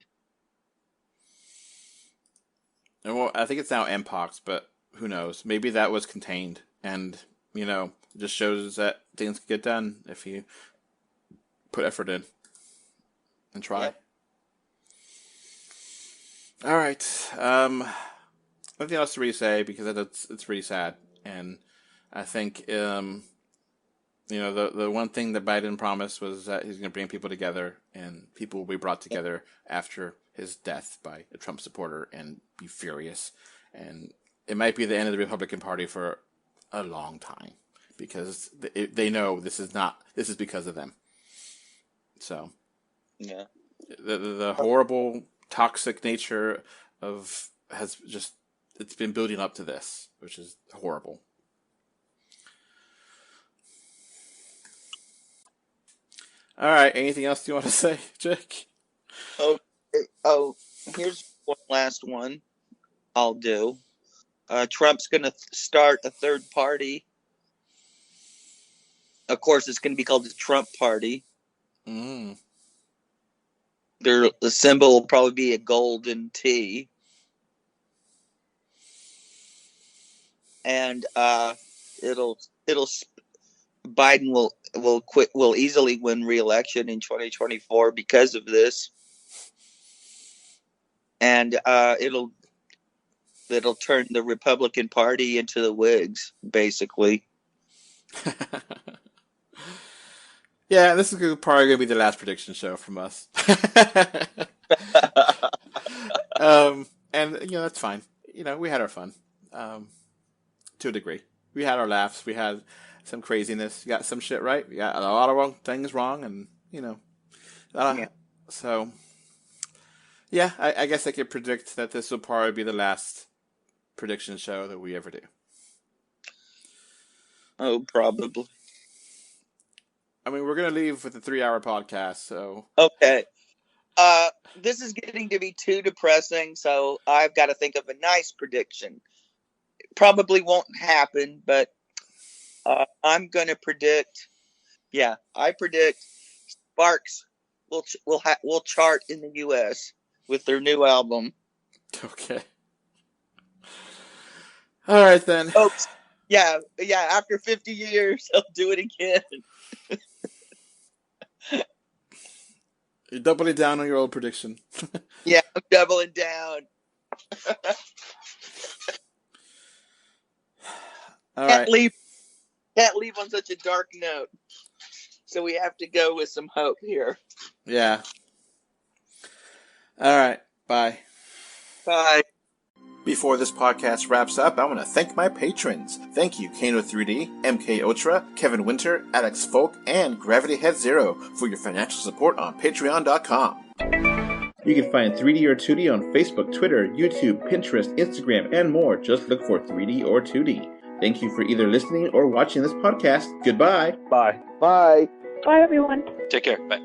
Well, I think it's now Mpox, but who knows? Maybe that was contained, and it just shows that things can get done if you put effort in and try. Yep. All right. Nothing else to really say because it's really sad, and I think the one thing that Biden promised was that he's going to bring people together, and people will be brought together after his death by a Trump supporter and be furious. And it might be the end of the Republican Party for a long time because they know this is because of them. So, yeah, the horrible, toxic nature it's been building up to this, which is horrible. All right. Anything else you want to say, Jake? Oh, here's one last one I'll do. Trump's going to start a third party. Of course, it's going to be called the Trump Party. Mm. The symbol will probably be a golden T. And Biden will easily win re-election in 2024 because of this. And it'll turn the Republican Party into the Whigs, basically. Yeah, this is probably going to be the last prediction show from us. And that's fine. We had our fun, to a degree. We had our laughs. We had some craziness. We got some shit right. We got a lot of things wrong, and Yeah. So. Yeah, I guess I could predict that this will probably be the last prediction show that we ever do. Oh, probably. I mean, we're going to leave with a 3-hour podcast, so... Okay. This is getting to be too depressing, so I've got to think of a nice prediction. It probably won't happen, but I'm going to predict... Yeah, I predict Sparks will chart in the U.S. with their new album. Okay. All right, then. Oh, yeah, after 50 years, they'll do it again. You're doubling down on your old prediction. Yeah, I'm doubling down. All Can't right. leave on such a dark note. So we have to go with some hope here. Yeah. All right. Bye. Bye. Before this podcast wraps up, I want to thank my patrons. Thank you, Kano3D, MK Ultra, Kevin Winter, Alex Folk, and Gravity Head Zero for your financial support on Patreon.com. You can find 3D or 2D on Facebook, Twitter, YouTube, Pinterest, Instagram, and more. Just look for 3D or 2D. Thank you for either listening or watching this podcast. Goodbye. Bye. Bye. Bye, everyone. Take care. Bye.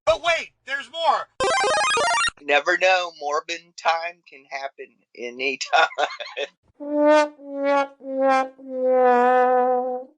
But wait, there's more. Never know. Morbid time can happen anytime.